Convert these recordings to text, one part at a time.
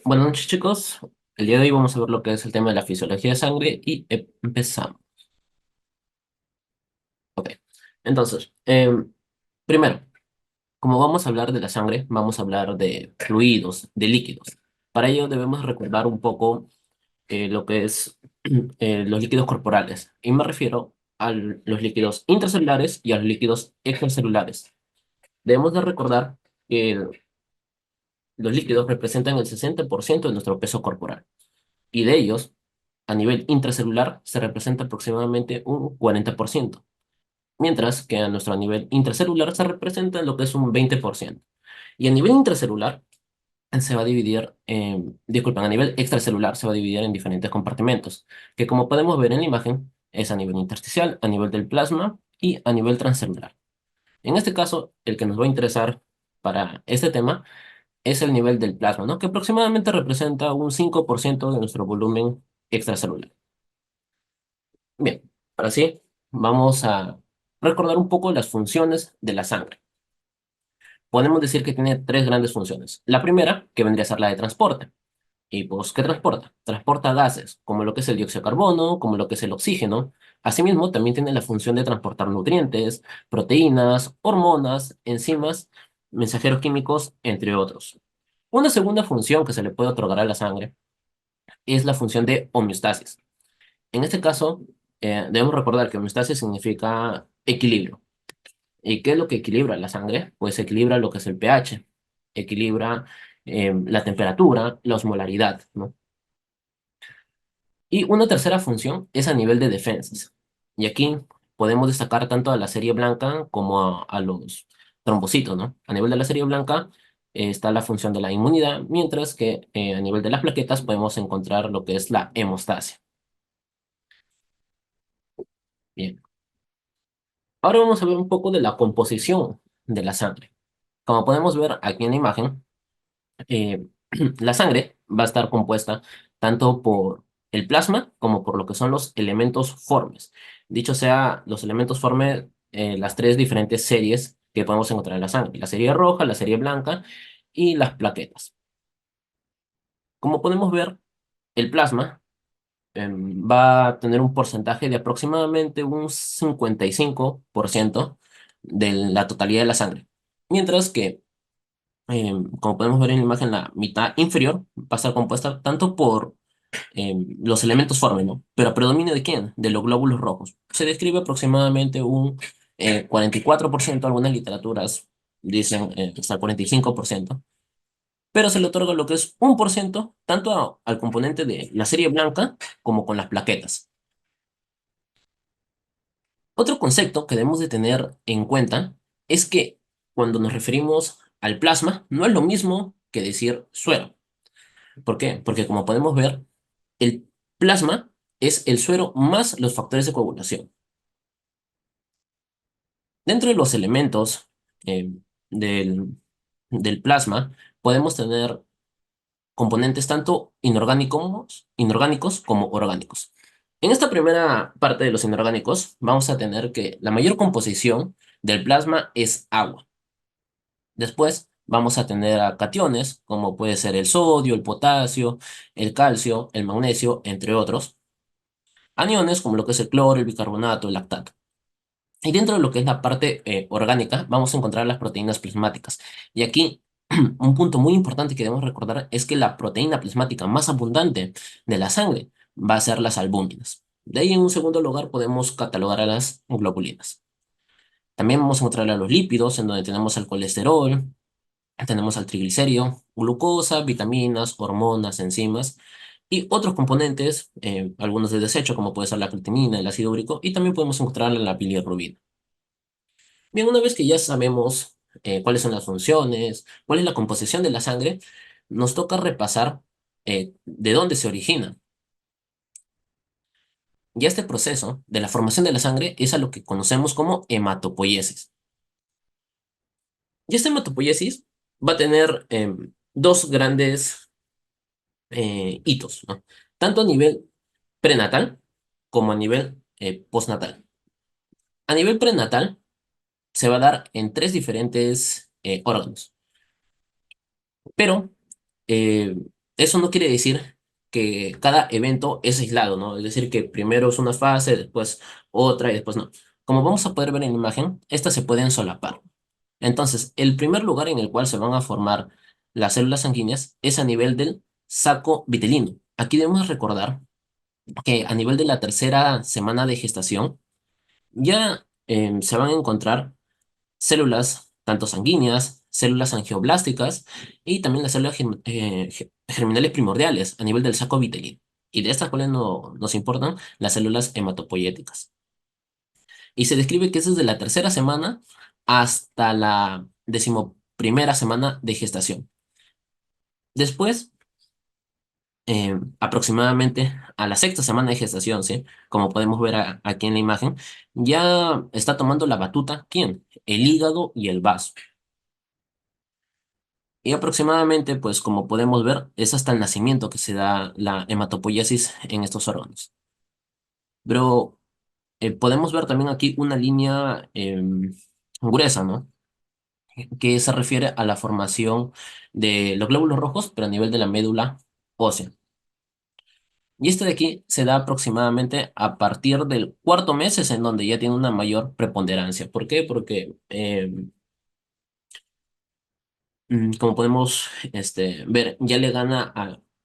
Buenas noches, chicos. El día de hoy vamos a ver lo que es el tema de la fisiología de sangre y empezamos. Ok. Entonces, primero, como vamos a hablar de la sangre, vamos a hablar de fluidos, de líquidos. Para ello debemos recordar un poco lo que es los líquidos corporales. Y me refiero a los líquidos intracelulares y a los líquidos extracelulares. Debemos de recordar que los líquidos representan el 60% de nuestro peso corporal. Y de ellos, a nivel intracelular, se representa aproximadamente un 40%, mientras que a nuestro nivel intracelular se representa lo que es un 20%. Y a nivel intracelular se va a dividir, disculpen, a nivel extracelular se va a dividir en diferentes compartimentos, que como podemos ver en la imagen, es a nivel intersticial, a nivel del plasma y a nivel transcelular. En este caso, el que nos va a interesar para este tema es el nivel del plasma, ¿no? Que aproximadamente representa un 5% de nuestro volumen extracelular. Bien, ahora sí, vamos a recordar un poco las funciones de la sangre. Podemos decir que tiene tres grandes funciones. La primera, que vendría a ser la de transporte. ¿Y pues qué transporta? Transporta gases, como lo que es el dióxido de carbono, como lo que es el oxígeno. Asimismo, también tiene la función de transportar nutrientes, proteínas, hormonas, enzimas, mensajeros químicos, entre otros. Una segunda función que se le puede otorgar a la sangre es la función de homeostasis. En este caso, debemos recordar que homeostasis significa equilibrio. ¿Y qué es lo que equilibra la sangre? Pues equilibra lo que es el pH, equilibra la temperatura, la osmolaridad, ¿no? Y una tercera función es a nivel de defensas. Y aquí podemos destacar tanto a la serie blanca como a los trombocitos, ¿no? A nivel de la serie blanca está la función de la inmunidad, mientras que a nivel de las plaquetas podemos encontrar lo que es la hemostasia. Bien. Ahora vamos a ver un poco de la composición de la sangre. Como podemos ver aquí en la imagen, eh, la sangre va a estar compuesta tanto por el plasma como por lo que son los elementos formes. Dicho sea, los elementos formes, las tres diferentes series que podemos encontrar en la sangre, la serie roja, la serie blanca y las plaquetas. Como podemos ver, el plasma va a tener un porcentaje de aproximadamente un 55% de la totalidad de la sangre. Mientras que como podemos ver en la imagen, la mitad inferior va a estar compuesta tanto por los elementos formes, ¿no? Pero a predominio de quién? De los glóbulos rojos. Se describe aproximadamente un 44%, algunas literaturas dicen hasta el 45%, pero se le otorga lo que es 1% tanto al componente de la serie blanca como con las plaquetas. Otro concepto que debemos de tener en cuenta es que cuando nos referimos al plasma, no es lo mismo que decir suero. ¿Por qué? Porque como podemos ver, el plasma es el suero más los factores de coagulación. Dentro de los elementos eh, del, del plasma, podemos tener componentes tanto inorgánicos como orgánicos. En esta primera parte de los inorgánicos, vamos a tener que la mayor composición del plasma es agua. Después vamos a tener a cationes, como puede ser el sodio, el potasio, el calcio, el magnesio, entre otros. Aniones, como lo que es el cloro, el bicarbonato, el lactato. Y dentro de lo que es la parte orgánica, vamos a encontrar las proteínas plasmáticas. Y aquí, un punto muy importante que debemos recordar es que la proteína plasmática más abundante de la sangre va a ser las albúminas. De ahí, en un segundo lugar, podemos catalogar a las globulinas. También vamos a encontrar a los lípidos, en donde tenemos el colesterol, tenemos al triglicérido, glucosa, vitaminas, hormonas, enzimas y otros componentes, algunos de desecho, como puede ser la creatinina, el ácido úrico, y también podemos encontrar en la bilirrubina. Bien, una vez que ya sabemos cuáles son las funciones, cuál es la composición de la sangre, nos toca repasar de dónde se origina. Y este proceso de la formación de la sangre es a lo que conocemos como hematopoiesis. Y esta hematopoiesis va a tener dos grandes hitos, ¿no? Tanto a nivel prenatal como a nivel postnatal. A nivel prenatal se va a dar en tres diferentes órganos, pero eso no quiere decir que cada evento es aislado, ¿no? Es decir, que primero es una fase, después otra y después no. Como vamos a poder ver en la imagen, estas se pueden solapar. Entonces, el primer lugar en el cual se van a formar las células sanguíneas es a nivel del saco vitelino. Aquí debemos recordar que a nivel de la tercera semana de gestación ya se van a encontrar células tanto sanguíneas, células angioblásticas y también las células germinales primordiales a nivel del saco vitelino. Y de estas cuales nos importan las células hematopoyéticas. Y se describe que es desde la tercera semana hasta la decimoprimera semana de gestación. Después, aproximadamente a la sexta semana de gestación, ¿sí? Como podemos ver aquí en la imagen, ya está tomando la batuta, ¿quién? El hígado y el vaso. Y aproximadamente, pues como podemos ver, es hasta el nacimiento que se da la hematopoiesis en estos órganos. Pero podemos ver también aquí una línea gruesa, ¿no? Que se refiere a la formación de los glóbulos rojos, pero a nivel de la médula ósea. Y este de aquí se da aproximadamente a partir del cuarto mes, es en donde ya tiene una mayor preponderancia. ¿Por qué? Porque, como podemos ver, ya le gana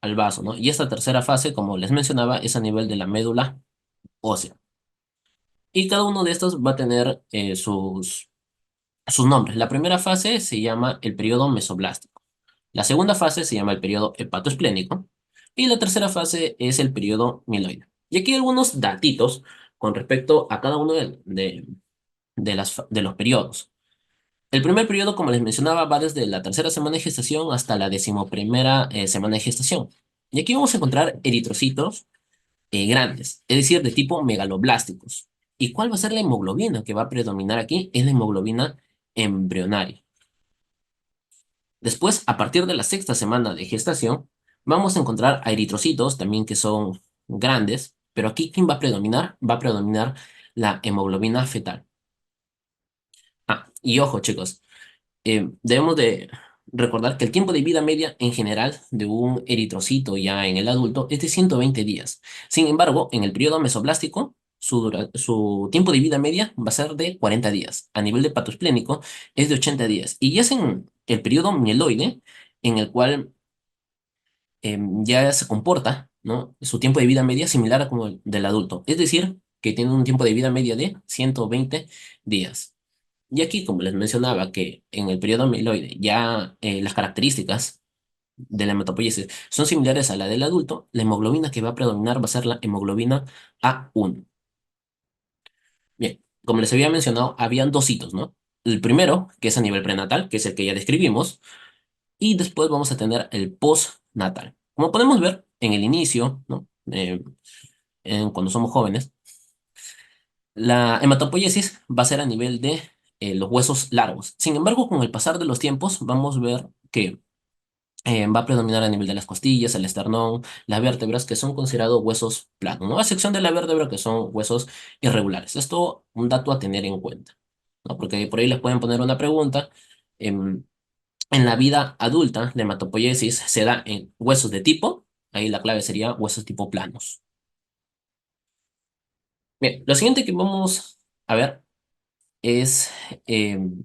al vaso, ¿no? Y esta tercera fase, como les mencionaba, es a nivel de la médula ósea. Y cada uno de estos va a tener sus nombres. La primera fase se llama el periodo mesoblástico. La segunda fase se llama el periodo hepatoesplénico. Y la tercera fase es el periodo mieloide. Y aquí hay algunos datitos con respecto a cada uno de los periodos. El primer periodo, como les mencionaba, va desde la tercera semana de gestación hasta la decimoprimera semana de gestación. Y aquí vamos a encontrar eritrocitos grandes, es decir, de tipo megaloblásticos. ¿Y cuál va a ser la hemoglobina que va a predominar aquí? Es la hemoglobina embrionaria. Después, a partir de la sexta semana de gestación, vamos a encontrar a eritrocitos también que son grandes, pero aquí, ¿quién va a predominar? Va a predominar la hemoglobina fetal. Y ojo, chicos, debemos de recordar que el tiempo de vida media en general de un eritrocito ya en el adulto es de 120 días. Sin embargo, en el periodo mesoblástico, su tiempo de vida media va a ser de 40 días. A nivel de patoesplénico es de 80 días. Y ya es en el periodo mieloide, en el cual ya se comporta, ¿no? Su tiempo de vida media similar a como el del adulto. Es decir, que tiene un tiempo de vida media de 120 días. Y aquí, como les mencionaba, que en el periodo amiloide ya las características de la hematopoiesis son similares a la del adulto, la hemoglobina que va a predominar va a ser la hemoglobina A1. Bien, como les había mencionado, habían dos hitos, ¿no? El primero, que es a nivel prenatal, que es el que ya describimos, y después vamos a tener el postnatal. Como podemos ver en el inicio, ¿no? Cuando somos jóvenes, la hematopoiesis va a ser a nivel de los huesos largos. Sin embargo, con el pasar de los tiempos, vamos a ver que va a predominar a nivel de las costillas, el esternón, las vértebras, que son considerados huesos planos, ¿no? A excepción de la vértebra, que son huesos irregulares. Esto un dato a tener en cuenta, ¿no? Porque por ahí les pueden poner una pregunta. em, en la vida adulta, la hematopoiesis se da en huesos de tipo, ahí la clave sería huesos tipo planos. Bien, lo siguiente que vamos a ver es, em,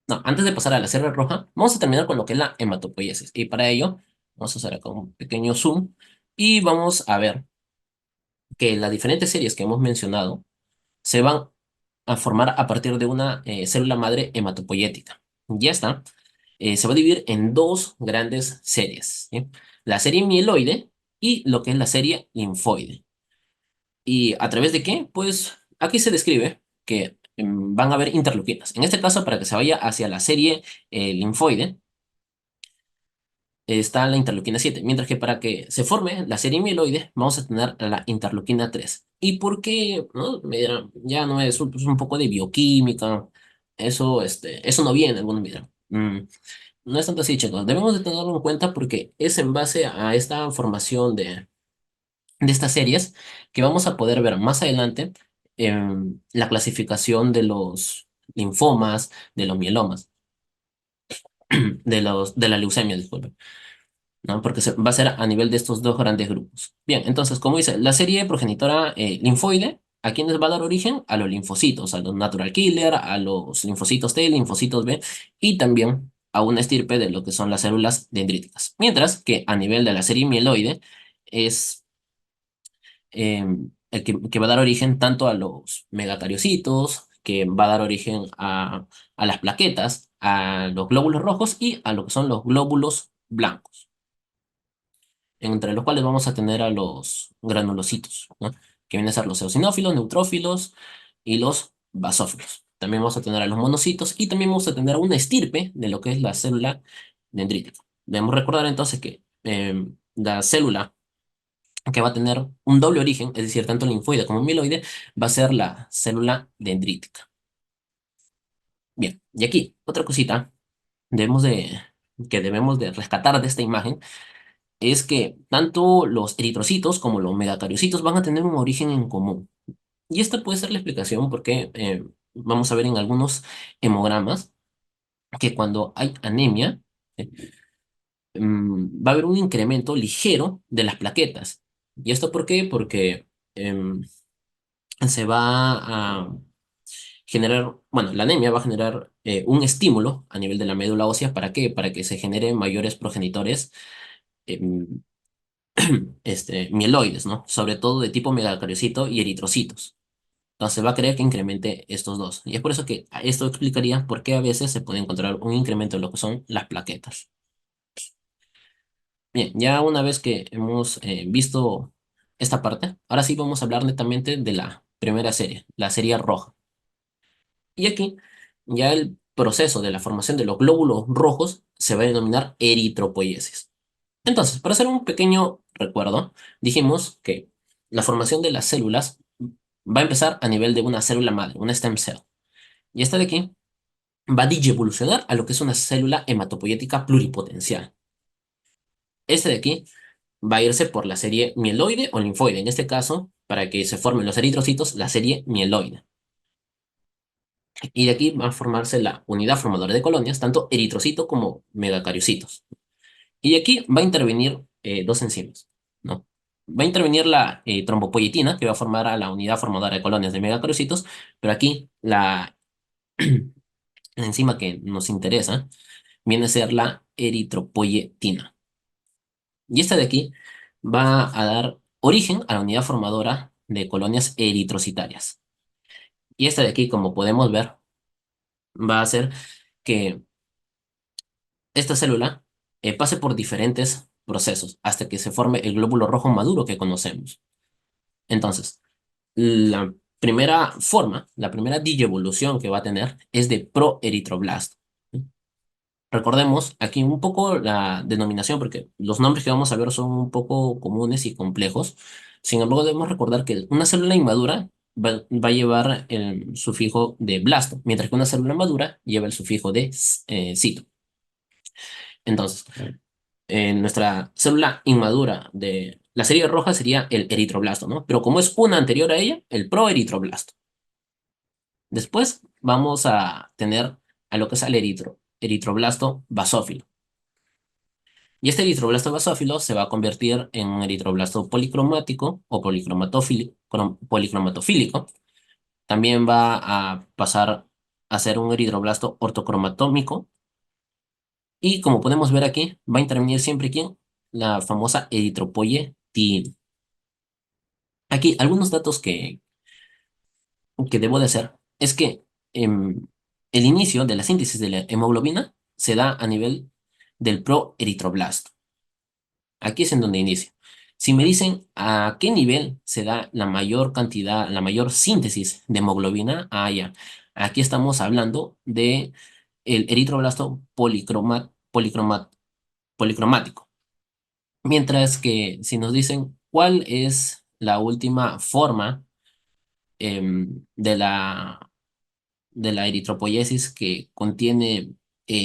no, antes de pasar a la célula roja, vamos a terminar con lo que es la hematopoiesis. Y para ello, vamos a hacer acá un pequeño zoom y vamos a ver que las diferentes series que hemos mencionado se van a formar a partir de una célula madre hematopoyética. Ya está. Se va a dividir en dos grandes series, ¿sí? La serie mieloide y lo que es la serie linfoide. ¿Y a través de qué? Pues aquí se describe que van a haber interleuquinas. En este caso, para que se vaya hacia la serie linfoide, está la interleuquina 7, mientras que para que se forme la serie mieloide, vamos a tener la interleuquina 3. ¿Y por qué? ¿No? Me dirán, ya no es un poco de bioquímica, eso no viene, algunos me dirán. No es tanto así, chicos. Debemos de tenerlo en cuenta porque es en base a esta formación de estas series que vamos a poder ver más adelante la clasificación de los linfomas, de los mielomas, de la leucemia, disculpen. ¿no? Porque va a ser a nivel de estos dos grandes grupos. Bien, entonces, como dice, la serie progenitora linfoide, ¿a quiénes va a dar origen? A los linfocitos, a los natural killer, a los linfocitos T, linfocitos B, y también a una estirpe de lo que son las células dendríticas. Mientras que a nivel de la serie mieloide es el que va a dar origen tanto a los megacariocitos, que va a dar origen a las plaquetas, a los glóbulos rojos y a lo que son los glóbulos blancos, entre los cuales vamos a tener a los granulocitos, ¿no? Que vienen a ser los eosinófilos, neutrófilos y los basófilos. También vamos a tener a los monocitos y también vamos a tener una estirpe de lo que es la célula dendrítica. Debemos recordar entonces que la célula que va a tener un doble origen, es decir, tanto linfoide como mieloide, va a ser la célula dendrítica. Bien, y aquí otra cosita debemos de, que debemos de rescatar de esta imagen es que tanto los eritrocitos como los megacariocitos van a tener un origen en común. Y esta puede ser la explicación porque vamos a ver en algunos hemogramas que cuando hay anemia, eh, va a haber un incremento ligero de las plaquetas. ¿Y esto por qué? Porque se va a generar, bueno, la anemia va a generar un estímulo a nivel de la médula ósea. ¿Para qué? Para que se generen mayores progenitores em, mieloides, ¿no? Sobre todo de tipo megacariocito y eritrocitos. Entonces va a querer que incremente estos dos. Y es por eso que esto explicaría por qué a veces se puede encontrar un incremento en lo que son las plaquetas. Bien, ya una vez que hemos visto esta parte, ahora sí vamos a hablar netamente de la primera serie, la serie roja. Y aquí ya el proceso de la formación de los glóbulos rojos se va a denominar eritropoiesis. Entonces, para hacer un pequeño recuerdo, dijimos que la formación de las células va a empezar a nivel de una célula madre, una stem cell. Y esta de aquí va a digievolucionar a lo que es una célula hematopoyética pluripotencial. Este de aquí va a irse por la serie mieloide o linfoide. En este caso, para que se formen los eritrocitos, la serie mieloide. Y de aquí va a formarse la unidad formadora de colonias, tanto eritrocito como megacariocitos. Y aquí va a intervenir dos enzimas, ¿no? Va a intervenir la trombopoyetina, que va a formar a la unidad formadora de colonias de megacariocitos, pero aquí la enzima que nos interesa viene a ser la eritropoyetina. Y esta de aquí va a dar origen a la unidad formadora de colonias eritrocitarias. Y esta de aquí, como podemos ver, va a hacer que esta célula pase por diferentes procesos hasta que se forme el glóbulo rojo maduro que conocemos. Entonces, la primera forma, la primera digievolución que va a tener es de proeritroblasto. Recordemos aquí un poco la denominación, porque los nombres que vamos a ver son un poco comunes y complejos. Sin embargo, debemos recordar que una célula inmadura va a llevar el sufijo de blasto, mientras que una célula madura lleva el sufijo de cito. Entonces, nuestra célula inmadura de la serie roja sería el eritroblasto, ¿no? Pero como es una anterior a ella, el proeritroblasto. Después vamos a tener a lo que es el eritroblasto basófilo. Y este eritroblasto basófilo se va a convertir en un eritroblasto policromático o policromatofílico. También va a pasar a ser un eritroblasto ortocromatómico. Y como podemos ver aquí, va a intervenir siempre ¿quién? La famosa eritropoyetina. Aquí, algunos datos que debo de hacer es que el inicio de la síntesis de la hemoglobina se da a nivel del proeritroblasto. Aquí es en donde inicia. Si me dicen a qué nivel se da la mayor cantidad, la mayor síntesis de hemoglobina, ya. Aquí estamos hablando de el eritroblasto policromático. Mientras que si nos dicen cuál es la última forma de la eritropoiesis que contiene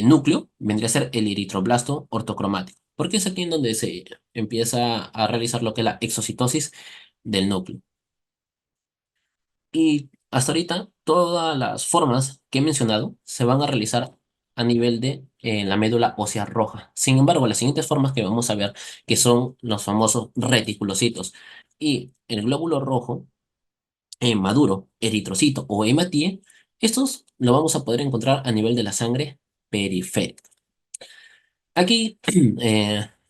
núcleo, vendría a ser el eritroblasto ortocromático, porque es aquí en donde se empieza a realizar lo que es la exocitosis del núcleo. Y hasta ahorita, todas las formas que he mencionado se van a realizar a nivel de la médula ósea roja. Sin embargo, las siguientes formas que vamos a ver, que son los famosos reticulocitos y el glóbulo rojo maduro, eritrocito o hematíe, estos lo vamos a poder encontrar a nivel de la sangre periférica. Aquí,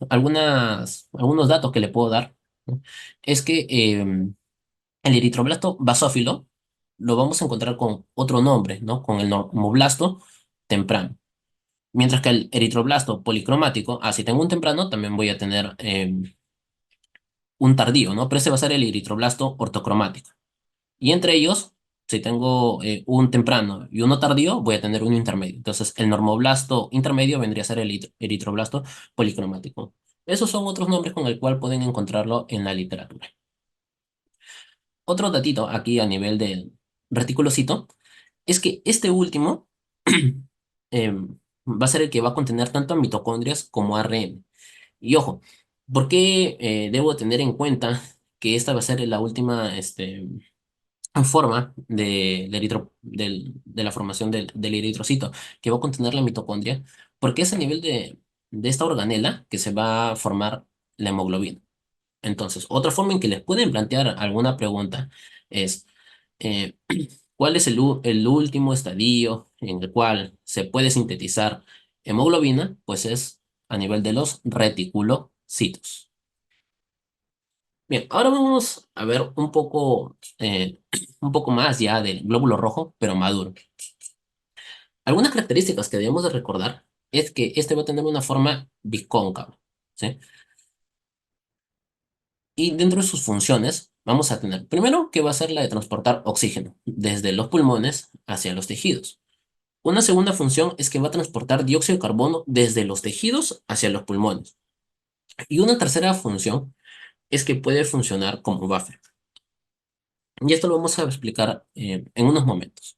algunos datos que le puedo dar, ¿no? Es que el eritroblasto basófilo lo vamos a encontrar con otro nombre, ¿no? Con el normoblasto temprano. Mientras que el eritroblasto policromático, si tengo un temprano, también voy a tener un tardío, ¿no? Pero ese va a ser el eritroblasto ortocromático. Y entre ellos, si tengo un temprano y uno tardío, voy a tener un intermedio. Entonces, el normoblasto intermedio vendría a ser el eritroblasto policromático. Esos son otros nombres con el cual pueden encontrarlo en la literatura. Otro datito aquí a nivel del reticulocito es que este último va a ser el que va a contener tanto mitocondrias como ARN. Y ojo, ¿por qué debo tener en cuenta que esta va a ser la última forma de la formación del eritrocito, que va a contener la mitocondria? Porque es a nivel de esta organela que se va a formar la hemoglobina. Entonces, otra forma en que les pueden plantear alguna pregunta es, eh, ¿cuál es el último estadio en el cual se puede sintetizar hemoglobina? Pues es a nivel de los reticulocitos. Bien, ahora vamos a ver un poco más ya del glóbulo rojo, pero maduro. Algunas características que debemos de recordar es que este va a tener una forma bicóncava, ¿sí? Y dentro de sus funciones vamos a tener, primero, que va a ser la de transportar oxígeno desde los pulmones hacia los tejidos. Una segunda función es que va a transportar dióxido de carbono desde los tejidos hacia los pulmones. Y una tercera función es que puede funcionar como buffer. Y esto lo vamos a explicar en unos momentos.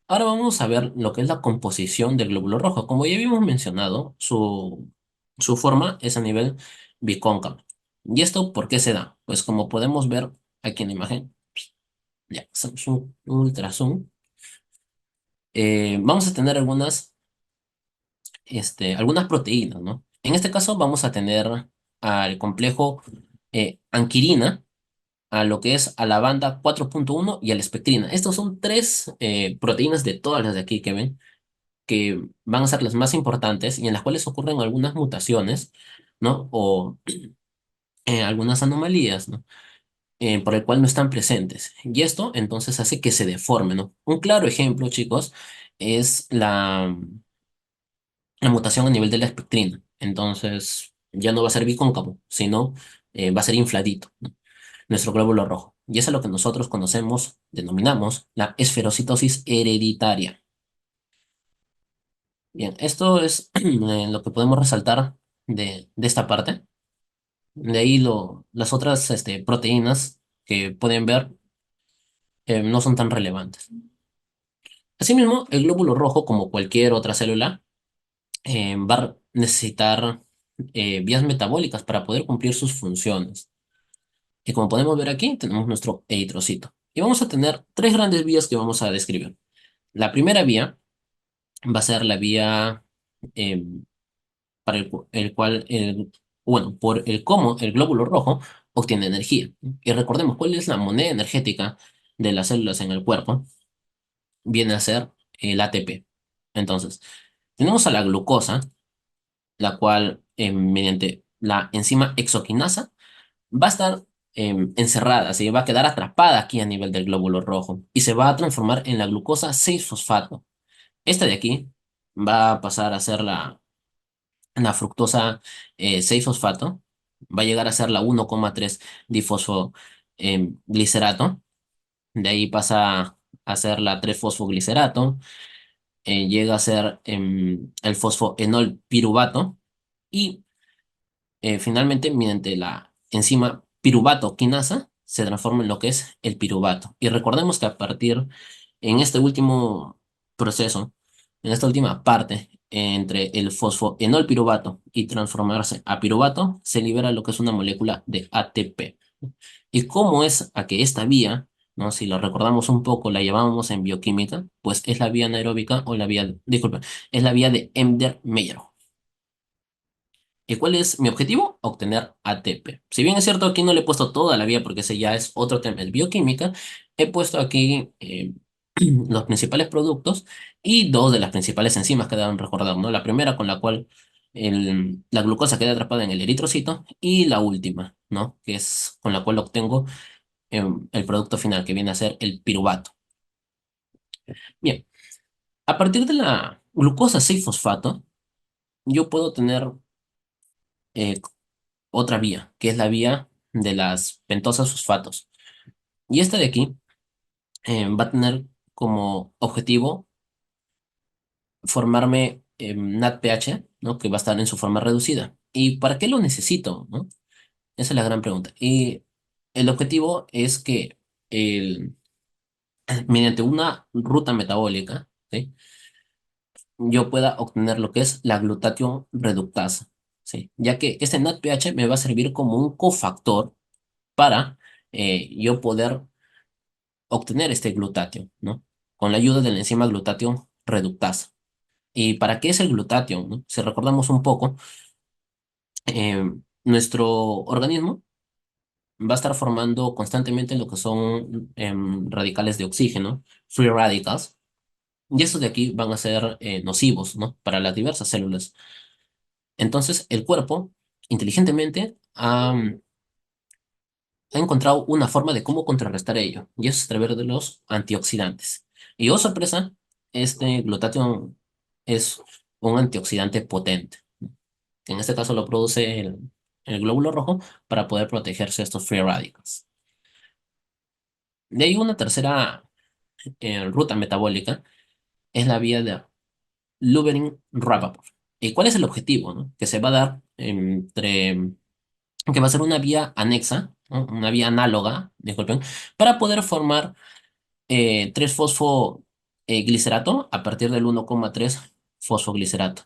Ahora vamos a ver lo que es la composición del glóbulo rojo. Como ya habíamos mencionado, su forma es a nivel bicóncavo. ¿Y esto por qué se da? Pues como podemos ver aquí en la imagen, ya, hacemos un ultra zoom, vamos a tener algunas proteínas, ¿no? En este caso vamos a tener al complejo anquirina, a lo que es a la banda 4.1 y a la espectrina. Estos son tres proteínas de todas las de aquí que ven, que van a ser las más importantes y en las cuales ocurren algunas mutaciones, ¿no? O algunas anomalías, ¿no? Por el cual no están presentes. Y esto entonces hace que se deforme, ¿no? Un claro ejemplo, chicos, es la mutación a nivel de la espectrina. Entonces, ya no va a ser bicóncavo, sino va a ser infladito, ¿no? Nuestro glóbulo rojo. Y eso es lo que nosotros conocemos, denominamos la esferocitosis hereditaria. Bien, esto es lo que podemos resaltar de esta parte. De ahí las otras proteínas que pueden ver no son tan relevantes. Asimismo, el glóbulo rojo, como cualquier otra célula, va a necesitar vías metabólicas para poder cumplir sus funciones. Y como podemos ver aquí, tenemos nuestro eritrocito. Y vamos a tener tres grandes vías que vamos a describir. La primera vía va a ser la vía eh, para el cual, bueno, por el cómo el glóbulo rojo obtiene energía. Y recordemos cuál es la moneda energética de las células en el cuerpo. Viene a ser el ATP. Entonces, tenemos a la glucosa, la cual mediante la enzima exoquinasa va a estar encerrada, se va a quedar atrapada aquí a nivel del glóbulo rojo y se va a transformar en la glucosa 6-fosfato. Esta de aquí va a pasar a ser la fructosa 6-fosfato, va a llegar a ser la 1,3 difosfoglicerato, de ahí pasa a ser la 3-fosfoglicerato, llega a ser el fosfoenol piruvato y finalmente mediante la enzima piruvato quinasa se transforma en lo que es el piruvato. Y recordemos que a partir en este último proceso, en esta última parte, entre el fosfoenol piruvato y transformarse a piruvato, se libera lo que es una molécula de ATP. ¿Y cómo es a que esta vía ¿no? Si lo recordamos un poco, la llevábamos en bioquímica, pues es la vía anaeróbica o la vía, disculpe, es la vía de Ender-Meyerhof. ¿Y cuál es mi objetivo? Obtener ATP. Si bien es cierto, aquí no le he puesto toda la vía porque ese ya es otro tema, es bioquímica, he puesto aquí los principales productos y dos de las principales enzimas que deben recordar, ¿no? La primera con la cual la glucosa queda atrapada en el eritrocito y la última, ¿no? Que es con la cual obtengo el producto final, que viene a ser el piruvato. Bien, a partir de la glucosa 6-fosfato, yo puedo tener eh, otra vía, que es la vía de las pentosas fosfatos. Y esta de aquí va a tener como objetivo formarme NADPH, ¿no? Que va a estar en su forma reducida. ¿Y para qué lo necesito, no? Esa es la gran pregunta. Y el objetivo es que el- mediante una ruta metabólica, ¿sí? Yo pueda obtener lo que es la glutatión reductasa, ¿sí? Ya que este NADPH me va a servir como un cofactor para yo poder obtener este glutatión, ¿no? Con la ayuda de la enzima glutatión reductasa. ¿Y para qué es el glutatión, no? Si recordamos un poco, nuestro organismo va a estar formando constantemente lo que son radicales de oxígeno, free radicals, y estos de aquí van a ser nocivos, ¿no? Para las diversas células. Entonces, el cuerpo, inteligentemente, ha encontrado una forma de cómo contrarrestar ello, y es a través de los antioxidantes. Y oh sorpresa, este glutatión es un antioxidante potente. En este caso lo produce el glóbulo rojo para poder protegerse de estos free radicals. De ahí una tercera ruta metabólica es la vía de Lubberin-Rappaport. ¿Y cuál es el objetivo, no? Que se va a dar que va a ser una vía anexa, ¿no? Una vía análoga, disculpen, para poder formar 3-fosfoglicerato a partir del 1,3 fosfoglicerato.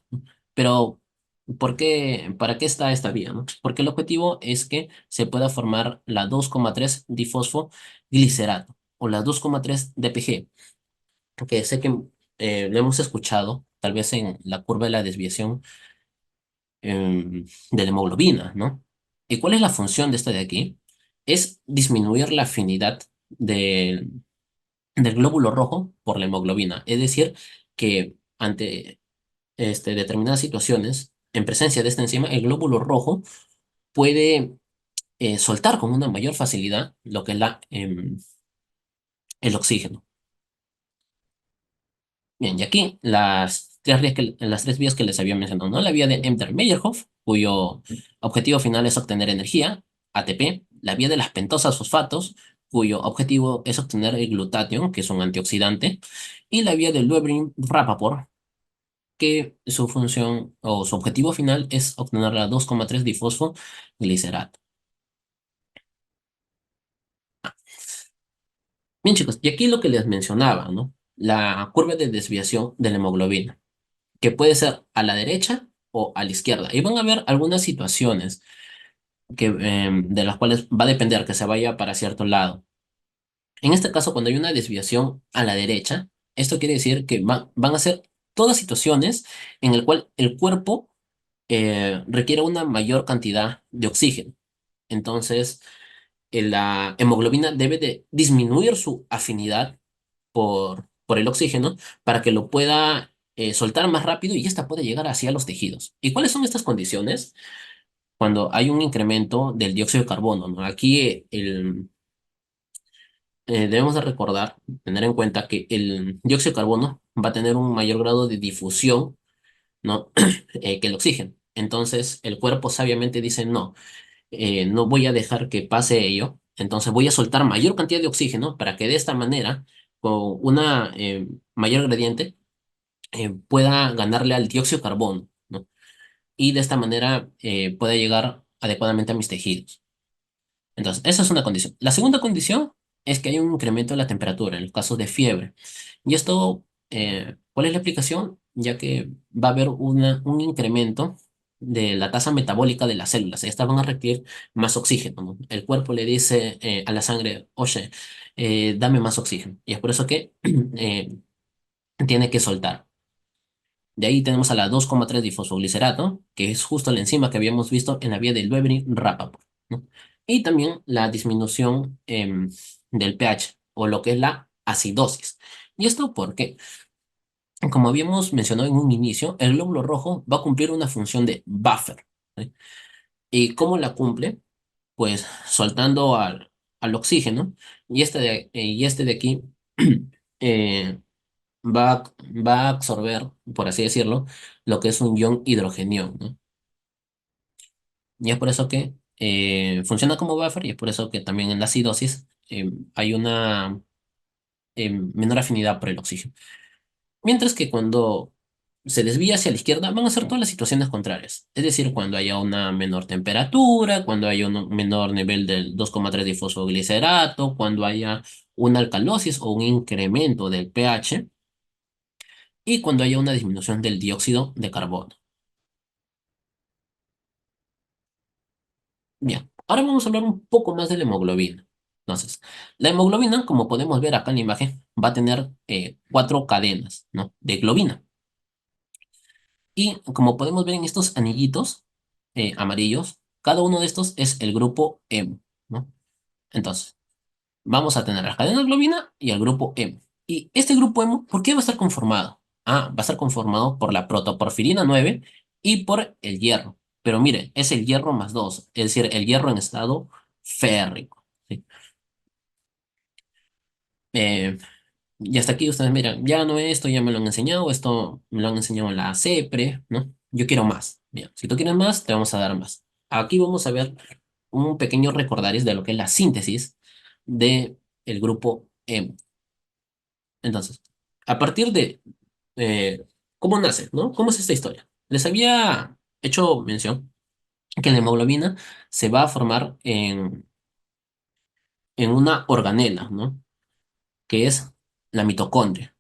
Pero, ¿para qué está esta vía, no? Porque el objetivo es que se pueda formar la 2,3 difosfoglicerato o la 2,3 DPG, que sé que lo hemos escuchado, tal vez en la curva de la desviación de la hemoglobina, ¿no? ¿Y cuál es la función de esta de aquí? Es disminuir la afinidad del glóbulo rojo por la hemoglobina. Es decir, que ante determinadas situaciones, en presencia de esta enzima, el glóbulo rojo puede soltar con una mayor facilidad lo que es el oxígeno. Bien, y aquí las tres vías que les había mencionado, ¿no? La vía de Embder-Meyerhof, cuyo objetivo final es obtener energía, ATP, la vía de las pentosas fosfatos, cuyo objetivo es obtener el glutatión, que es un antioxidante, y la vía de Lubrin-Rappaport, que su función o su objetivo final es obtener la 2,3 difosfoglicerato. Bien, chicos, y aquí lo que les mencionaba, ¿no? La curva de desviación de la hemoglobina, que puede ser a la derecha o a la izquierda. Y van a haber algunas situaciones de las cuales va a depender que se vaya para cierto lado. En este caso, cuando hay una desviación a la derecha, esto quiere decir que van a ser todas situaciones en el cual el cuerpo requiere una mayor cantidad de oxígeno. Entonces, la hemoglobina debe de disminuir su afinidad por el oxígeno para que lo pueda soltar más rápido y esta puede llegar hacia los tejidos. ¿Y cuáles son estas condiciones? Cuando hay un incremento del dióxido de carbono, ¿no? Aquí debemos de recordar, tener en cuenta que el dióxido de carbono va a tener un mayor grado de difusión, ¿no? Que el oxígeno. Entonces, el cuerpo sabiamente dice, no, no voy a dejar que pase ello, entonces voy a soltar mayor cantidad de oxígeno para que de esta manera, con una mayor gradiente, pueda ganarle al dióxido de carbono, ¿no? Y de esta manera pueda llegar adecuadamente a mis tejidos. Entonces, esa es una condición. La segunda condición es que hay un incremento de la temperatura en los casos de fiebre. Y esto, ¿cuál es la aplicación? Ya que va a haber un incremento. de la tasa metabólica de las células. Estas van a requerir más oxígeno, ¿no? El cuerpo le dice a la sangre, oye, dame más oxígeno. Y es por eso que tiene que soltar. De ahí tenemos a la 2,3 difosfoglicerato, que es justo la enzima que habíamos visto en la vía del Webern-Rappaport, ¿no? Y también la disminución del pH, o lo que es la acidosis. ¿Y esto por qué? Como habíamos mencionado en un inicio, el glóbulo rojo va a cumplir una función de buffer, ¿sí? ¿Y cómo la cumple? Pues soltando al oxígeno, y este de aquí eh, va a absorber, por así decirlo, lo que es un ion hidrogenión, ¿no? Y es por eso que funciona como buffer, y es por eso que también en la acidosis hay una menor afinidad por el oxígeno. Mientras que cuando se desvía hacia la izquierda, van a ser todas las situaciones contrarias. Es decir, cuando haya una menor temperatura, cuando haya un menor nivel del 2,3 difosfoglicerato, cuando haya una alcalosis o un incremento del pH, y cuando haya una disminución del dióxido de carbono. Bien, ahora vamos a hablar un poco más de la hemoglobina. Entonces, la hemoglobina, como podemos ver acá en la imagen, va a tener cuatro cadenas, ¿no? De globina. Y como podemos ver en estos anillitos amarillos, cada uno de estos es el grupo hemo, ¿no? Entonces, vamos a tener la cadena globina y el grupo hemo. Y este grupo hemo, ¿por qué va a estar conformado? Ah, va a estar conformado por la protoporfirina 9 y por el hierro. Pero mire, es el hierro más 2, es decir, el hierro en estado férrico, ¿sí? Eh, y hasta aquí ustedes miran, ya no esto, ya me lo han enseñado, esto me lo han enseñado en la CEPRE, ¿no? Yo quiero más. Bien, si tú quieres más, te vamos a dar más. Aquí vamos a ver un pequeño recordaris de lo que es la síntesis de el grupo hemo. Entonces, a partir de cómo nace, ¿no? ¿Cómo es esta historia? Les había hecho mención que la hemoglobina se va a formar en una organela, ¿no? Que es la mitocondria.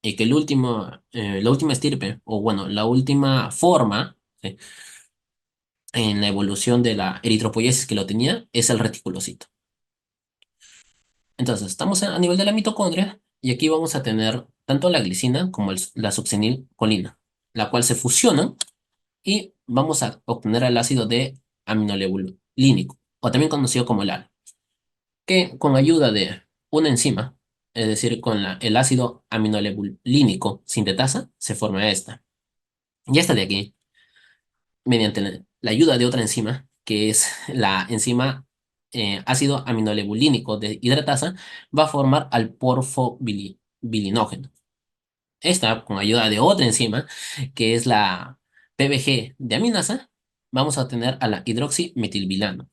Y que la última estirpe, o bueno, la última forma, ¿sí? En la evolución de la eritropoyesis que lo tenía, es el reticulocito. Entonces, estamos a nivel de la mitocondria y aquí vamos a tener tanto la glicina como la succinilcolina, la cual se fusionan y vamos a obtener el ácido de aminolebulínico, o también conocido como el AL, que con ayuda de una enzima, es decir, con el ácido aminolebulínico sintetasa, se forma esta. Y esta de aquí, mediante la ayuda de otra enzima, que es la enzima ácido aminolebulínico de hidratasa, va a formar al porfobilinógeno. Esta, con ayuda de otra enzima, que es la PBG de aminasa, vamos a tener a la hidroximetilbilano.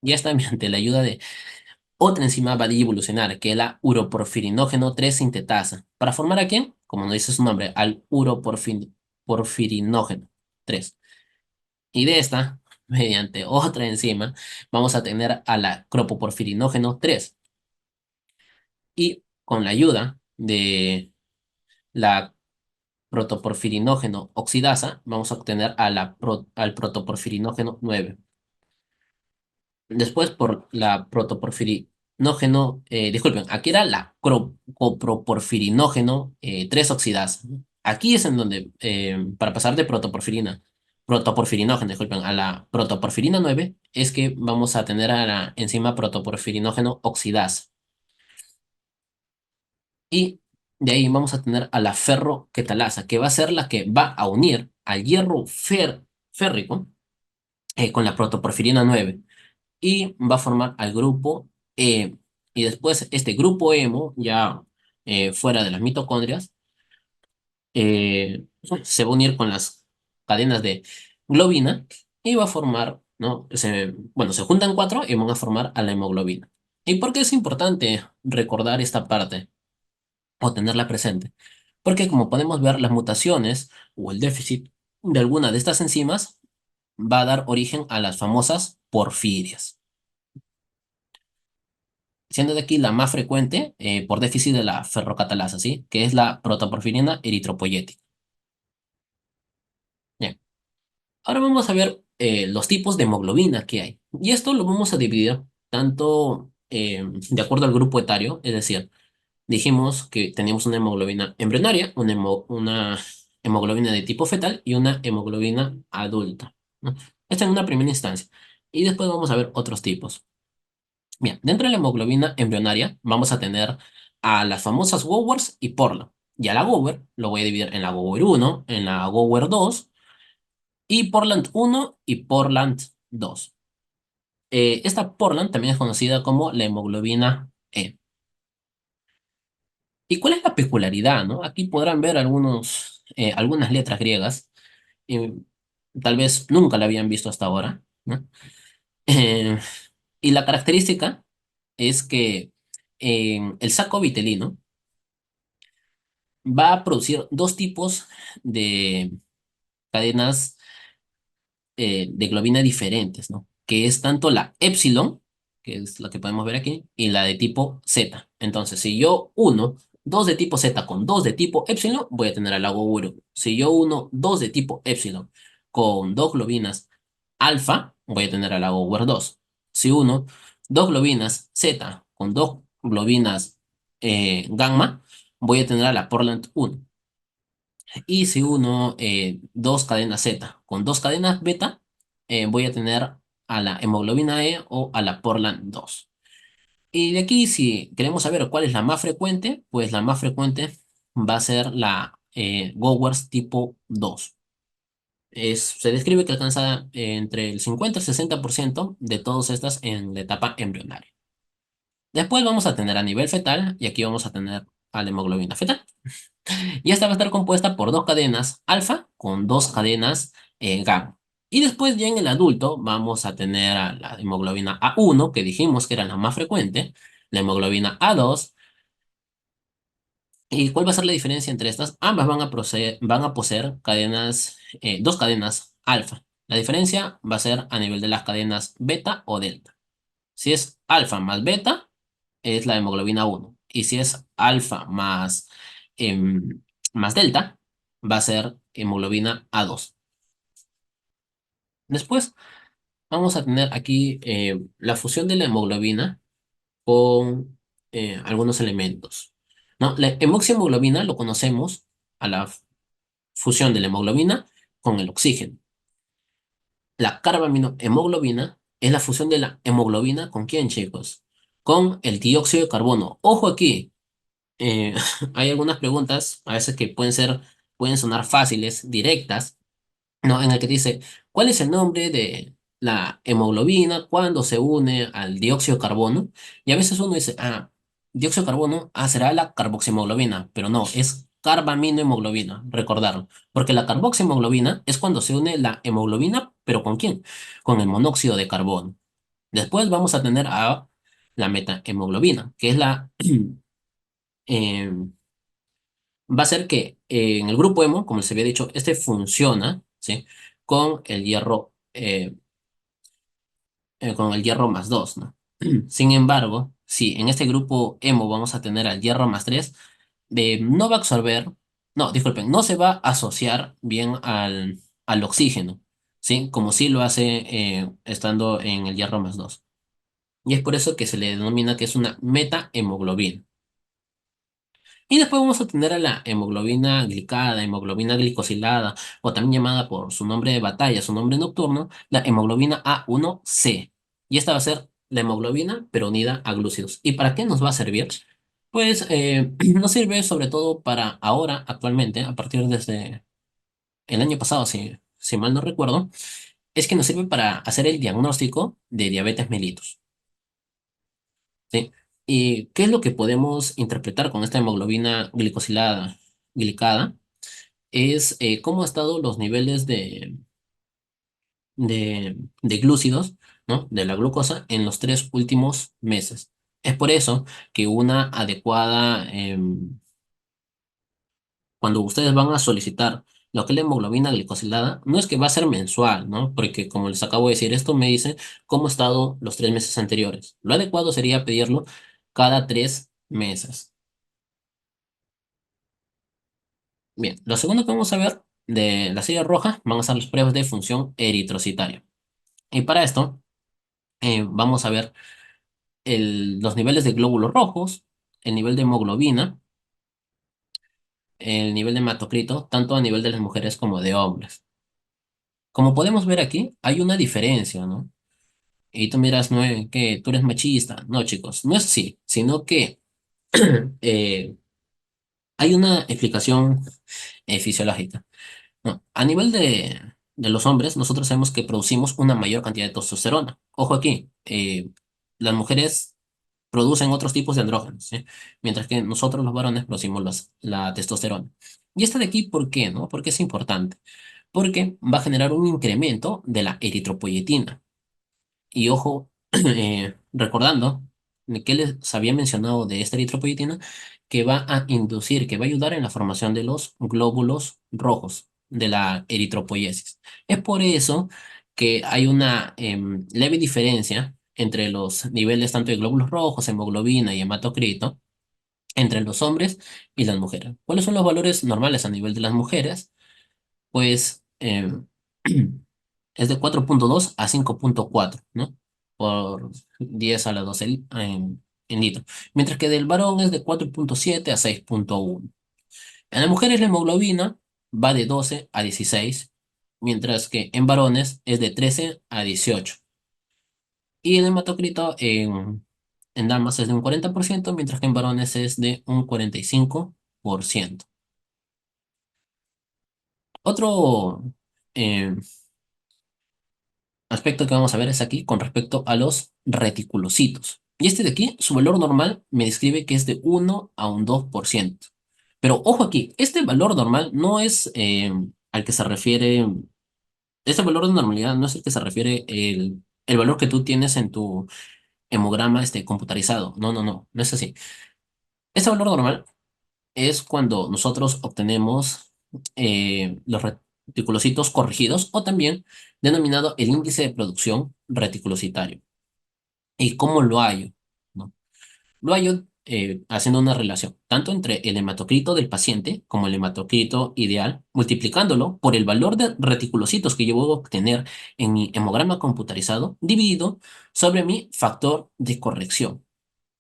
Y esta, mediante la ayuda de otra enzima, va a evolucionar, que es la uroporfirinógeno 3 sintetasa. ¿Para formar a quién? Como no dice su nombre, al uroporfirinógeno 3. Y de esta, mediante otra enzima, vamos a tener a la cropoporfirinógeno 3. Y con la ayuda de la protoporfirinógeno oxidasa, vamos a obtener al protoporfirinógeno 9. Después, por la protoporfirinógeno, disculpen, aquí era la coproporfirinógeno 3 oxidasa, ¿no? Aquí es en donde, para pasar de protoporfirinógeno, disculpen, a la protoporfirina 9, es que vamos a tener a la enzima protoporfirinógeno oxidasa. Y de ahí vamos a tener a la ferroquetalasa, que va a ser la que va a unir al hierro férrico con la protoporfirina 9 y va a formar al grupo E. Y después este grupo hemo, ya fuera de las mitocondrias, se va a unir con las cadenas de globina y va a formar, ¿no? Bueno, se juntan cuatro y van a formar a la hemoglobina. ¿Y por qué es importante recordar esta parte o tenerla presente? Porque como podemos ver, las mutaciones o el déficit de alguna de estas enzimas va a dar origen a las famosas porfirias, siendo de aquí la más frecuente por déficit de la ferrocatalasa, ¿sí? Que es la protoporfirina eritropoyética. Bien. Ahora vamos a ver los tipos de hemoglobina que hay. Y esto lo vamos a dividir tanto de acuerdo al grupo etario, es decir, dijimos que teníamos una hemoglobina embrionaria, una hemoglobina de tipo fetal y una hemoglobina adulta, ¿no? Esta en una primera instancia. Y después vamos a ver otros tipos. Bien, dentro de la hemoglobina embrionaria vamos a tener a las famosas Gowers y Portland. Y a la Gower lo voy a dividir en la Gower uno, en la Gower 2 y Portland uno y Portland 2. Esta Portland también es conocida como la hemoglobina E. ¿Y cuál es la peculiaridad, no? Aquí podrán ver algunas letras griegas. eh, Tal vez nunca la habían visto hasta ahora, ¿no? Eh, y la característica es que el saco vitelino va a producir dos tipos de cadenas de globina diferentes, ¿no? Que es tanto la epsilon, que es la que podemos ver aquí, y la de tipo Z. Entonces, si yo uno dos de tipo Z con dos de tipo epsilon, voy a tener al lago Uru. Si yo uno dos de tipo epsilon con dos globinas alfa, voy a tener al lago Ur 2. Si uno dos globinas Z con dos globinas gamma, voy a tener a la Portland 1. Y si uno dos cadenas Z con dos cadenas beta, voy a tener a la hemoglobina E o a la Portland 2. Y de aquí, si queremos saber cuál es la más frecuente, pues la más frecuente va a ser la Gowers tipo 2. Se describe que alcanza entre el 50 y el 60% de todas estas en la etapa embrionaria. Después vamos a tener a nivel fetal, y aquí vamos a tener a la hemoglobina fetal. Y esta va a estar compuesta por dos cadenas alfa con dos cadenas gamma. Y después ya en el adulto vamos a tener a la hemoglobina A1, que dijimos que era la más frecuente, la hemoglobina A2. ¿Y cuál va a ser la diferencia entre estas? Ambas van a poseer cadenas, dos cadenas alfa. La diferencia va a ser a nivel de las cadenas beta o delta. Si es alfa más beta, es la hemoglobina 1. Y si es alfa em, más delta, va a ser hemoglobina A2. Después vamos a tener aquí la fusión de la hemoglobina con algunos elementos, ¿no? La hemoxihemoglobina lo conocemos a la fusión de la hemoglobina con el oxígeno. La carbaminohemoglobina es la fusión de la hemoglobina ¿con quién, chicos? Con el dióxido de carbono. Ojo aquí, eh, hay algunas preguntas, a veces que pueden sonar fáciles, directas, ¿no? En el que dice, ¿cuál es el nombre de la hemoglobina cuando se une al dióxido de carbono? Y a veces uno dice, dióxido de carbono, será la carboxihemoglobina, pero no, es carbaminohemoglobina, recordarlo, porque la carboxihemoglobina es cuando se une la hemoglobina, pero ¿con quién? Con el monóxido de carbono. Después vamos a tener a la metahemoglobina, que es em, va a ser que en el grupo hemo, como les había dicho, este funciona, ¿sí? Con el hierro, con el hierro más 2, ¿no? Sin embargo, si en este grupo hemo vamos a tener al hierro más 3, no va a absorber, no, disculpen, no se va a asociar bien al oxígeno, ¿sí? Como sí lo hace estando en el hierro más 2. Y es por eso que se le denomina que es una metahemoglobina. Y después vamos a tener a la hemoglobina glicada, hemoglobina glicosilada, o también llamada por su nombre de batalla, su nombre nocturno, la hemoglobina A1C. Y esta va a ser la hemoglobina, pero unida a glúcidos. ¿Y para qué nos va a servir? Pues nos sirve sobre todo para ahora, actualmente, a partir desde el año pasado, si mal no recuerdo, es que nos sirve para hacer el diagnóstico de diabetes mellitus. ¿Sí? ¿Y qué es lo que podemos interpretar con esta hemoglobina glicosilada, glicada? Es cómo han estado los niveles de glúcidos, ¿no? De la glucosa en los 3 últimos meses. Es por eso que una adecuada, cuando ustedes van a solicitar lo que es la hemoglobina glicosilada, no es que va a ser mensual, ¿no? Porque como les acabo de decir, esto me dice cómo ha estado los 3 meses anteriores. Lo adecuado sería pedirlo cada 3 meses. Bien, lo segundo que vamos a ver de la serie roja van a ser las pruebas de función eritrocitaria. Y para esto vamos a ver los niveles de glóbulos rojos, el nivel de hemoglobina, el nivel de hematocrito, tanto a nivel de las mujeres como de hombres. Como podemos ver aquí, hay una diferencia, ¿no? Y tú miras, ¿no? Que tú eres machista. No, chicos, no es así, sino que eh, hay una explicación fisiológica. No, a nivel de los hombres, nosotros sabemos que producimos una mayor cantidad de testosterona. Ojo aquí, las mujeres producen otros tipos de andrógenos, ¿sí? Mientras que nosotros los varones producimos la testosterona. Y esta de aquí, ¿por qué, no? Porque es importante. Porque va a generar un incremento de la eritropoyetina. Y ojo, recordando que les había mencionado de esta eritropoyetina, que va a inducir, que va a ayudar en la formación de los glóbulos rojos de la eritropoyesis. Es por eso que hay una leve diferencia entre los niveles tanto de glóbulos rojos, hemoglobina y hematocrito, entre los hombres y las mujeres. ¿Cuáles son los valores normales a nivel de las mujeres? Pues es de 4,2 a 5,4, ¿no? Por 10 a la 12 en litro. Mientras que del varón es de 4,7 a 6,1. En las mujeres la hemoglobina va de 12 a 16, mientras que en varones es de 13 a 18. Y el hematocrito en damas es de un 40%, mientras que en varones es de un 45%. Otro eh, aspecto que vamos a ver es aquí con respecto a los reticulocitos. Y este de aquí, su valor normal me describe que es de 1 a un 2%. Pero ojo aquí, este valor normal no es al que se refiere, este valor de normalidad no es el que se refiere el valor que tú tienes en tu hemograma computarizado. No, no, no, no es así. Este valor normal es cuando nosotros obtenemos los reticulocitos corregidos o también denominado el índice de producción reticulocitario. ¿Y cómo lo hallo? ¿No? Lo hallo haciendo una relación tanto entre el hematocrito del paciente como el hematocrito ideal, multiplicándolo por el valor de reticulocitos que yo voy a obtener en mi hemograma computarizado, dividido sobre mi factor de corrección.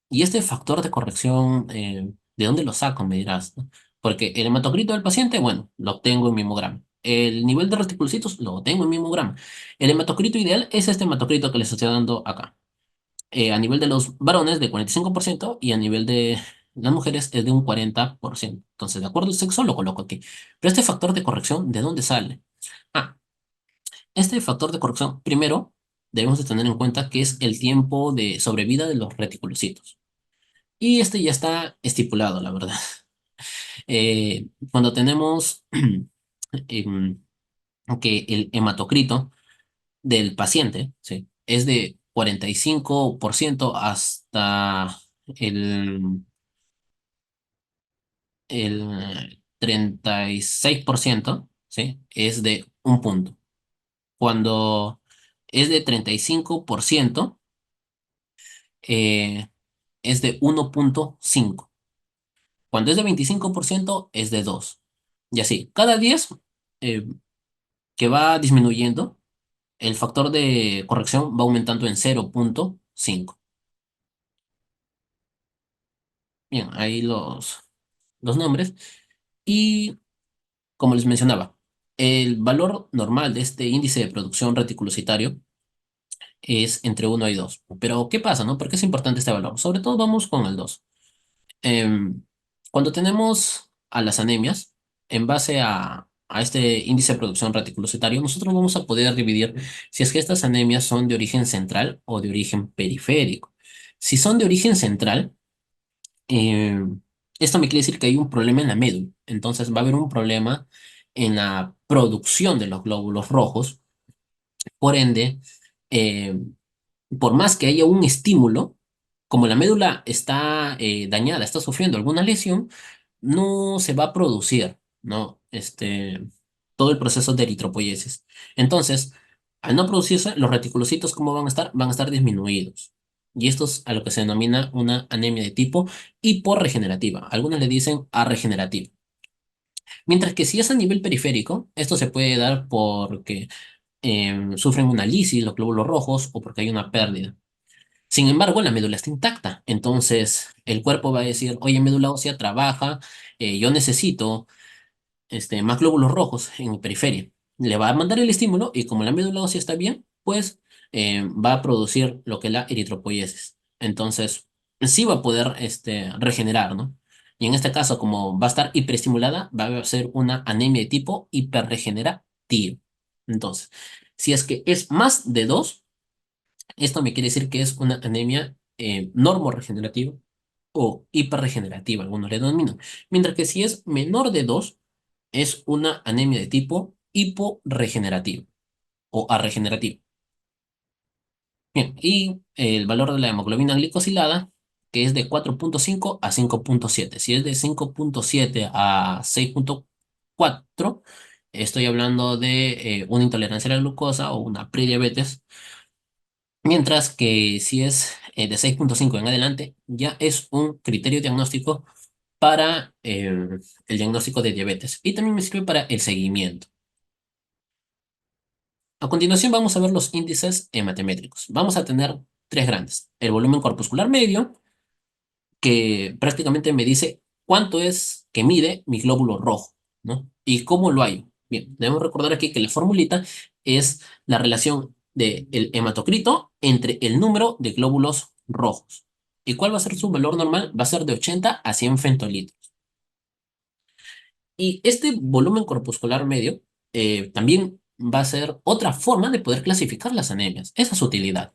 Y este factor de corrección, ¿de dónde lo saco? Me dirás, ¿no? Porque el hematocrito del paciente, bueno, lo obtengo en mi hemograma. El nivel de reticulocitos lo tengo en mi hemograma. El hematocrito ideal es este hematocrito que les estoy dando acá. A nivel de los varones de 45% y a nivel de las mujeres es de un 40%. Entonces, de acuerdo al sexo, lo coloco aquí. Pero este factor de corrección, ¿de dónde sale? Ah, este factor de corrección, primero, debemos de tener en cuenta que es el tiempo de sobrevida de los reticulocitos. Y este ya está estipulado, la verdad. Cuando tenemos em, que el hematocrito del paciente, ¿sí? Es de 45% hasta el, el 36%, ¿sí? Es de un punto. Cuando es de 35%, eh, es de 1,5. Cuando es de 25% es de 2. Y así, cada 10 eh, que va disminuyendo, el factor de corrección va aumentando en 0,5. Bien, ahí los nombres. Y como les mencionaba, el valor normal de este índice de producción reticulocitario es entre 1 y 2. Pero, ¿qué pasa, no? ¿Por qué es importante este valor? Sobre todo vamos con el 2. Em, Cuando tenemos a las anemias, en base a este índice de producción reticulocitario, nosotros vamos a poder dividir si es que estas anemias son de origen central o de origen periférico. Si son de origen central, esto me quiere decir que hay un problema en la médula. Entonces va a haber un problema en la producción de los glóbulos rojos. Por ende, eh, por más que haya un estímulo, como la médula está dañada, está sufriendo alguna lesión, no se va a producir, ¿no? Todo el proceso de eritropoyesis. Entonces, al no producirse, los reticulocitos, ¿cómo van a estar? Van a estar disminuidos. Y esto es a lo que se denomina una anemia de tipo hiporregenerativa. Algunos le dicen arregenerativa. Mientras que si es a nivel periférico, esto se puede dar porque sufren una lisis los glóbulos rojos o porque hay una pérdida. Sin embargo, la médula está intacta. Entonces, el cuerpo va a decir, oye, médula ósea, trabaja, yo necesito más glóbulos rojos en mi periferia. Le va a mandar el estímulo y como la médula ósea está bien, pues va a producir lo que es la eritropoiesis. Entonces, sí va a poder regenerar, ¿no? Y en este caso, como va a estar hiperestimulada, va a ser una anemia de tipo hiperregenerativo. Entonces, si es que es más de 2, esto me quiere decir que es una anemia normoregenerativa o hiperregenerativa, algunos le denominan. Mientras que si es menor de 2 es una anemia de tipo hiporregenerativa o arregenerativa. Bien, y el valor de la hemoglobina glicosilada, que es de 4,5 a 5,7. Si es de 5,7 a 6,4, estoy hablando de una intolerancia a la glucosa o una prediabetes. Mientras que si es de 6,5 en adelante, ya es un criterio diagnóstico para el diagnóstico de diabetes y también me sirve para el seguimiento. A continuación vamos a ver los índices hematométricos. Vamos a tener tres grandes. El volumen corpuscular medio, que prácticamente me dice cuánto es que mide mi glóbulo rojo, ¿no? Y cómo lo hay. Bien, debemos recordar aquí que la formulita es la relación del hematocrito entre el número de glóbulos rojos. ¿Y cuál va a ser su valor normal? Va a ser de 80 a 100 femtolitros. Y este volumen corpuscular medio también va a ser otra forma de poder clasificar las anemias. Esa es su utilidad.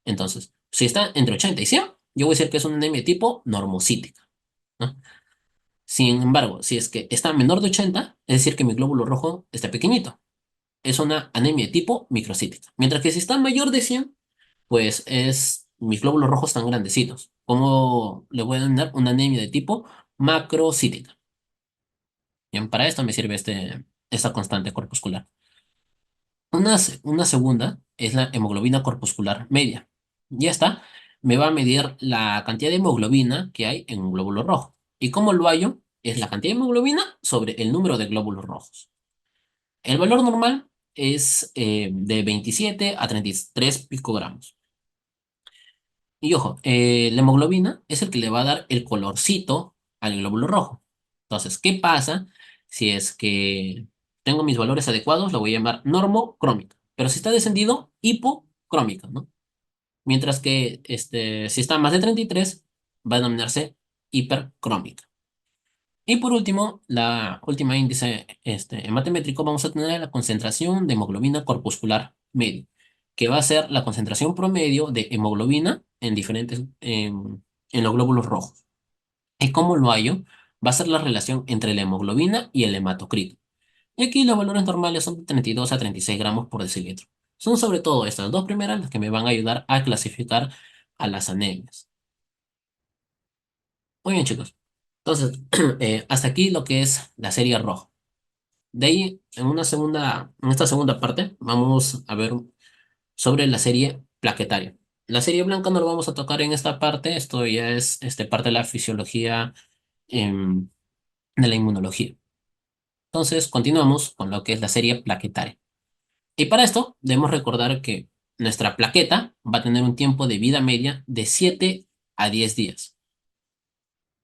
Entonces, si está entre 80 y 100, yo voy a decir que es una anemia tipo normocítica, ¿no? Sin embargo, si es que está menor de 80, es decir, que mi glóbulo rojo está pequeñito. Es una anemia tipo microcítica. Mientras que si está mayor de 100, pues mis glóbulos rojos están grandecitos. ¿Cómo le voy a dar una anemia de tipo macrocítica? Bien, para esto me sirve esta constante corpuscular. Una segunda es la hemoglobina corpuscular media. Ya está, me va a medir la cantidad de hemoglobina que hay en un glóbulo rojo. ¿Y cómo lo hallo? Es la cantidad de hemoglobina sobre el número de glóbulos rojos. El valor normal es de 27 a 33 picogramos. Y ojo, la hemoglobina es el que le va a dar el colorcito al glóbulo rojo. Entonces, ¿qué pasa si es que tengo mis valores adecuados? Lo voy a llamar normocrómica. Pero si está descendido, hipocrómica, ¿no? Mientras que si está más de 33, va a denominarse hipercrómica. Y por último, la última índice en matemático, vamos a tener la concentración de hemoglobina corpuscular medio, que va a ser la concentración promedio de hemoglobina en los glóbulos rojos. ¿Y cómo lo hallo? Va a ser la relación entre la hemoglobina y el hematocrito. Y aquí los valores normales son de 32 a 36 gramos por decilitro. Son sobre todo estas dos primeras las que me van a ayudar a clasificar a las anemias. Muy bien, chicos. Entonces, hasta aquí lo que es la serie roja. De ahí, en esta segunda parte, vamos a ver sobre la serie plaquetaria. La serie blanca no lo vamos a tocar en esta parte, esto ya es parte de la fisiología em, de la inmunología. Entonces, continuamos con lo que es la serie plaquetaria. Y para esto, debemos recordar que nuestra plaqueta va a tener un tiempo de vida media de 7 a 10 días.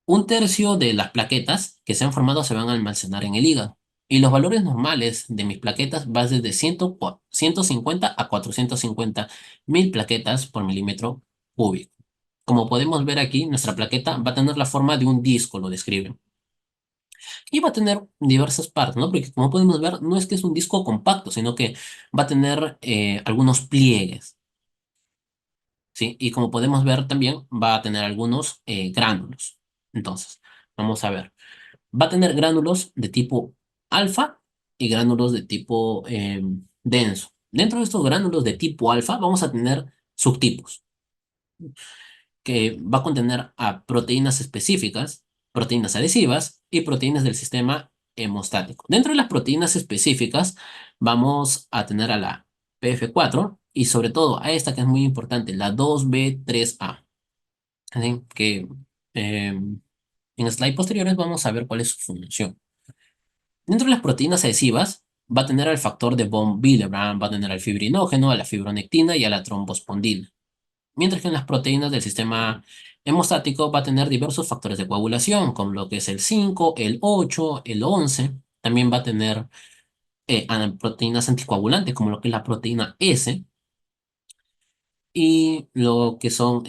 Un tercio de las plaquetas que se han formado se van a almacenar en el hígado. Y los valores normales de mis plaquetas van desde 150 a 450.000 plaquetas por milímetro cúbico. Como podemos ver aquí, nuestra plaqueta va a tener la forma de un disco, lo describen. Y va a tener diversas partes, ¿no? Porque como podemos ver, no es que es un disco compacto, sino que va a tener algunos pliegues, ¿sí? Y como podemos ver también, va a tener algunos gránulos. Entonces, vamos a ver. Va a tener gránulos de tipo alfa y gránulos de tipo denso. Dentro de estos gránulos de tipo alfa vamos a tener subtipos que va a contener a proteínas específicas, proteínas adhesivas y proteínas del sistema hemostático. Dentro de las proteínas específicas vamos a tener a la PF4 y sobre todo a esta que es muy importante, la 2B3A, que en slides posteriores vamos a ver cuál es su función. Dentro de las proteínas adhesivas va a tener al factor de von Willebrand, va a tener al fibrinógeno, a la fibronectina y a la trombospondina. Mientras que en las proteínas del sistema hemostático va a tener diversos factores de coagulación, como lo que es el 5, el 8, el 11. También va a tener proteínas anticoagulantes, como lo que es la proteína S, y lo que son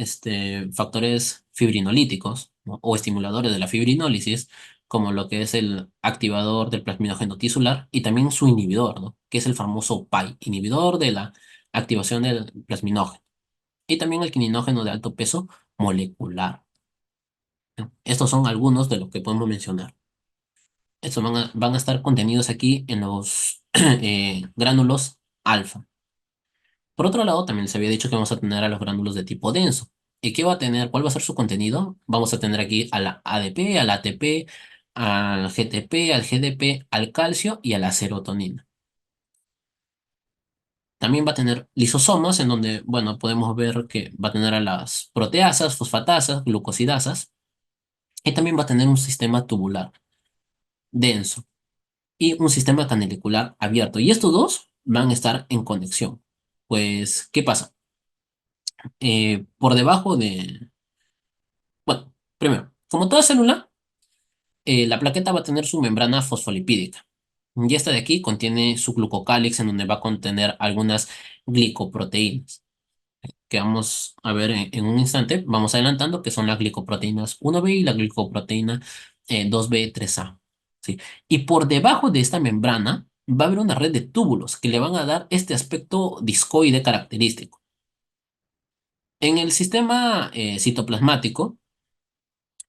factores fibrinolíticos, ¿no? O estimuladores de la fibrinólisis, como lo que es el activador del plasminógeno tisular y también su inhibidor, ¿no? Que es el famoso PAI, inhibidor de la activación del plasminógeno, y también el quininógeno de alto peso molecular, ¿no? Estos son algunos de los que podemos mencionar. Estos van a estar contenidos aquí en los gránulos alfa. Por otro lado, también se había dicho que vamos a tener a los gránulos de tipo denso. ¿Y qué va a tener? ¿Cuál va a ser su contenido? Vamos a tener aquí a la ADP, al ATP, al GTP, al GDP, al calcio y a la serotonina. También va a tener lisosomas, en donde, bueno, podemos ver que va a tener a las proteasas, fosfatasas, glucosidasas, y también va a tener un sistema tubular denso y un sistema canalicular abierto. Y estos dos van a estar en conexión. Pues, ¿qué pasa? Por debajo de... Bueno, primero, como toda célula, la plaqueta va a tener su membrana fosfolipídica. Y esta de aquí contiene su glucocálix, en donde va a contener algunas glicoproteínas, que vamos a ver en un instante. Vamos adelantando, que son las glicoproteínas 1B y la glicoproteína 2B3A. ¿Sí? Y por debajo de esta membrana va a haber una red de túbulos que le van a dar este aspecto discoide característico. En el sistema citoplasmático,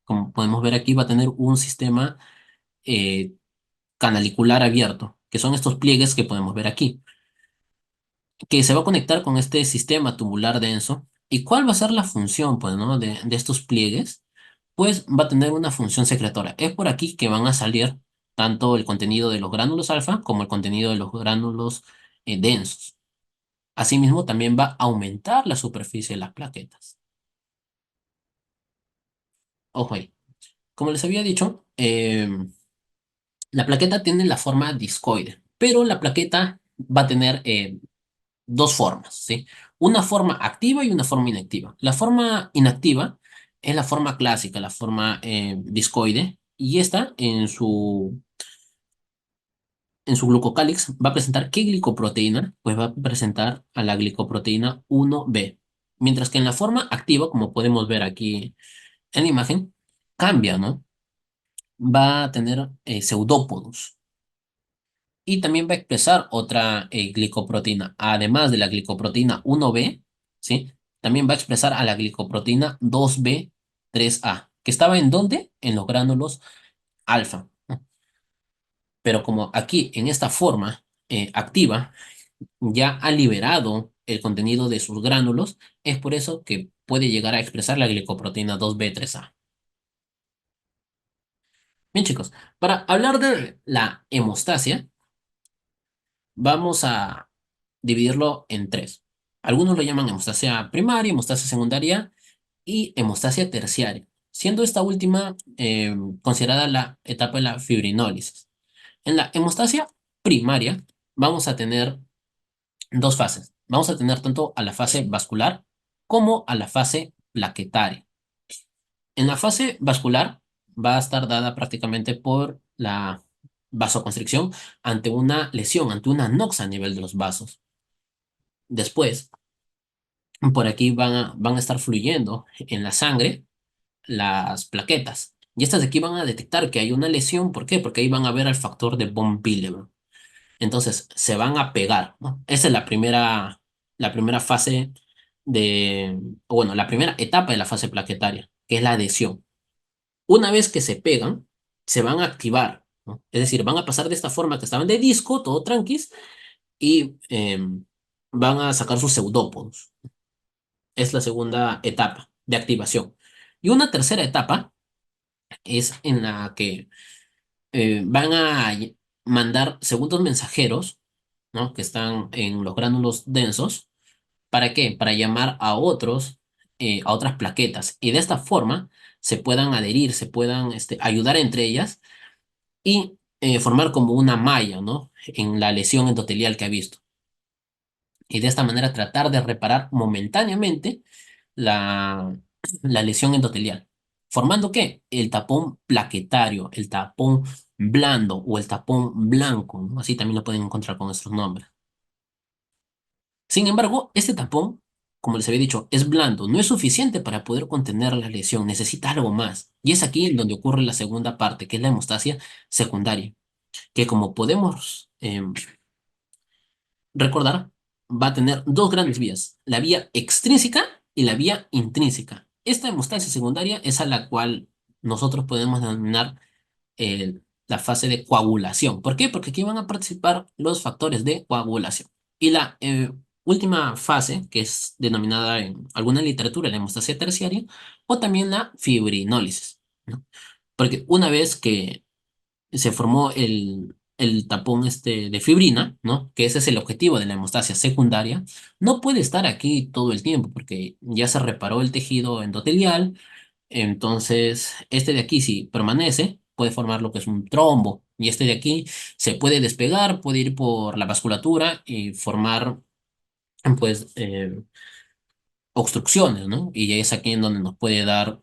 como podemos ver aquí, va a tener un sistema eh, canalicular abierto, que son estos pliegues que podemos ver aquí, que se va a conectar con este sistema tubular denso. ¿Y cuál va a ser la función, pues, ¿no? de estos pliegues? Pues va a tener una función secretora. Es por aquí que van a salir tanto el contenido de los gránulos alfa como el contenido de los gránulos densos. Asimismo, también va a aumentar la superficie de las plaquetas. Ojo ahí. Como les había dicho, la plaqueta tiene la forma discoide, pero la plaqueta va a tener dos formas, ¿sí? Una forma activa y una forma inactiva. La forma inactiva es la forma clásica, la forma discoide, y esta en su glucocálix va a presentar ¿qué glicoproteína? Pues va a presentar a la glicoproteína 1B. Mientras que en la forma activa, como podemos ver aquí en la imagen, cambia, ¿no? Va a tener pseudópodos. Y también va a expresar otra glicoproteína, además de la glicoproteína 1B, ¿sí? También va a expresar a la glicoproteína 2B3A, que estaba ¿en dónde? En los gránulos alfa, ¿no? Pero como aquí en esta forma activa ya ha liberado el contenido de sus gránulos, es por eso que puede llegar a expresar la glicoproteína 2B3A. Bien, chicos, para hablar de la hemostasia, vamos a dividirlo en tres. Algunos lo llaman hemostasia primaria, hemostasia secundaria y hemostasia terciaria, siendo esta última considerada la etapa de la fibrinólisis. En la hemostasia primaria vamos a tener dos fases. Vamos a tener tanto a la fase vascular como a la fase plaquetaria. En la fase vascular va a estar dada prácticamente por la vasoconstricción ante una lesión, ante una anoxia a nivel de los vasos. Después, por aquí van a estar fluyendo en la sangre las plaquetas. Y estas de aquí van a detectar que hay una lesión. ¿Por qué? Porque ahí van a ver el factor de von Willebrand. Entonces, se van a pegar, ¿no? Esa es la primera fase o bueno, la primera etapa de la fase plaquetaria, que es la adhesión. Una vez que se pegan, se van a activar, ¿no? Es decir, van a pasar de esta forma que estaban de disco, todo tranquis, y van a sacar sus pseudópodos. Es la segunda etapa de activación. Y una tercera etapa es en la que van a mandar segundos mensajeros, ¿no? Que están en los gránulos densos. ¿Para qué? Para llamar a otras plaquetas. Y de esta forma se puedan adherir, se puedan ayudar entre ellas. Y formar como una malla, ¿no? En la lesión endotelial que ha visto. Y de esta manera tratar de reparar momentáneamente la, la lesión endotelial. ¿Formando qué? El tapón plaquetario, el tapón blando o el tapón blanco, ¿no? Así también lo pueden encontrar con estos nombres. Sin embargo, este tapón, como les había dicho, es blando, no es suficiente para poder contener la lesión, necesita algo más. Y es aquí en donde ocurre la segunda parte, que es la hemostasia secundaria, que como podemos recordar, va a tener dos grandes vías, la vía extrínseca y la vía intrínseca. Esta hemostasia secundaria es a la cual nosotros podemos denominar la fase de coagulación. ¿Por qué? Porque aquí van a participar los factores de coagulación. Y la última fase, que es denominada en alguna literatura la hemostasia terciaria, o también la fibrinólisis, ¿no? Porque una vez que se formó el tapón de fibrina, ¿no? Que ese es el objetivo de la hemostasia secundaria, no puede estar aquí todo el tiempo porque ya se reparó el tejido endotelial, entonces este de aquí si permanece puede formar lo que es un trombo y este de aquí se puede despegar, puede ir por la vasculatura y formar pues obstrucciones, ¿no? Y es aquí en donde nos puede dar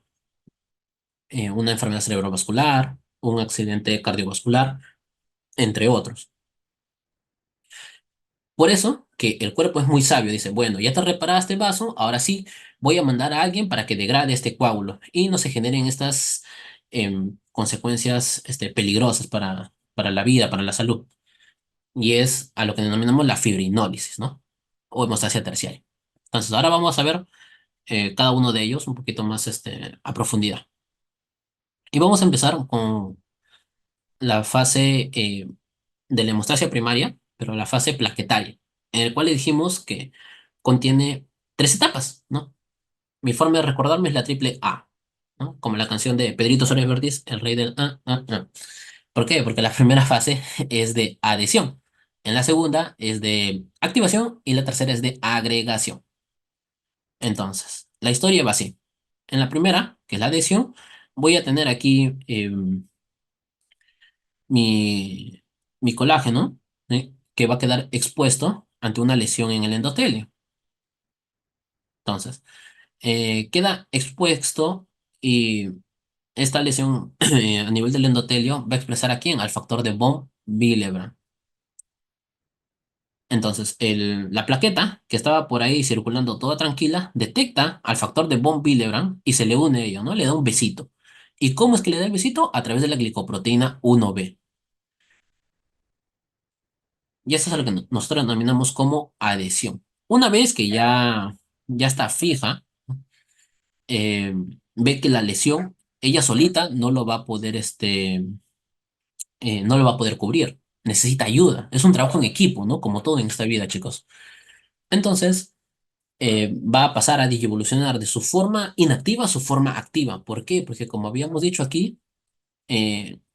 una enfermedad cerebrovascular, un accidente cardiovascular, entre otros. Por eso que el cuerpo es muy sabio, dice, bueno, ya te reparaste el vaso, ahora sí, voy a mandar a alguien para que degrade este coágulo y no se generen estas consecuencias peligrosas para la vida, para la salud. Y es a lo que denominamos la fibrinólisis, ¿no? O hemostasia terciaria. Entonces, ahora vamos a ver cada uno de ellos un poquito más a profundidad. Y vamos a empezar con la fase de la hemostasia primaria, pero la fase plaquetaria, en el cual le dijimos que contiene tres etapas, ¿no? Mi forma de recordarme es la triple A, ¿no? Como la canción de Pedrito Suárez Vértiz, el rey del A, A, A. ¿Por qué? Porque la primera fase es de adhesión, en la segunda es de activación y la tercera es de agregación. Entonces, la historia va así. En la primera, que es la adhesión, voy a tener aquí mi, mi colágeno, ¿sí? Que va a quedar expuesto ante una lesión en el endotelio. Entonces, queda expuesto y esta lesión a nivel del endotelio va a expresar a quién, al factor de von Willebrand. Entonces, la plaqueta que estaba por ahí circulando toda tranquila detecta al factor de von Willebrand y se le une a ello, ¿no? Le da un besito. ¿Y cómo es que le da el besito? A través de la glicoproteína 1B. Y eso es lo que nosotros denominamos como adhesión. Una vez que ya está fija, eh, ve que la lesión, ella solita no lo va a poder, no lo va a poder cubrir. Necesita ayuda. Es un trabajo en equipo, ¿no? Como todo en esta vida, chicos. Entonces, va a pasar a digievolucionar de su forma inactiva a su forma activa. ¿Por qué? Porque como habíamos dicho aquí,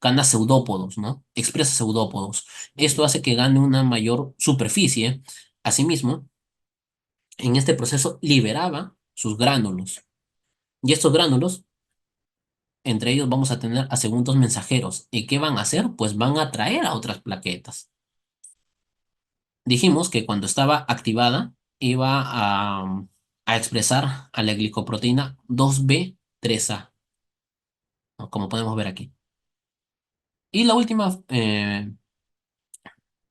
gana pseudópodos, ¿no? Expresa pseudópodos. Esto hace que gane una mayor superficie. Asimismo, en este proceso liberaba sus gránulos. Y estos gránulos, entre ellos vamos a tener a segundos mensajeros. ¿Y qué van a hacer? Pues van a atraer a otras plaquetas. Dijimos que cuando estaba activada iba a expresar a la glicoproteína 2B3A, ¿no? Como podemos ver aquí. Y la última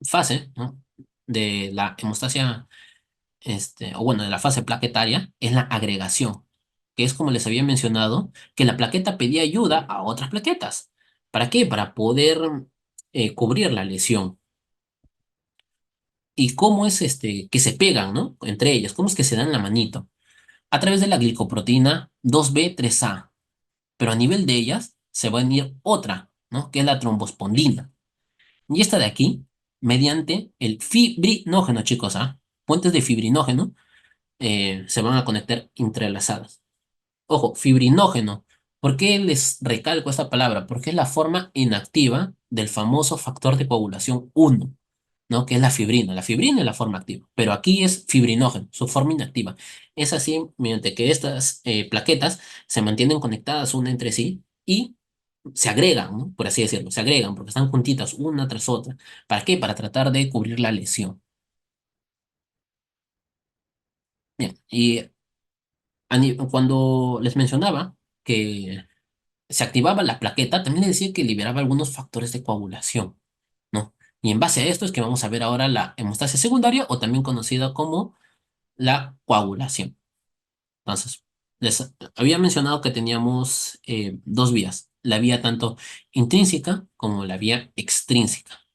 fase, ¿no? De la hemostasia, o bueno, de la fase plaquetaria, es la agregación, que es como les había mencionado, que la plaqueta pedía ayuda a otras plaquetas. ¿Para qué? Para poder cubrir la lesión. ¿Y cómo es que se pegan, ¿no? Entre ellas, ¿cómo es que se dan la manito? A través de la glicoproteína 2B3A, pero a nivel de ellas se va a unir otra, ¿no? Que es la trombospondina. Y esta de aquí, mediante el fibrinógeno, chicos, ¿ah? Puentes de fibrinógeno se van a conectar entrelazadas. Ojo, fibrinógeno. ¿Por qué les recalco esta palabra? Porque es la forma inactiva del famoso factor de coagulación 1, ¿no? Que es la fibrina. La fibrina es la forma activa, pero aquí es fibrinógeno, su forma inactiva. Es así mediante que estas plaquetas se mantienen conectadas una entre sí y se agregan, ¿no? Por así decirlo, se agregan porque están juntitas una tras otra. ¿Para qué? Para tratar de cubrir la lesión. Bien, y cuando les mencionaba que se activaba la plaqueta, también les decía que liberaba algunos factores de coagulación, ¿no? Y en base a esto es que vamos a ver ahora la hemostasia secundaria o también conocida como la coagulación. Entonces, les había mencionado que teníamos dos vías, la vía tanto intrínseca como la vía extrínseca.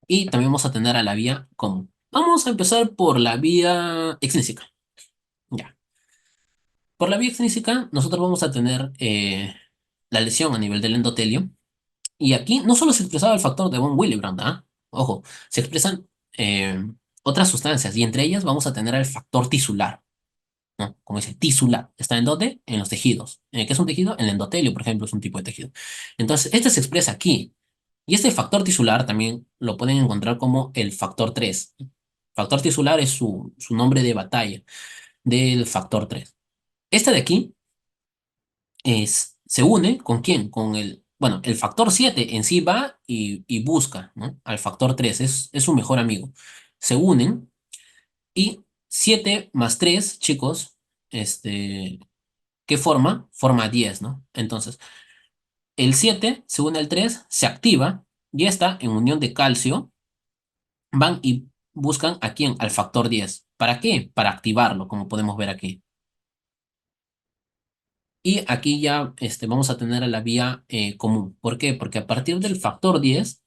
Y también vamos a tener a la vía común. Vamos a empezar por la vía extrínseca. Ya. Por la vía extrínseca, nosotros vamos a tener la lesión a nivel del endotelio. Y aquí no solo se expresaba el factor de von Willebrand, ¿ah? Ojo, se expresan otras sustancias y entre ellas vamos a tener el factor tisular, ¿no? Como dice, tisular. ¿Está en dónde? En los tejidos. ¿Qué es un tejido? El endotelio, por ejemplo, es un tipo de tejido. Entonces, este se expresa aquí. Y este factor tisular también lo pueden encontrar como el factor 3. Factor tisular es su nombre de batalla del factor 3. Este de aquí se une con quién? Con bueno, el factor 7 en sí va y busca, ¿no? Al factor 3 es su mejor amigo. Se unen y 7 más 3 chicos, ¿qué forma? Forma 10, ¿no? Entonces, el 7 se une al 3 se activa, ya está en unión de calcio, van y buscan a quién, al factor 10. ¿Para qué? Para activarlo, como podemos ver aquí. Y aquí ya vamos a tener a la vía común. ¿Por qué? Porque a partir del factor 10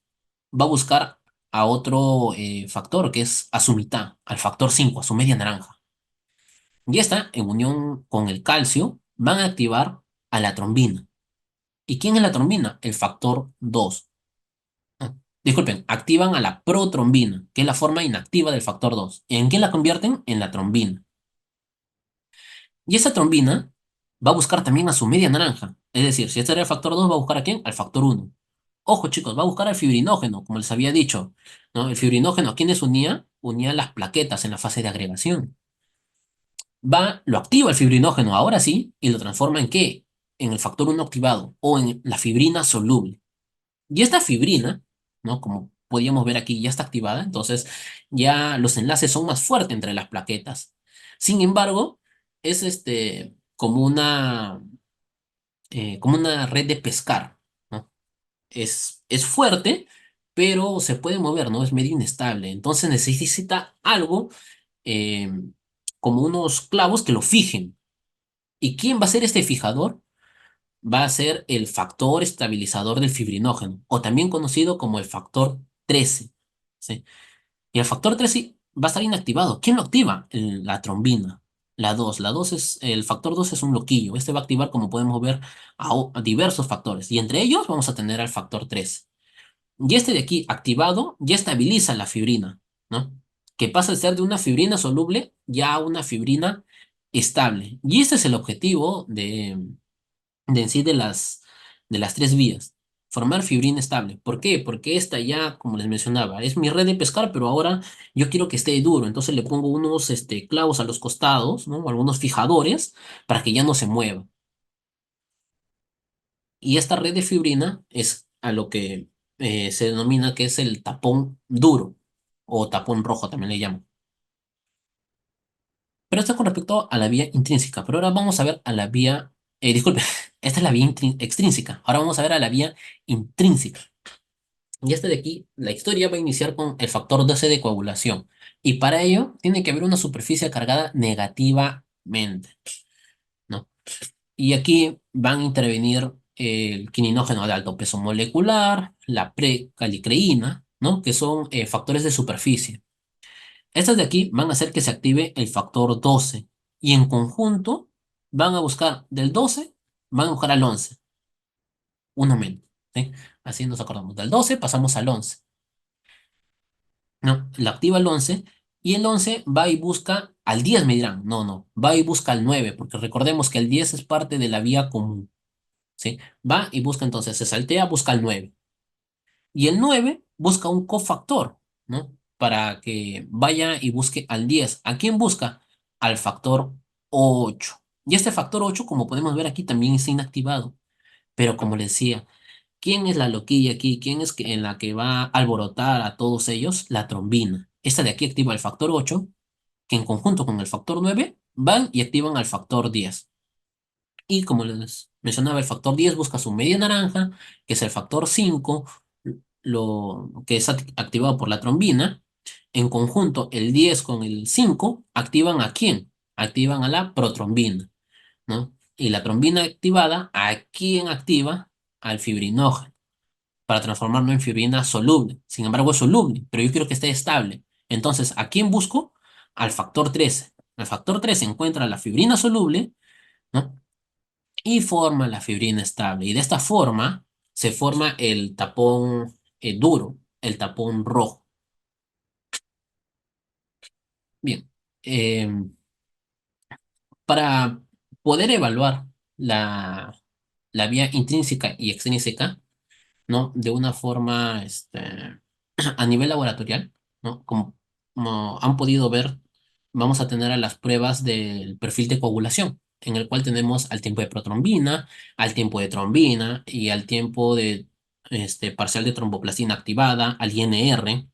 va a buscar a otro factor que es a su mitad, al factor 5 a su media naranja. Y esta, en unión con el calcio, van a activar a la trombina. ¿Y quién es la trombina? El factor 2. Ah, disculpen, activan a la protrombina, que es la forma inactiva del factor 2. ¿En qué la convierten? En la trombina. Y esa trombina va a buscar también a su media naranja. Es decir, si este era el factor 2, va a buscar a quién? Al factor 1. Ojo, chicos, va a buscar al fibrinógeno, como les había dicho, ¿no? El fibrinógeno, ¿a quiénes unía? Unía las plaquetas en la fase de agregación. Lo activa el fibrinógeno, ahora sí, y lo transforma ¿en qué? En el factor 1 activado o en la fibrina soluble. Y esta fibrina, ¿no? Como podíamos ver aquí, ya está activada, entonces ya los enlaces son más fuertes entre las plaquetas. Sin embargo, es como una red de pescar, ¿no? Es fuerte, pero se puede mover, ¿no? Es medio inestable. Entonces necesita algo eh, como unos clavos que lo fijen. ¿Y quién va a ser este fijador? Va a ser el factor estabilizador del fibrinógeno, o también conocido como el factor 13. ¿Sí? Y el factor 13 va a estar inactivado. ¿Quién lo activa? La trombina. El factor 2 es un loquillo. Este va a activar, como podemos ver, a diversos factores. Y entre ellos vamos a tener al factor 13. Y este de aquí, activado, ya estabiliza la fibrina, ¿no? Que pasa de ser de una fibrina soluble ya a una fibrina estable. Y este es el objetivo de en sí de las tres vías. Formar fibrina estable. ¿Por qué? Porque esta ya, como les mencionaba, es mi red de pescar, pero ahora yo quiero que esté duro. Entonces le pongo unos clavos a los costados, ¿no? Algunos fijadores para que ya no se mueva. Y esta red de fibrina es a lo que se denomina que es el tapón duro o tapón rojo también le llaman. Pero esto es con respecto a la vía intrínseca. Pero ahora vamos a ver a la vía, disculpe, esta es la vía extrínseca. Ahora vamos a ver a la vía intrínseca. Y este de aquí, la historia va a iniciar con el factor 12 de coagulación. Y para ello tiene que haber una superficie cargada negativamente, ¿no? Y aquí van a intervenir el quininógeno de alto peso molecular, la precalicreína, ¿no? Que son factores de superficie. Estas de aquí van a hacer que se active el factor 12 y en conjunto van a buscar del 12, van a buscar al 11, un aumento, ¿sí? Así nos acordamos. Del 12 pasamos al 11. No, la activa el 11 y el 11 va y busca al 10, me dirán. No, no, va y busca al 9 porque recordemos que el 10 es parte de la vía común, ¿sí? Va y busca entonces, se saltea, busca al 9. Y el 9 busca un cofactor, ¿no? Para que vaya y busque al 10. ¿A quién busca? Al factor 8. Y este factor 8, como podemos ver aquí, también está inactivado. Pero como les decía, ¿quién es la loquilla aquí? ¿Quién es en la que va a alborotar a todos ellos? La trombina. Esta de aquí activa el factor 8, que en conjunto con el factor 9 van y activan al factor 10. Y como les mencionaba, el factor 10 busca su media naranja, que es el factor 5, lo que es activado por la trombina. En conjunto, el 10 con el 5 activan ¿a quién? Activan a la protrombina, ¿no? Y la trombina activada, ¿a quién activa? Al fibrinógeno, para transformarlo en fibrina soluble. Sin embargo, es soluble, pero yo quiero que esté estable. Entonces, ¿a quién busco? Al factor 13. El factor 13 encuentra la fibrina soluble, ¿no? Y forma la fibrina estable. Y de esta forma se forma el tapón duro, el tapón rojo. Bien. Para poder evaluar la, la vía intrínseca y extrínseca, ¿no? De una forma, a nivel laboratorial, ¿no? Como han podido ver, vamos a tener a las pruebas del perfil de coagulación, en el cual tenemos al tiempo de protrombina, al tiempo de trombina y al tiempo de parcial de tromboplastina activada, al INR.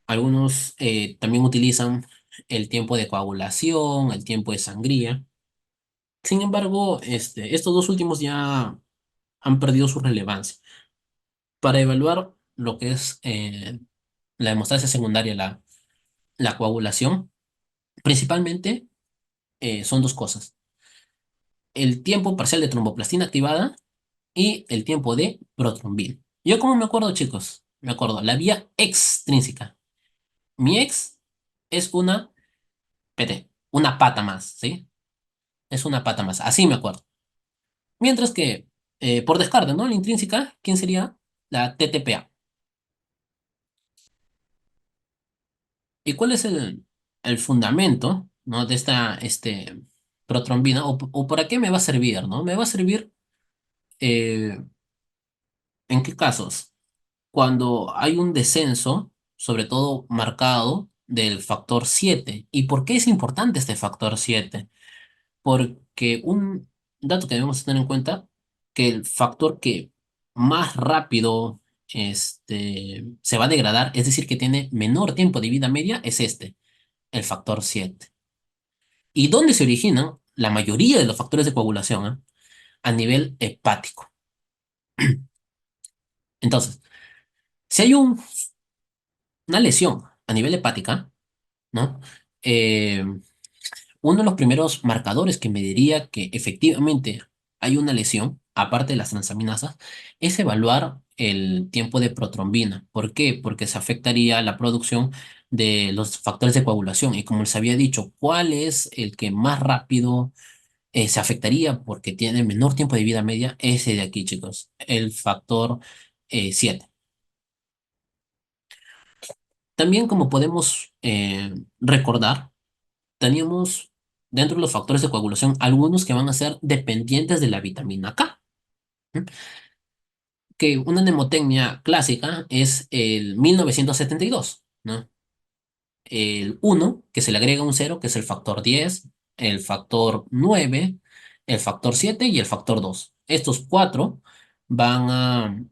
Algunos también utilizan el tiempo de coagulación, el tiempo de sangría. Sin embargo, estos dos últimos ya han perdido su relevancia. Para evaluar lo que es la hemostasia secundaria, la coagulación, principalmente son dos cosas. El tiempo parcial de tromboplastina activada y el tiempo de protrombina. Yo como me acuerdo, chicos, me acuerdo, la vía extrínseca. Mi ex es una, una pata más, ¿sí? Es una pata más, así me acuerdo. Mientras que, por descarte, ¿no? La intrínseca, ¿quién sería? La TTPA. ¿Y cuál es el fundamento, ¿no? De esta protrombina? O para qué me va a servir, ¿no? Me va a servir, eh, ¿en qué casos? Cuando hay un descenso, sobre todo marcado, del factor 7. ¿Y por qué es importante este factor 7? Porque un dato que debemos tener en cuenta, que el factor que más rápido se va a degradar, es decir, que tiene menor tiempo de vida media, es el factor 7. ¿Y dónde se originan la mayoría de los factores de coagulación? A nivel hepático. Entonces, si hay una lesión a nivel hepática, ¿no? Eh, Uno de los primeros marcadores que me diría que efectivamente hay una lesión, aparte de las transaminasas, es evaluar el tiempo de protrombina. ¿Por qué? Porque se afectaría la producción de los factores de coagulación. Y como les había dicho, ¿cuál es el que más rápido se afectaría porque tiene menor tiempo de vida media? Ese de aquí, chicos, el factor 7. También, como podemos recordar, teníamos dentro de los factores de coagulación algunos que van a ser dependientes de la vitamina K. ¿M? Que una mnemotecnia clásica es el 1972, ¿no? El uno que se le agrega un cero, que es el factor 10, el factor 9, el factor 7 y el factor 2. Estos cuatro van a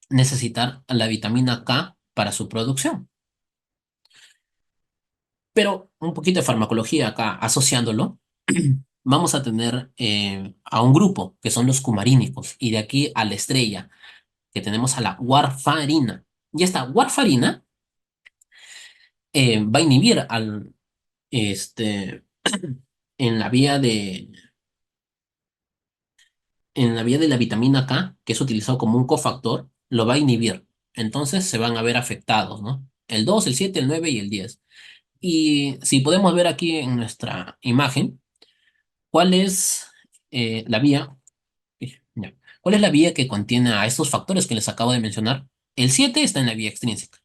necesitar la vitamina K para su producción. Pero un poquito de farmacología acá, asociándolo, vamos a tener a un grupo que son los cumarínicos, y de aquí a la estrella, que tenemos a la warfarina. Y esta warfarina va a inhibir este, en la vía en la vía de la vitamina K, que es utilizado como un cofactor, lo va a inhibir. Entonces se van a ver afectados, ¿no? El 2, el 7, el 9 y el 10. Y si podemos ver aquí en nuestra imagen, ¿cuál es la vía? Ya. ¿Cuál es la vía que contiene a estos factores que les acabo de mencionar? El 7 está en la vía extrínseca.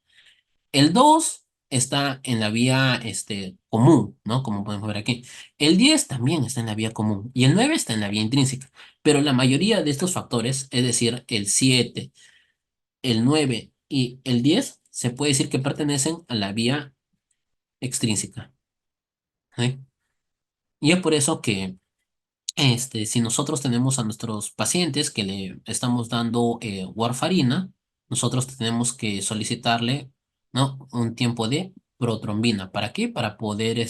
El 2 está en la vía común, ¿no? Como podemos ver aquí. El 10 también está en la vía común. Y el 9 está en la vía intrínseca. Pero la mayoría de estos factores, es decir, el 7, el 9 y el 10, se puede decir que pertenecen a la vía extrínseca. ¿Sí? Y es por eso que Si nosotros tenemos a nuestros pacientes que le estamos dando warfarina, nosotros tenemos que solicitarle, ¿no? Un tiempo de protrombina. ¿Para qué? Para poder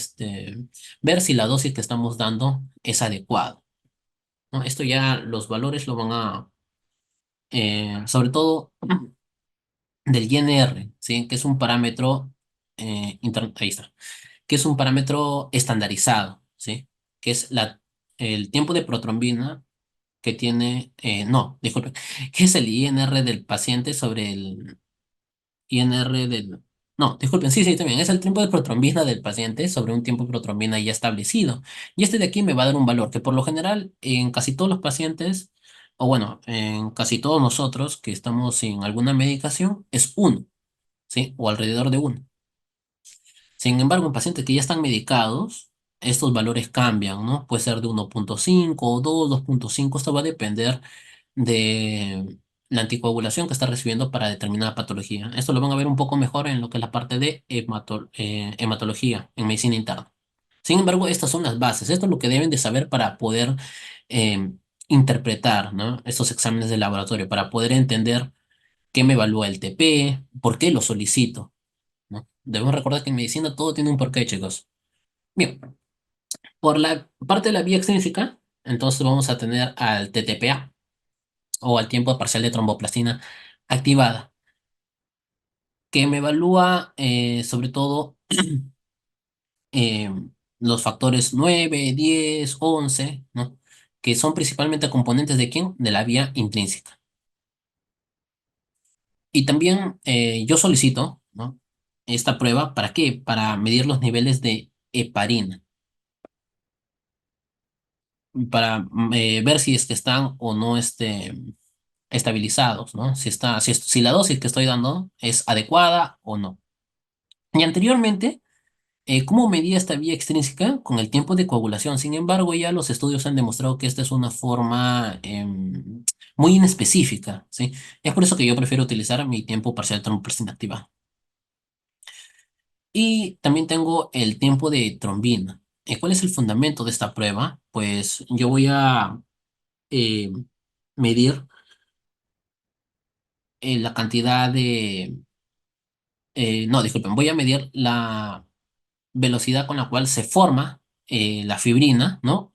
ver si la dosis que estamos dando es adecuada, ¿no? Esto ya los valores lo van a, sobre todo del INR, ¿sí? Que es un parámetro, ahí está, que es un parámetro estandarizado, ¿sí? Que es el tiempo de protrombina que tiene, no, disculpe, que es el INR del paciente sobre el INR del, no, disculpen, sí, sí, también, es el tiempo de protrombina del paciente sobre un tiempo de protrombina ya establecido. Y este de aquí me va a dar un valor que por lo general en casi todos los pacientes, o bueno, en casi todos nosotros que estamos sin alguna medicación, es uno, ¿sí? O alrededor de uno. Sin embargo, en pacientes que ya están medicados, estos valores cambian, ¿no? Puede ser de 1,5 o 2,5. Esto va a depender de la anticoagulación que está recibiendo para determinada patología. Esto lo van a ver un poco mejor en lo que es la parte de hematología en medicina interna. Sin embargo, estas son las bases. Esto es lo que deben de saber para poder eh, interpretar, ¿no? Estos exámenes de laboratorio, para poder entender qué me evalúa el TP, por qué lo solicito, ¿no? Debemos recordar que en medicina todo tiene un porqué, chicos. Bien, por la parte de la vía extrínseca, entonces vamos a tener al TTPA o al tiempo parcial de tromboplastina activada, que me evalúa sobre todo eh, los factores 9, 10, 11, ¿no? Que son principalmente componentes de quién? De la vía intrínseca. Y también yo solicito, ¿no? Esta prueba, ¿para qué? Para medir los niveles de heparina, para ver si es que están o no estabilizados, ¿no? Si la dosis que estoy dando es adecuada o no. Y anteriormente, ¿cómo medía esta vía extrínseca? Con el tiempo de coagulación. Sin embargo, ya los estudios han demostrado que esta es una forma muy inespecífica, ¿sí? Es por eso que yo prefiero utilizar mi tiempo parcial tromboplastina activa. Y también tengo el tiempo de trombina. ¿Cuál es el fundamento de esta prueba? Pues yo voy a eh, medir la cantidad de... no, disculpen, voy a medir la velocidad con la cual se forma la fibrina, ¿no?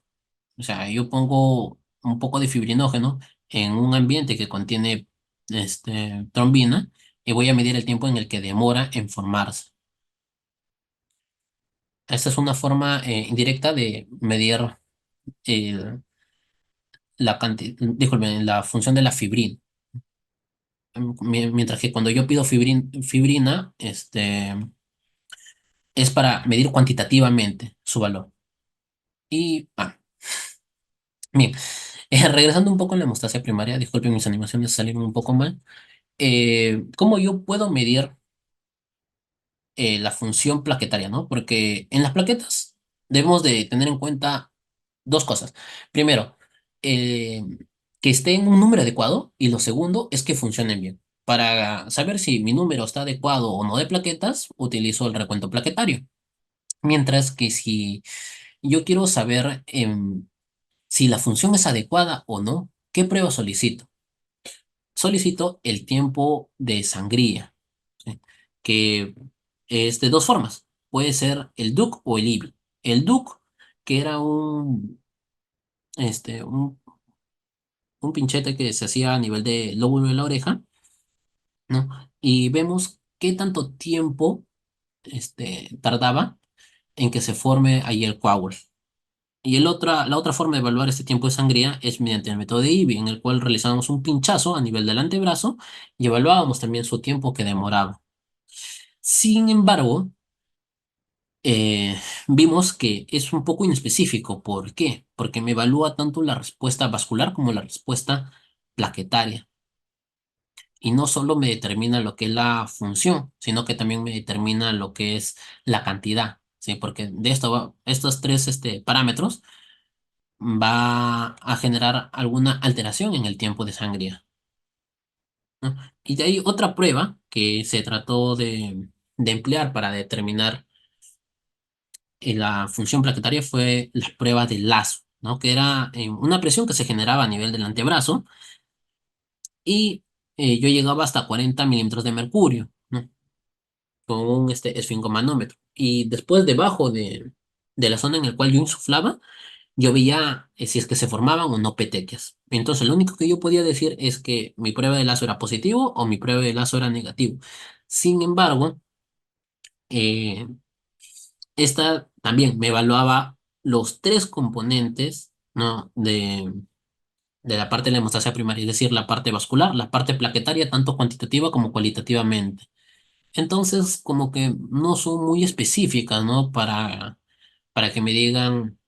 O sea, yo pongo un poco de fibrinógeno en un ambiente que contiene trombina y voy a medir el tiempo en el que demora en formarse. Esta es una forma indirecta de medir disculpen, la función de la fibrina. Mientras que cuando yo pido fibrina, es para medir cuantitativamente su valor. Y, bien, regresando un poco a la hemostasia primaria, disculpen, mis animaciones salieron un poco mal. ¿Cómo yo puedo medir la función plaquetaria, ¿no? Porque en las plaquetas debemos de tener en cuenta dos cosas. Primero, eh, que esté en un número adecuado y lo segundo es que funcionen bien. Para saber si mi número está adecuado o no de plaquetas, utilizo el recuento plaquetario. Mientras que si yo quiero saber si la función es adecuada o no, ¿qué prueba solicito? Solicito el tiempo de sangría, ¿sí? Que es de dos formas. Puede ser el DUC o el IBI. El DUC, que era este, un, un pinchete que se hacía a nivel del lóbulo de la oreja, ¿no? Y vemos qué tanto tiempo tardaba en que se forme ahí el coágulo. Y la otra forma de evaluar este tiempo de sangría es mediante el método de IBI, en el cual realizábamos un pinchazo a nivel del antebrazo y evaluábamos también su tiempo que demoraba. Sin embargo, vimos que es un poco inespecífico. ¿Por qué? Porque me evalúa tanto la respuesta vascular como la respuesta plaquetaria. Y no solo me determina lo que es la función, sino que también me determina lo que es la cantidad, ¿sí? Porque de estos tres parámetros va a generar alguna alteración en el tiempo de sangría, ¿no? Y de ahí otra prueba que se trató de emplear para determinar la función plaquetaria fue la prueba de Lazo. ¿no? Que era una presión que se generaba a nivel del antebrazo y yo llegaba hasta 40 milímetros de mercurio, ¿no? Con un esfingomanómetro. Y después, debajo de la zona en la cual yo insuflaba, yo veía si es que se formaban o no petequias. Entonces, lo único que yo podía decir es que mi prueba de lazo era positivo o mi prueba de lazo era negativo. Sin embargo, eh, esta también me evaluaba los tres componentes, ¿no? de la parte de la hemostasia primaria, es decir, la parte vascular, la parte plaquetaria, tanto cuantitativa como cualitativamente. Entonces, como que no son muy específicas, ¿no? Para que me digan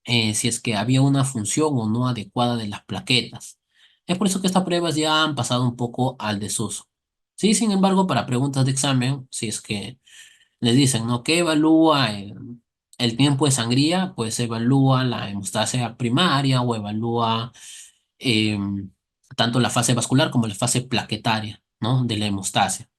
si es que había una función o no adecuada de las plaquetas. Es por eso que estas pruebas ya han pasado un poco al desuso. Sí, sin embargo, para preguntas de examen, si es que les dicen, ¿no? ¿Qué evalúa el tiempo de sangría? Pues evalúa la hemostasia primaria o evalúa tanto la fase vascular como la fase plaquetaria, ¿no? De la hemostasia.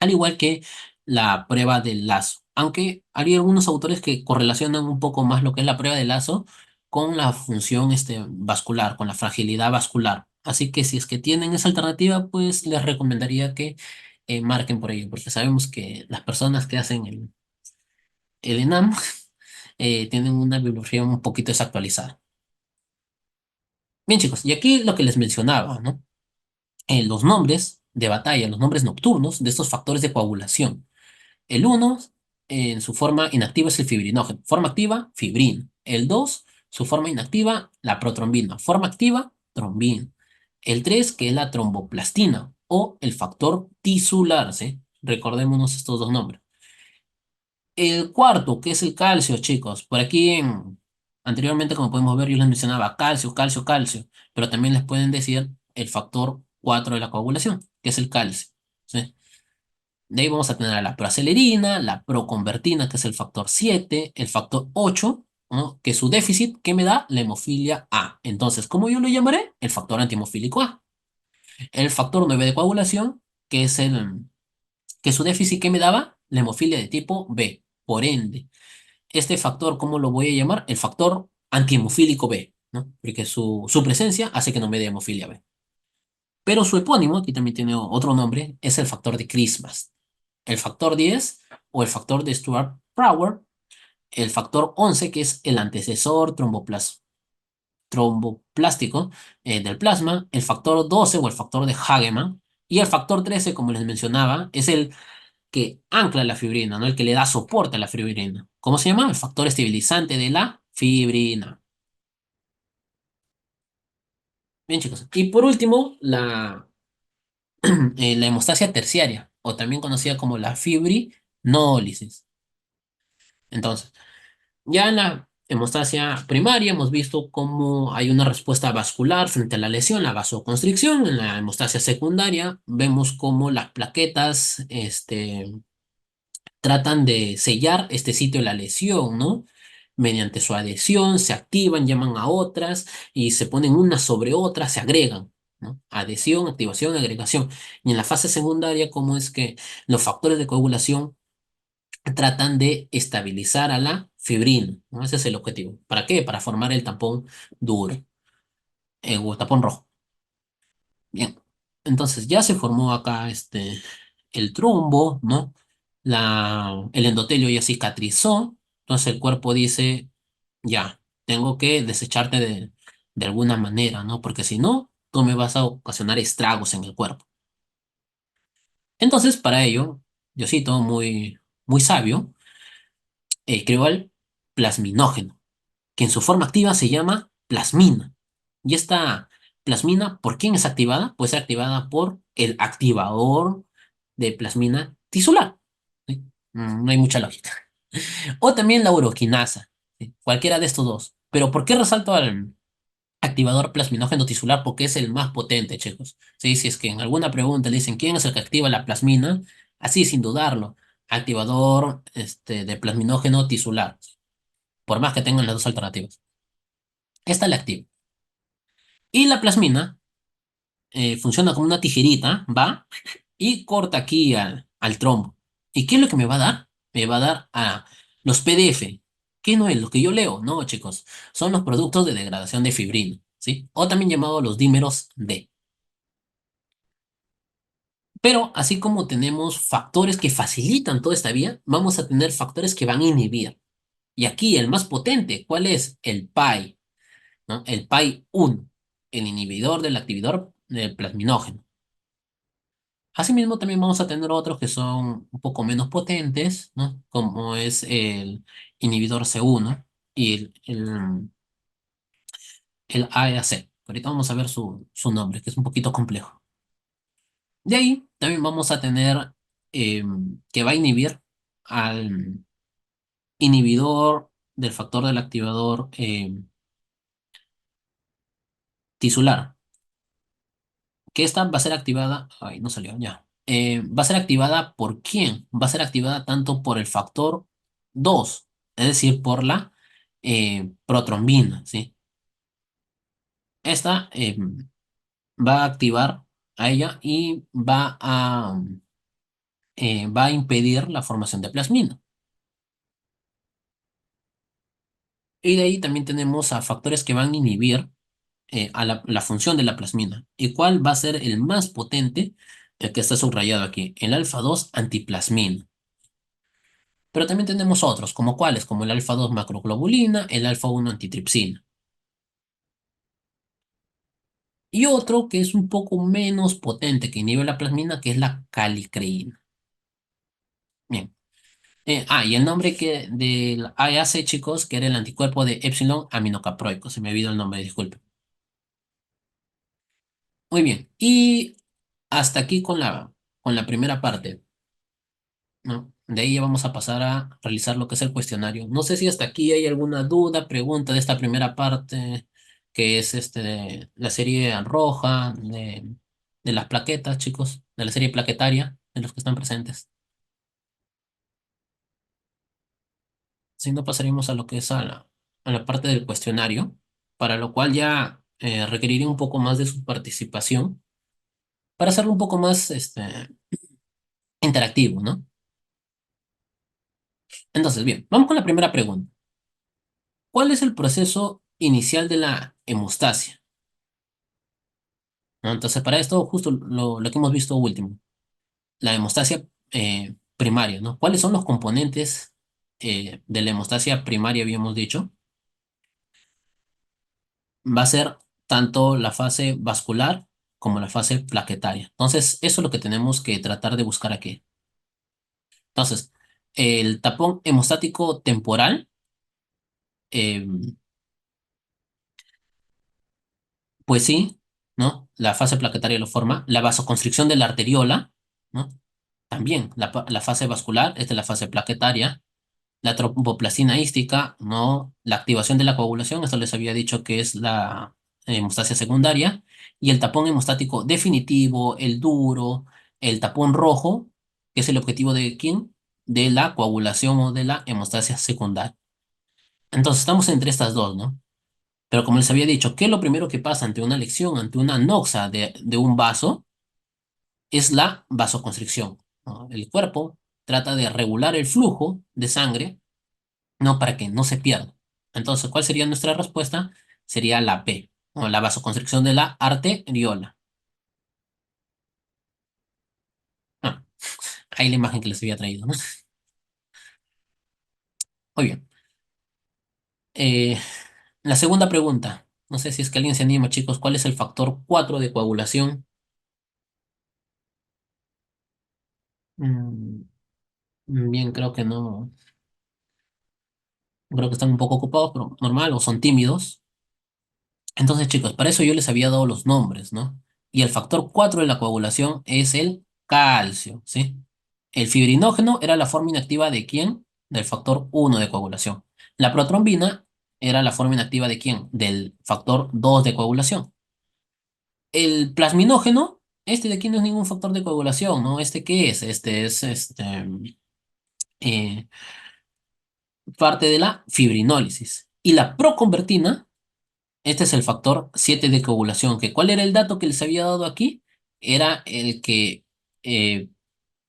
Al igual que la prueba del lazo. Aunque hay algunos autores que correlacionan un poco más lo que es la prueba del lazo con la función vascular, con la fragilidad vascular. Así que si es que tienen esa alternativa, pues les recomendaría que marquen por ello, porque sabemos que las personas que hacen el ENAM tienen una bibliografía un poquito desactualizada. Bien, chicos, y aquí lo que les mencionaba, ¿no? Los nombres de batalla, los nombres nocturnos de estos factores de coagulación. El uno en su forma inactiva, es el fibrinógeno. Forma activa, fibrina. El 2 su forma inactiva, la protrombina. Forma activa, trombina. El 3 que es la tromboplastina o el factor tisular, ¿sí? Recordémonos estos dos nombres. El cuarto, que es el calcio, chicos. Por aquí, anteriormente, como podemos ver, yo les mencionaba calcio, calcio, calcio, pero también les pueden decir el factor 4 de la coagulación, que es el calcio. ¿Sí? De ahí vamos a tener a la proacelerina, la proconvertina, que es el factor 7, el factor 8, ¿no? Que su déficit, ¿qué me da? La hemofilia A. Entonces, ¿cómo yo lo llamaré? El factor antihemofílico A. El factor 9 de coagulación, que es que su déficit, ¿qué me daba? La hemofilia de tipo B. Por ende, este factor, ¿cómo lo voy a llamar? El factor antihemofílico B, ¿no? Porque su presencia hace que no me dé hemofilia B. Pero su epónimo, aquí también tiene otro nombre, es el factor de Christmas. El factor 10 o el factor de Stuart-Power, el factor 11 que es el antecesor tromboplástico del plasma, el factor 12 o el factor de Hagemann, y el factor 13 como les mencionaba, es el que ancla la fibrina, ¿no? El que le da soporte a la fibrina. ¿Cómo se llama? El factor estabilizante de la fibrina. Bien, chicos. Y por último, la hemostasia terciaria, o también conocida como la fibrinólisis. Entonces, ya en la hemostasia primaria hemos visto cómo hay una respuesta vascular frente a la lesión, la vasoconstricción. En la hemostasia secundaria vemos cómo las plaquetas tratan de sellar este sitio de la lesión, ¿no? Mediante su adhesión, se activan, llaman a otras y se ponen unas sobre otras, se agregan, ¿no? Adhesión, activación, agregación. Y en la fase secundaria, cómo es que los factores de coagulación tratan de estabilizar a la fibrina, ¿no? Ese es el objetivo. ¿Para qué? Para formar el tampón duro, o tapón rojo. Bien. Entonces ya se formó acá el trombo, ¿no? El endotelio ya cicatrizó. Entonces el cuerpo dice, ya, tengo que desecharte de alguna manera, ¿no? Porque si no, tú me vas a ocasionar estragos en el cuerpo. Entonces, para ello, Diosito, muy, muy sabio, creó el plasminógeno, que en su forma activa se llama plasmina. Y esta plasmina, ¿por quién es activada? Pues es activada por el activador de plasmina tisular. ¿Sí? No hay mucha lógica. O también la uroquinasa, ¿sí? Cualquiera de estos dos. Pero ¿por qué resalto al activador plasminógeno tisular? Porque es el más potente, chicos. ¿Sí? Si es que en alguna pregunta le dicen quién es el que activa la plasmina, así sin dudarlo, activador de plasminógeno tisular, por más que tengan las dos alternativas. Esta la activa. Y la plasmina funciona como una tijerita, ¿va? Y corta aquí al trombo. ¿Y qué es lo que me va a dar? Me va a dar a los PDF. ¿Qué no es lo que yo leo? No, chicos, son los productos de degradación de fibrina, ¿sí? O también llamados los dímeros D. Pero así como tenemos factores que facilitan toda esta vía, vamos a tener factores que van a inhibir. Y aquí el más potente, ¿cuál es? El PAI, ¿no? El PAI 1, el inhibidor del activador del plasminógeno. Asimismo, también vamos a tener otros que son un poco menos potentes, ¿no? Como es el inhibidor C1 y el AEC. Ahorita vamos a ver su nombre, que es un poquito complejo. De ahí también vamos a tener que va a inhibir al inhibidor del factor del activador tisular, que esta va a ser activada, ay, no salió ya. Va a ser activada ¿por quién? Va a ser activada tanto por el factor 2, es decir, por la protrombina, ¿sí? Esta va a activar a ella y va a impedir la formación de plasmina. Y de ahí también tenemos a factores que van a inhibir a la función de la plasmina. ¿Y cuál va a ser el más potente? El que está subrayado aquí, el alfa 2 antiplasmina. Pero también tenemos otros, como cuáles, como el alfa 2 macroglobulina, el alfa 1 antitripsina. Y otro que es un poco menos potente que inhibe la plasmina, que es la calicreína. Bien. Y el nombre del AAC, chicos, que era el anticuerpo de epsilon aminocaproico. Se me olvidó el nombre, disculpe. Muy bien. Y hasta aquí con la primera parte, ¿no? De ahí ya vamos a pasar a realizar lo que es el cuestionario. No sé si hasta aquí hay alguna duda, pregunta de esta primera parte, que es la serie roja de las plaquetas, chicos, de la serie plaquetaria, de los que están presentes. Si no, pasaríamos a lo que es a la parte del cuestionario, para lo cual ya requeriría un poco más de su participación, para hacerlo un poco más interactivo, ¿no? Entonces, bien, vamos con la primera pregunta. ¿Cuál es el proceso inicial de la hemostasia? ¿No? Entonces, para esto, justo lo que hemos visto último, la hemostasia primaria, ¿no? ¿Cuáles son los componentes de la hemostasia primaria, habíamos dicho? Va a ser tanto la fase vascular como la fase plaquetaria. Entonces, eso es lo que tenemos que tratar de buscar aquí. Entonces, el tapón hemostático temporal, eh, pues sí, ¿no? La fase plaquetaria lo forma. La vasoconstricción de la arteriola, ¿no? También la fase vascular es de la fase plaquetaria. La tromboplastina ística, ¿no? La activación de la coagulación, esto les había dicho que es la hemostasia secundaria. Y el tapón hemostático definitivo, el duro, el tapón rojo, que es el objetivo de quién? De la coagulación o de la hemostasia secundaria. Entonces estamos entre estas dos, ¿no? Pero como les había dicho, ¿qué es lo primero que pasa ante una lección, ante una anoxa de un vaso? Es la vasoconstricción, ¿no? El cuerpo trata de regular el flujo de sangre, no para que no se pierda. Entonces, ¿cuál sería nuestra respuesta? Sería la P, o la vasoconstricción de la arteriola. Ah, ahí la imagen que les había traído, ¿no? Muy bien. Eh, la segunda pregunta. No sé si es que alguien se anima, chicos. ¿Cuál es el factor 4 de coagulación? Mm, bien, creo que no. Creo que están un poco ocupados, pero normal, o son tímidos. Entonces, chicos, para eso yo les había dado los nombres, ¿no? Y el factor 4 de la coagulación es el calcio, ¿sí? El fibrinógeno era la forma inactiva de quién? Del factor 1 de coagulación. La protrombina era la forma inactiva de quién? Del factor 2 de coagulación. El plasminógeno, este de aquí no es ningún factor de coagulación, ¿no? ¿Este qué es? Este es eh, parte de la fibrinólisis. Y la proconvertina, este es el factor 7 de coagulación, que ¿cuál era el dato que les había dado aquí? Era el que eh,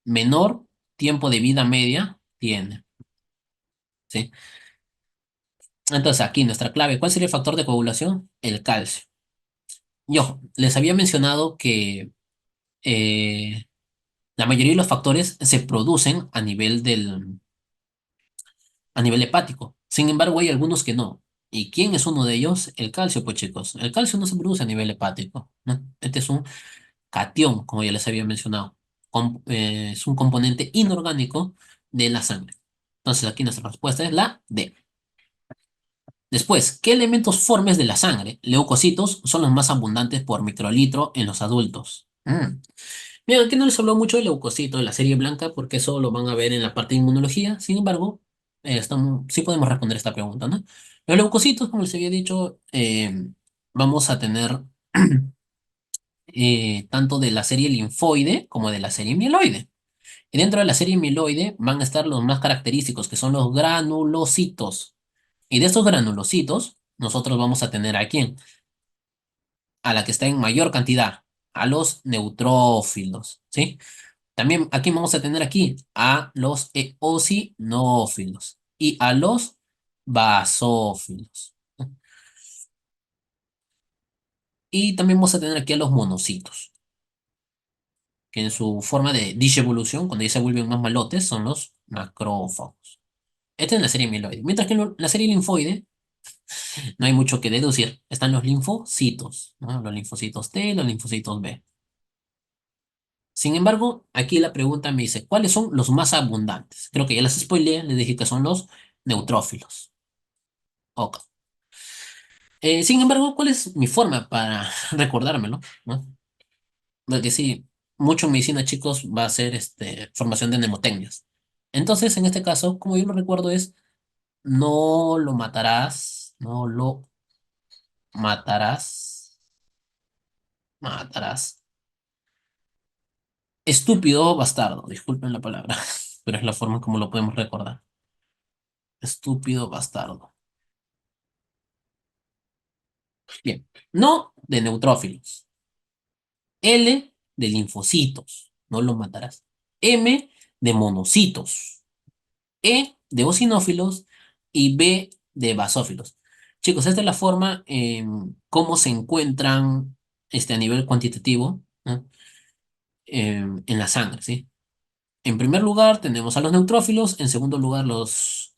menor tiempo de vida media tiene, ¿sí? Entonces, aquí nuestra clave, ¿cuál sería el factor de coagulación? El calcio. Y ojo, les había mencionado que eh, la mayoría de los factores se producen a nivel hepático. Sin embargo, hay algunos que no. ¿Y quién es uno de ellos? El calcio, pues chicos. El calcio no se produce a nivel hepático, ¿no? Este es un catión, como ya les había mencionado. Es un componente inorgánico de la sangre. Entonces, aquí nuestra respuesta es la D. Después, ¿qué elementos formes de la sangre, leucocitos, son los más abundantes por microlitro en los adultos? Bien, aquí no les habló mucho de leucocito, de la serie blanca, porque eso lo van a ver en la parte de inmunología. Sin embargo, sí podemos responder esta pregunta, ¿no? Los leucocitos, como les había dicho, vamos a tener tanto de la serie linfoide como de la serie mieloide. Y dentro de la serie mieloide van a estar los más característicos, que son los granulocitos. Y de estos granulocitos, nosotros vamos a tener a quién, a la que está en mayor cantidad, a los neutrófilos, ¿sí? También aquí vamos a tener aquí a los eosinófilos y a los basófilos. Y también vamos a tener aquí a los monocitos, que en su forma de disevolución, cuando ya se vuelven más malotes, son los macrófagos. Esta es la serie mieloide. Mientras que en la serie linfoide no hay mucho que deducir. Están los linfocitos, ¿no? Los linfocitos T, los linfocitos B. Sin embargo, aquí la pregunta me dice, ¿cuáles son los más abundantes? Creo que ya las spoileé, les dije que son los neutrófilos. Ok. Sin embargo, ¿cuál es mi forma para recordármelo? ¿No? Porque sí, mucho en medicina, chicos, va a ser formación de mnemotecnias. Entonces, en este caso, como yo lo recuerdo, es no lo matarás, no lo matarás, matarás. Estúpido bastardo, disculpen la palabra, pero es la forma como lo podemos recordar. Estúpido bastardo. Bien, no de neutrófilos. L de linfocitos, no lo matarás. M de monocitos. E de eosinófilos y B de basófilos. Chicos, esta es la forma en cómo se encuentran a nivel cuantitativo, ¿no? En la sangre, ¿sí? En primer lugar tenemos a los neutrófilos, en segundo lugar los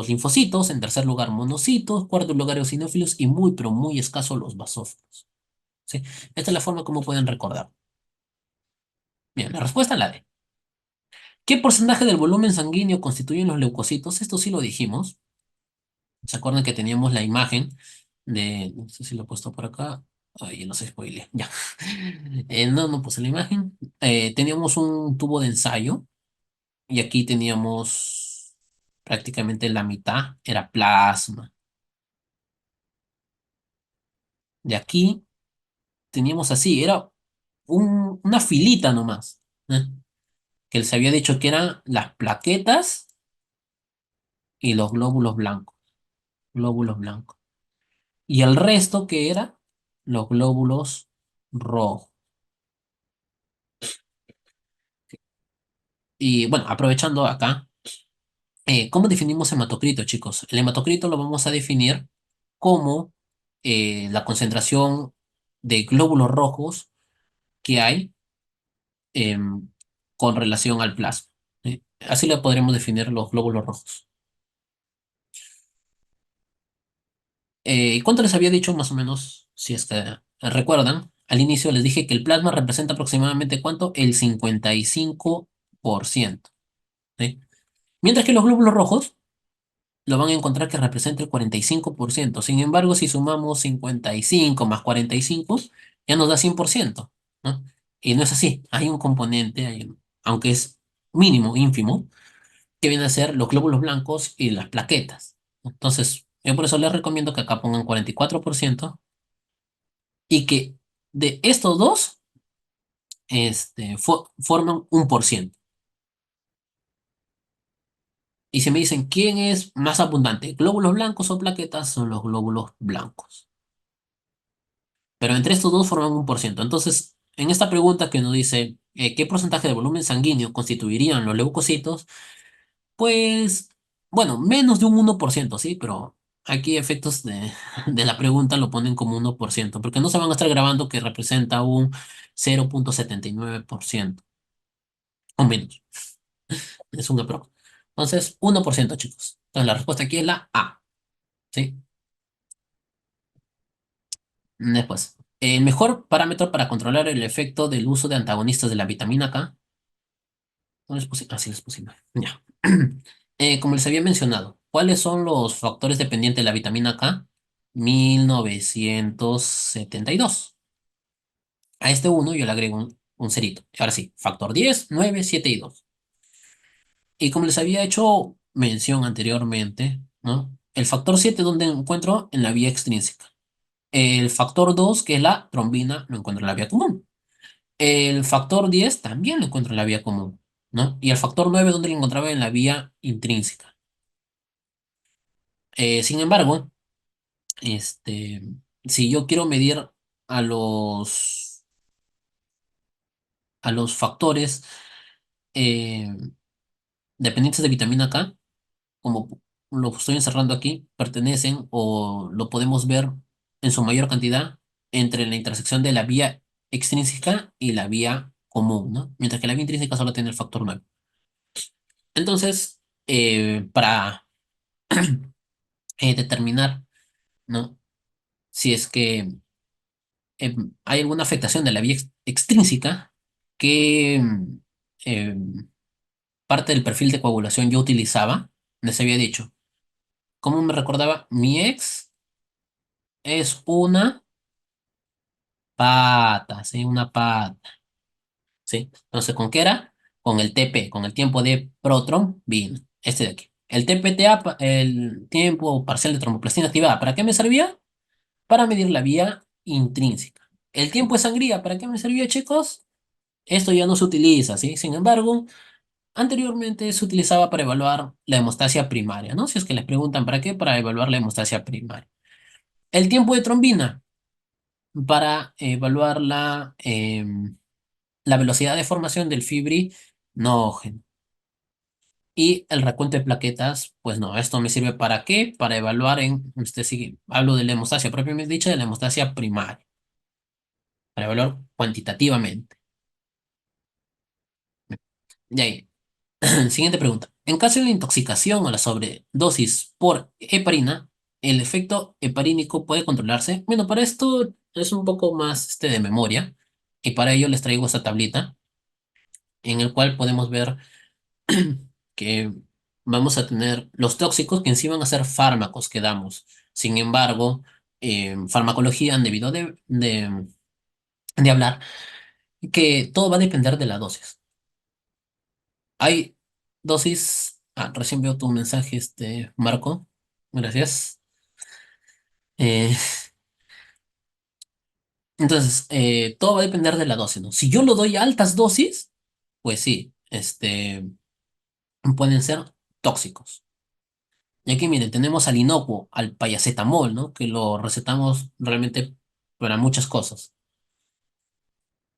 linfocitos, en tercer lugar monocitos, cuarto lugar eosinófilos y muy, pero muy escaso los basófilos, ¿sí? Esta es la forma como pueden recordar. Bien, la respuesta es la D. ¿Qué porcentaje del volumen sanguíneo constituyen los leucocitos? Esto sí lo dijimos. ¿Se acuerdan que teníamos la imagen de, no sé si lo he puesto por acá? Ay, no sé, spoiler, ya. No puse la imagen. Teníamos un tubo de ensayo y aquí teníamos prácticamente la mitad, era plasma. De aquí teníamos así, era una filita nomás, ¿eh? Que les había dicho que eran las plaquetas y los glóbulos blancos, glóbulos blancos. Y el resto que era los glóbulos rojos. Y bueno, aprovechando acá, ¿cómo definimos hematocrito, chicos? El hematocrito lo vamos a definir como la concentración de glóbulos rojos que hay em, con relación al plasma. ¿Sí? Así le podremos definir los glóbulos rojos. ¿Y cuánto les había dicho más o menos? Si es que recuerdan, al inicio les dije que el plasma representa aproximadamente ¿cuánto? El 55%. ¿Sí? Mientras que los glóbulos rojos lo van a encontrar que representa el 45%. Sin embargo, si sumamos 55 más 45, ya nos da 100%, ¿no? Y no es así. Hay un componente, aunque es mínimo, ínfimo, que viene a ser los glóbulos blancos y las plaquetas. Entonces, yo por eso les recomiendo que acá pongan 44% y que de estos dos forman 1%. Y si me dicen quién es más abundante, glóbulos blancos o plaquetas, son los glóbulos blancos. Pero entre estos dos forman 1%. Entonces, en esta pregunta que nos dice qué porcentaje de volumen sanguíneo constituirían los leucocitos, pues, bueno, menos de un 1%, ¿sí? Pero aquí efectos de la pregunta lo ponen como 1%, porque no se van a estar grabando que representa un 0,79% o menos. Es un aprox. Entonces, 1%, chicos. Entonces, la respuesta aquí es la A. ¿Sí? Después, el mejor parámetro para controlar el efecto del uso de antagonistas de la vitamina K. No es posible. Así es posible. Ya. Como les había mencionado, ¿cuáles son los factores dependientes de la vitamina K? 1972. A este uno yo le agrego un cerito. Ahora sí, factor 10, 9, 7 y 2. Y como les había hecho mención anteriormente, ¿no? El factor 7, ¿dónde encuentro? En la vía extrínseca. El factor 2, que es la trombina, lo encuentro en la vía común. El factor 10 también lo encuentro en la vía común, ¿no? Y el factor 9, ¿dónde lo encontraba? En la vía intrínseca. Sin embargo, este, si yo quiero medir a los factores eh, dependientes de vitamina K, como lo estoy encerrando aquí, pertenecen o lo podemos ver en su mayor cantidad entre la intersección de la vía extrínseca y la vía común, ¿no? Mientras que la vía intrínseca solo tiene el factor 9. Entonces, para determinar, ¿no? Si es que hay alguna afectación de la vía extrínseca, que parte del perfil de coagulación yo utilizaba, les había dicho, ¿cómo me recordaba? Mi ex es una pata, ¿sí? Una pata, ¿sí? Entonces, ¿con qué era? Con el TP, con el tiempo de protrombina, este de aquí. El TPTA, el tiempo parcial de tromboplastina activada, ¿para qué me servía? Para medir la vía intrínseca. El tiempo de sangría, ¿para qué me servía, chicos? Esto ya no se utiliza, ¿sí? Sin embargo, anteriormente se utilizaba para evaluar la hemostasia primaria, ¿no? Si es que les preguntan para qué, para evaluar la hemostasia primaria. El tiempo de trombina, para evaluar la velocidad de formación del fibrinógeno. Y el recuento de plaquetas, pues no, esto me sirve para qué? Para evaluar hablo de la hemostasia propiamente dicha, de la hemostasia primaria, para evaluar cuantitativamente. Y ahí, siguiente pregunta. En caso de la intoxicación o la sobredosis por heparina, ¿el efecto heparínico puede controlarse? Bueno, para esto es un poco más de memoria, y para ello les traigo esta tablita en el cual podemos ver que vamos a tener los tóxicos que en sí van a ser fármacos que damos. Sin embargo, en farmacología han debido de hablar que todo va a depender de la dosis. Hay dosis. Recién veo tu mensaje, Marco. Gracias. Eh, entonces, todo va a depender de la dosis, ¿no? Si yo lo doy a altas dosis, pues sí, pueden ser tóxicos. Y aquí, miren, tenemos al inocuo, al payacetamol, ¿no? Que lo recetamos realmente para muchas cosas.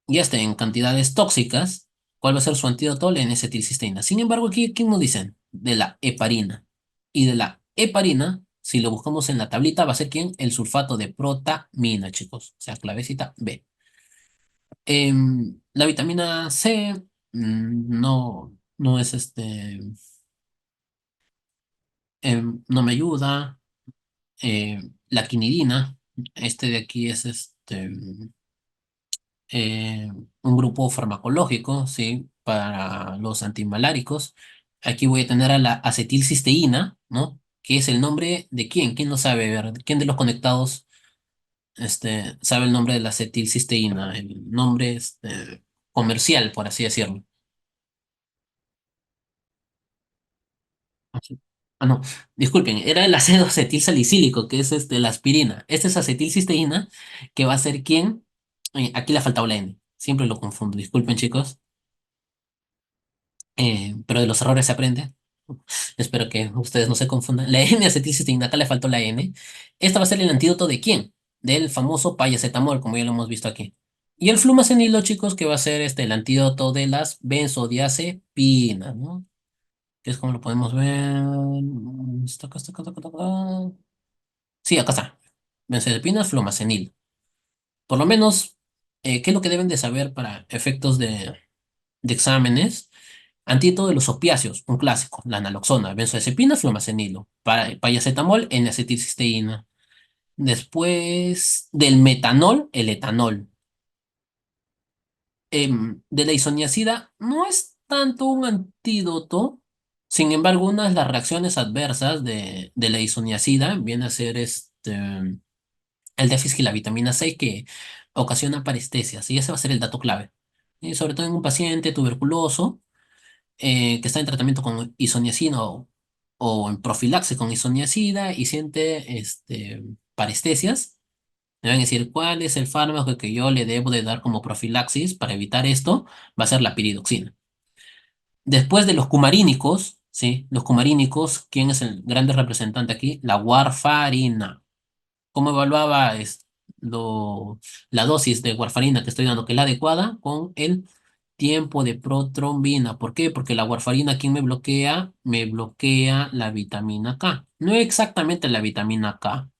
Y en cantidades tóxicas, ¿cuál va a ser su antídoto? La N-acetilcisteína. Sin embargo, aquí nos dicen de la heparina. Y de la heparina, si lo buscamos en la tablita, va a ser ¿quién? El sulfato de protamina, chicos. O sea, clavecita B. La vitamina C, no es no me ayuda. La quinidina, de aquí es un grupo farmacológico, ¿sí? Para los antimaláricos. Aquí voy a tener a la acetilcisteína, ¿no? ¿Que es el nombre de quién? ¿Quién lo sabe? A ver, ¿quién de los conectados sabe el nombre de la acetilcisteína? El nombre comercial, por así decirlo. No, disculpen, era el ácido acetilsalicílico, que es la aspirina. Este es acetilcisteína, que va a ser quién. Aquí le ha faltado la N. Siempre lo confundo. Disculpen, chicos. Pero de los errores se aprende. Espero que ustedes no se confundan. La N-acetilcisteína, acá le faltó la N. Esta va a ser el antídoto de quién? Del famoso payacetamol, como ya lo hemos visto aquí. Y el flumacenilo, chicos, que va a ser el antídoto de las benzodiazepinas, ¿no? Que es como lo podemos ver. Está acá, está acá, está acá, está acá. Sí, acá está. Benzodiazepina, fluoxetinil. Por lo menos, ¿qué es lo que deben de saber para efectos de exámenes? Antídoto de los opiáceos, un clásico, la naloxona, benzodiazepina, fluoxetinilo, paracetamol, N-acetilcisteína. Después del metanol, el etanol. De la isoniazida no es tanto un antídoto, sin embargo, una de las reacciones adversas de la isoniazida viene a ser el déficit de la vitamina C que ocasiona parestesias, y ese va a ser el dato clave. Y sobre todo en un paciente tuberculoso que está en tratamiento con isoniazida o en profilaxis con isoniazida y siente parestesias. Me van a decir cuál es el fármaco que yo le debo de dar como profilaxis para evitar esto. Va a ser la piridoxina. Después de los cumarínicos, ¿sí? Los cumarínicos, ¿quién es el grande representante aquí? La warfarina. ¿Cómo evaluaba lo- la dosis de warfarina que estoy dando, que es la adecuada, con el tiempo de protrombina? ¿Por qué? Porque la warfarina, ¿quién me bloquea? Me bloquea la vitamina K. No exactamente la vitamina K,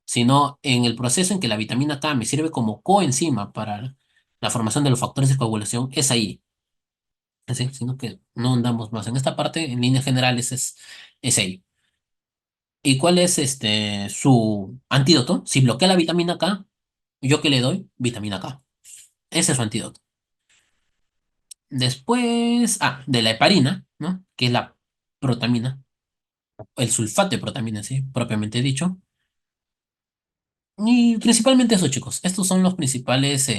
sino en el proceso en que la vitamina K me sirve como coenzima para la formación de los factores de coagulación, es ahí. ¿Sí? Sino que no andamos más. En esta parte, en líneas generales, es ahí. ¿Y cuál es su antídoto? Si bloquea la vitamina K, ¿yo qué le doy? Vitamina K. Ese es su antídoto. Después, de la heparina, ¿no? Que es la protamina, el sulfato de protamina, sí, propiamente dicho. Y principalmente eso, chicos. Estos son los principales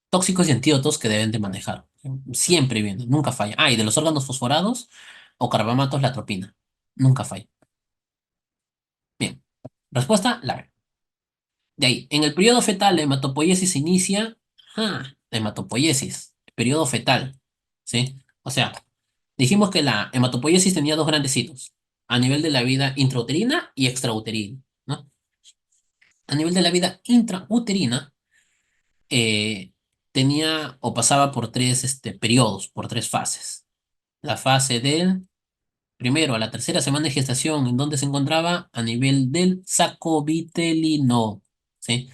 tóxicos y antídotos que deben de manejar. Siempre vienen, nunca falla. Y de los órganos fosforados o carbamatos, la atropina. Nunca falla. Bien. Respuesta, la B. De ahí, en el periodo fetal, la hematopoiesis se inicia. La hematopoiesis, periodo fetal. ¿Sí? O sea, dijimos que la hematopoiesis tenía dos grandes hitos, a nivel de la vida intrauterina y extrauterina, ¿no? A nivel de la vida intrauterina, eh, tenía o pasaba por tres periodos, por tres fases. La fase del primero a la tercera semana de gestación, en donde se encontraba a nivel del saco vitelino, ¿sí?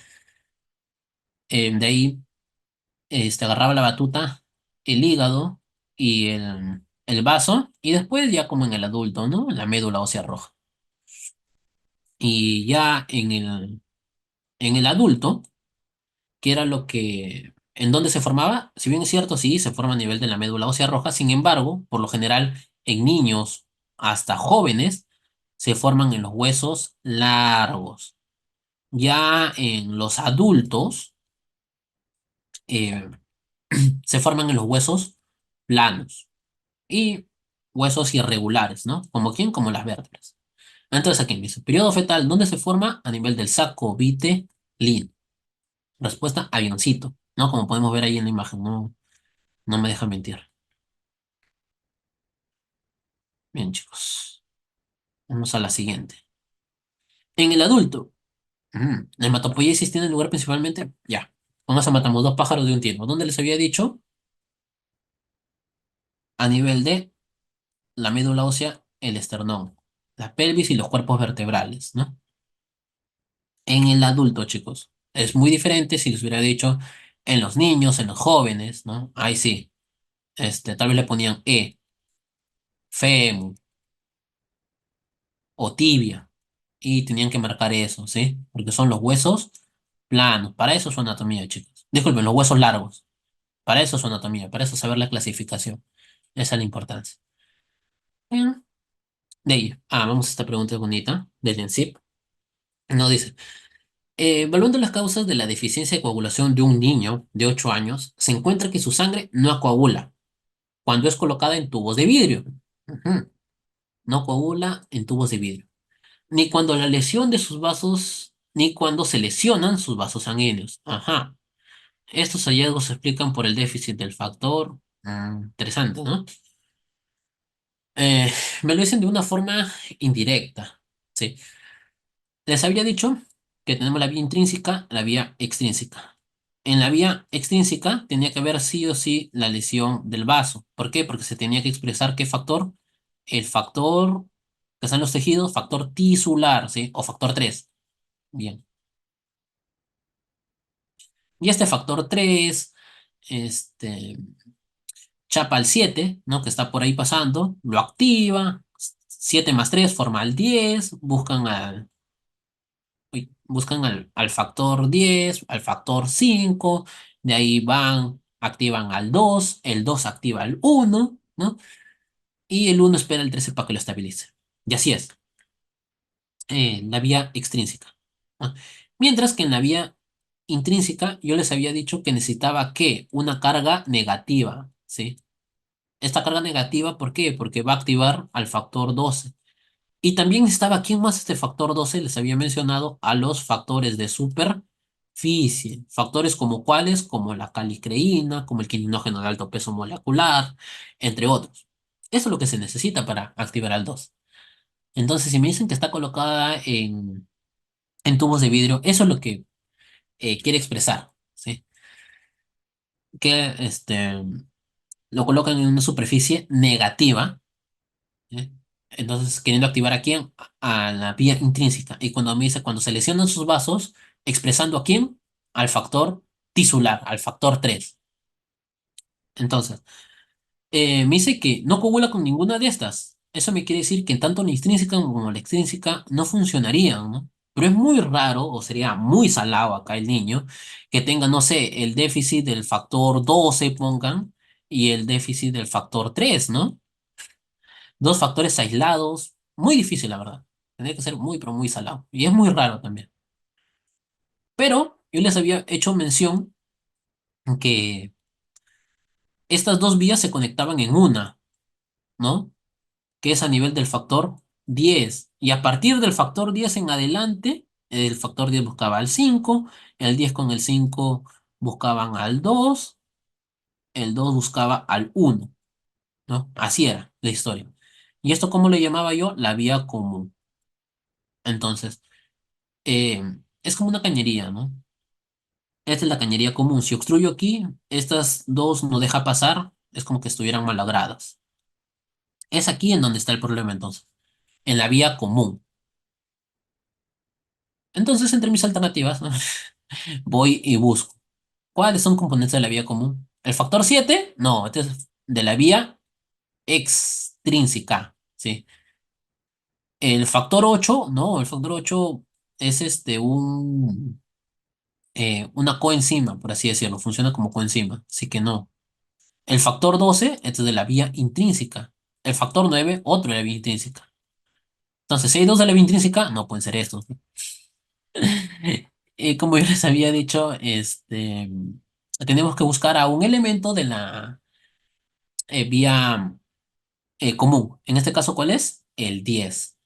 De ahí agarraba la batuta, el hígado y el vaso, y después ya como en el adulto, ¿no? La médula ósea roja. Y ya en el adulto, que era en donde se formaba, si bien es cierto, sí, se forma a nivel de la médula ósea roja, sin embargo, por lo general, en niños hasta jóvenes, se forman en los huesos largos. Ya en los adultos, eh, se forman en los huesos planos y huesos irregulares, ¿no? ¿Como quién? Como las vértebras. Entonces aquí dice, periodo fetal, ¿dónde se forma? A nivel del saco vitelino. Respuesta, avioncito, ¿no? Como podemos ver ahí en la imagen, no, no me deja mentir. Bien, chicos. Vamos a la siguiente. En el adulto, la hematopoiesis tiene lugar principalmente, ya, con eso matamos dos pájaros de un tiro. ¿Dónde les había dicho? A nivel de la médula ósea, el esternón, la pelvis y los cuerpos vertebrales, ¿no? En el adulto, chicos, es muy diferente si les hubiera dicho en los niños, en los jóvenes, ¿no? Ahí sí, tal vez le ponían fémur o tibia y tenían que marcar eso, ¿sí? Porque son los huesos planos, para eso es su anatomía, chicos. Disculpen, los huesos largos, para eso es su anatomía, para eso saber la clasificación. Esa es la importancia. Bien, de ahí, vamos a esta pregunta bonita del INSIP. No dice, evaluando las causas de la deficiencia de coagulación de un niño de 8 años, se encuentra que su sangre no coagula cuando es colocada en tubos de vidrio. Ujú. No coagula en tubos de vidrio. Ni cuando la lesión de sus vasos, ni cuando se lesionan sus vasos sanguíneos. Ajá. Estos hallazgos se explican por el déficit del factor. Interesante, ¿no? Eh, Me lo dicen de una forma indirecta. Sí. Les había dicho que tenemos la vía intrínseca, la vía extrínseca. En la vía extrínseca tenía que haber sí o sí la lesión del vaso. ¿Por qué? Porque se tenía que expresar qué factor. El factor que están los tejidos, factor tisular, ¿sí? O factor 3. Bien. Y este factor 3 este, chapa al 7, ¿no? Que está por ahí pasando, lo activa, 7 más 3 forma el 10, buscan al factor 10, al factor 5, de ahí van, activan al 2, el 2 activa al 1, ¿no? Y el 1 espera el 13 para que lo estabilice. Y así es, la vía extrínseca, ¿no? Mientras que en la vía intrínseca yo les había dicho que necesitaba que una carga negativa, ¿sí? Esta carga negativa, ¿por qué? Porque va a activar al factor 12. Y también estaba, ¿quién más este factor 12? Les había mencionado a los factores de superficie. Factores como cuáles, como la calicreína, como el quininógeno de alto peso molecular, entre otros. Eso es lo que se necesita para activar al 2. Entonces, si me dicen que está colocada en tubos de vidrio, eso es lo que quiere expresar, ¿sí? Que lo colocan en una superficie negativa. ¿Eh? Entonces, queriendo activar a quién, a la vía intrínseca. Y cuando me dice, cuando se lesionan sus vasos, expresando a quién, al factor tisular, al factor 3. Entonces, me dice que no coagula con ninguna de estas. Eso me quiere decir que tanto la intrínseca como la extrínseca no funcionarían, ¿no? Pero es muy raro, o sería muy salado acá el niño, que tenga, no sé, el déficit del factor 12 pongan, y el déficit del factor 3, ¿no? Dos factores aislados, muy difícil, la verdad. Tendría que ser muy, pero muy salado. Y es muy raro también. Pero yo les había hecho mención que estas dos vías se conectaban en una, ¿no? Que es a nivel del factor 10. Y a partir del factor 10 en adelante, el factor 10 buscaba al 5, el 10 con el 5 buscaban al 2, el 2 buscaba al 1, ¿no? Así era la historia. ¿Y esto cómo le llamaba yo? La vía común. Entonces, eh, es como una cañería, ¿no? Esta es la cañería común. Si obstruyo aquí, estas dos no deja pasar, es como que estuvieran malagradas. Es aquí en donde está el problema entonces, en la vía común. Entonces, entre mis alternativas, voy y busco. ¿Cuáles son componentes de la vía común? ¿El factor 7? No, este es de la vía extrínseca, ¿sí? El factor 8, no, el factor 8 es una coenzima, por así decirlo, funciona como coenzima, así que no. El factor 12, este es de la vía intrínseca. El factor 9, otro de la vía intrínseca. Entonces, si hay dos de la vía intrínseca, no pueden ser estos. Como yo les había dicho, tenemos que buscar a un elemento de la vía común. En este caso, ¿cuál es? El 10.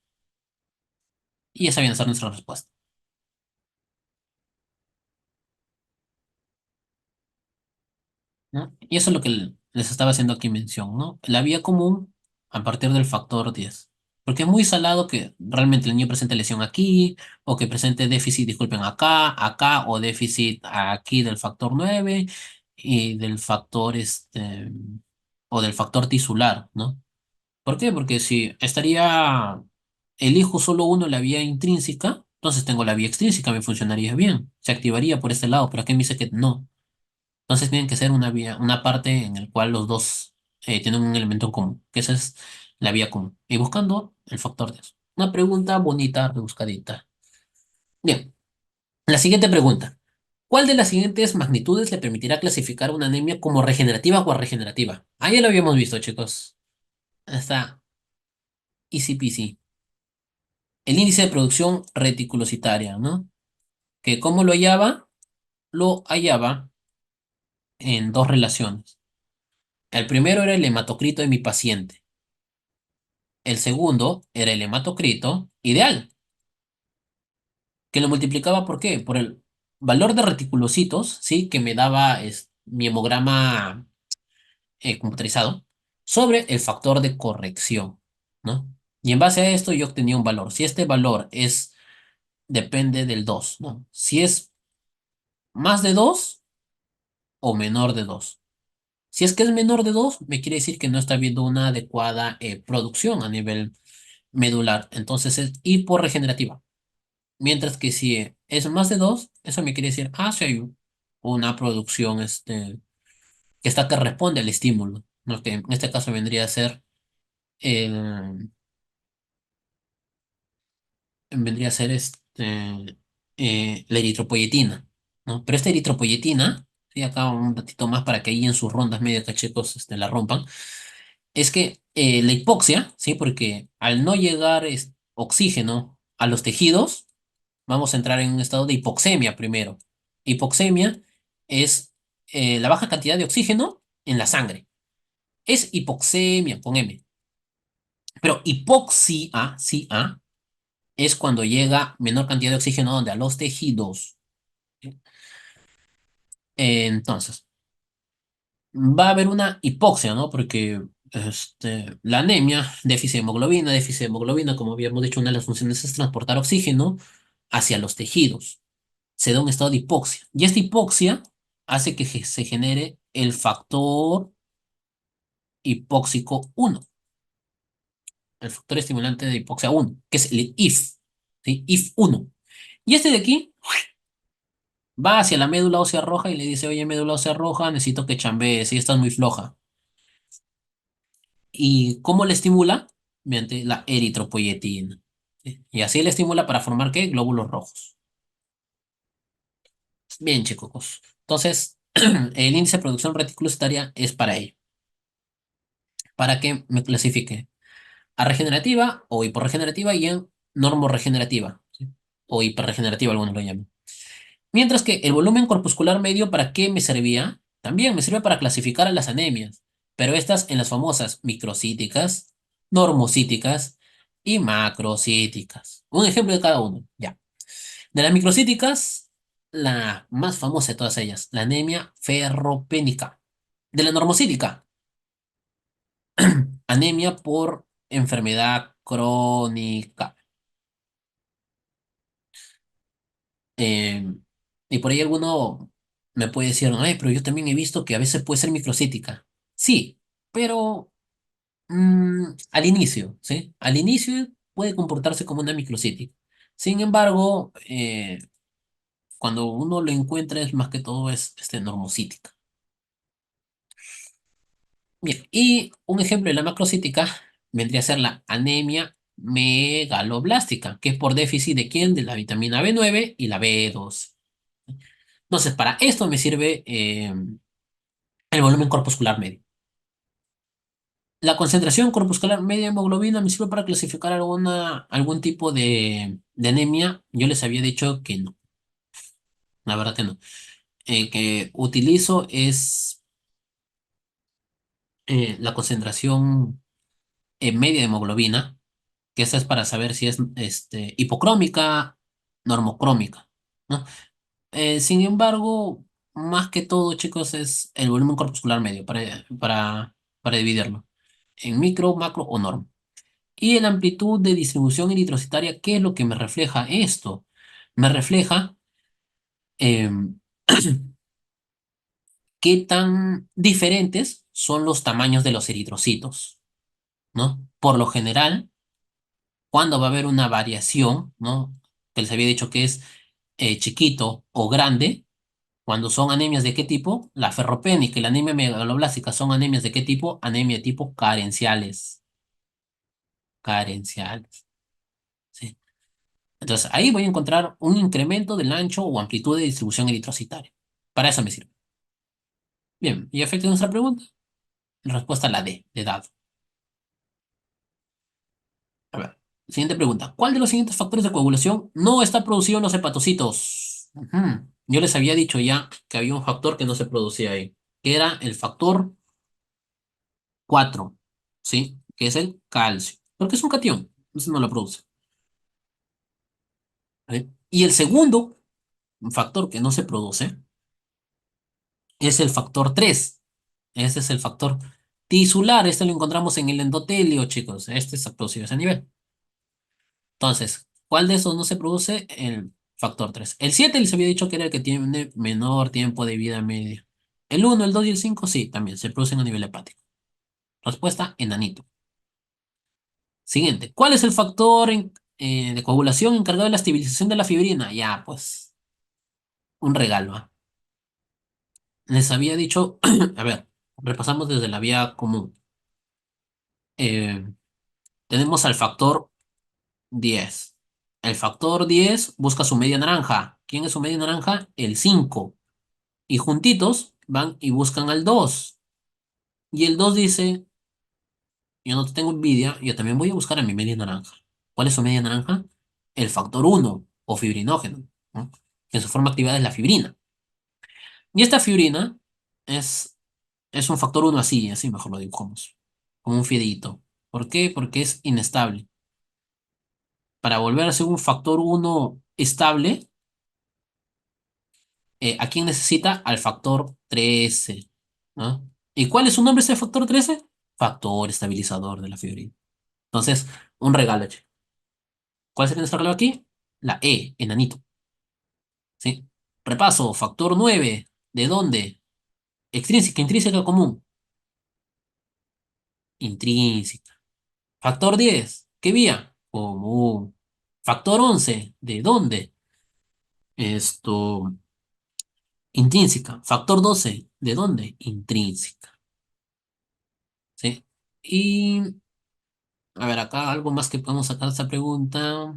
Y esa viene a ser nuestra respuesta, ¿no? Y eso es lo que les estaba haciendo aquí mención, ¿no? La vía común a partir del factor 10. Porque es muy salado que realmente el niño presente lesión aquí, o que presente déficit, disculpen, acá, o déficit aquí del factor 9 y del factor, o del factor tisular, ¿no? ¿Por qué? Porque si elijo solo uno la vía intrínseca, entonces tengo la vía extrínseca, me funcionaría bien, se activaría por este lado, pero aquí me dice que no. Entonces tienen que ser una vía, una parte en la cual los dos tienen un elemento en común, que esa es la vía común. Y buscando el factor de eso. Una pregunta bonita, rebuscadita. Bien, la siguiente pregunta. ¿Cuál de las siguientes magnitudes le permitirá clasificar una anemia como regenerativa o regenerativa? Ahí ya lo habíamos visto, chicos. Está easy peasy. El índice de producción reticulocitaria, ¿no? Que cómo lo hallaba en dos relaciones. El primero era el hematocrito de mi paciente. El segundo era el hematocrito ideal, que lo multiplicaba ¿por qué? Por el valor de reticulocitos, ¿sí? Que me daba mi hemograma computarizado sobre el factor de corrección, ¿no? Y en base a esto yo obtenía un valor. Si este valor depende del 2, ¿no? Si es más de 2 o menor de 2. Si es que es menor de 2 me quiere decir que no está habiendo una adecuada producción a nivel medular, entonces es hiporregenerativa. Mientras que si es más de 2, eso me quiere decir, sí hay una producción que está que responde al estímulo, ¿no? Que en este caso vendría a ser el, vendría a ser la eritropoyetina, ¿no? Pero esta eritropoyetina, sí, acá un ratito más para que ahí en sus rondas medio cachecos la rompan, es que la hipoxia, ¿sí? Porque al no llegar oxígeno a los tejidos, vamos a entrar en un estado de hipoxemia primero. Hipoxemia es la baja cantidad de oxígeno en la sangre. Es hipoxemia con M. Pero hipoxia, sí, es cuando llega menor cantidad de oxígeno donde a los tejidos. Entonces, va a haber una hipoxia, ¿no? Porque la anemia, déficit de hemoglobina, como habíamos dicho, una de las funciones es transportar oxígeno hacia los tejidos. Se da un estado de hipoxia. Y esta hipoxia hace que se genere el factor hipóxico 1, el factor estimulante de hipoxia 1, que es el IF, ¿sí? IF1. Y este de aquí va hacia la médula ósea roja y le dice, oye, médula ósea roja, necesito que chambees, si estás muy floja. ¿Y cómo le estimula? Mediante la eritropoyetina. ¿Sí? Y así le estimula para formar, ¿qué? Glóbulos rojos. Bien, chicos. Entonces, el índice de producción reticulocitaria es para ello. Para que me clasifique a regenerativa o hiporregenerativa y en normorregenerativa, ¿sí? O hiperregenerativa, algunos lo llaman. Mientras que el volumen corpuscular medio, ¿para qué me servía? También me sirve para clasificar a las anemias, pero estas en las famosas microcíticas, normocíticas y macrocíticas. Un ejemplo de cada uno, ya. De las microcíticas, la más famosa de todas ellas, la anemia ferropénica. De la normocítica, anemia por enfermedad crónica. Eh, y por ahí alguno me puede decir, no, pero yo también he visto que a veces puede ser microcítica. Sí, pero al inicio, ¿sí? Al inicio puede comportarse como una microcítica. Sin embargo, cuando uno lo encuentra es más que todo es normocítica. Bien, y un ejemplo de la macrocítica vendría a ser la anemia megaloblástica, que es por déficit de quién? De la vitamina B9 y la B12. Entonces, para esto me sirve el volumen corpuscular medio. La concentración corpuscular media de hemoglobina me sirve para clasificar algún tipo de anemia. Yo les había dicho que no, la verdad que no. Que utilizo es la concentración media de hemoglobina, que esa es para saber si es hipocrómica, normocrómica, ¿no? Sin embargo, más que todo, chicos, es el volumen corpuscular medio para dividirlo en micro, macro o normo. Y la amplitud de distribución eritrocitaria, ¿qué es lo que me refleja esto? Me refleja em, qué tan diferentes son los tamaños de los eritrocitos, ¿no? Por lo general, cuando va a haber una variación, ¿no? Que les había dicho que es chiquito o grande, cuando son anemias de qué tipo, la ferropénica y la anemia megaloblástica son anemias de qué tipo, anemia de tipo carenciales. Carenciales. ¿Sí? Entonces, ahí voy a encontrar un incremento del ancho o amplitud de distribución eritrocitaria. Para eso me sirve. Bien, ¿y efecto nuestra pregunta? Respuesta la D, de dado. A ver, siguiente pregunta. ¿Cuál de los siguientes factores de coagulación no está producido en los hepatocitos? Yo les había dicho ya que había un factor que no se producía ahí, que era el factor 4, ¿sí? Que es el calcio. Porque es un catión, entonces no lo produce. ¿Vale? Y el segundo factor que no se produce es el factor 3. Ese es el factor tisular. Este lo encontramos en el endotelio, chicos. Este es producido a ese nivel. Entonces, ¿cuál de esos no se produce? El factor 3. El 7 les había dicho que era el que tiene menor tiempo de vida media. El uno, el 2 y el 5 sí, también se producen a nivel hepático. Respuesta, enanito. Siguiente. ¿Cuál es el factor de coagulación encargado de la estabilización de la fibrina? Ya, pues, un regalo. ¿Ah? Les había dicho, a ver, repasamos desde la vía común. Eh, tenemos al factor 10. El factor 10 busca su media naranja. ¿Quién es su media naranja? El 5. Y juntitos van y buscan al 2. Y el 2 dice, yo no te tengo envidia, yo también voy a buscar a mi media naranja. ¿Cuál es su media naranja? El factor uno o fibrinógeno, ¿no? Que en su forma activada es la fibrina. Y esta fibrina es, es un factor uno así, así mejor lo dibujamos, como un fideíto. ¿Por qué? Porque es inestable. Para volver a ser un factor uno estable, ¿a quién necesita? Al factor 13, ¿no? ¿Y cuál es su nombre ese factor 13? Factor estabilizador de la fibrina. Entonces, un regalo, che. ¿Cuál sería nuestro regalo aquí? La E, enanito, ¿sí? Repaso, factor 9. ¿De dónde? Extrínseca, intrínseca, común. Intrínseca. Factor 10. ¿Qué vía? Común. Factor 11. ¿De dónde? Esto, intrínseca. Factor 12. ¿De dónde? Intrínseca. ¿Sí? Y, a ver, acá algo más que podemos sacar de esta pregunta.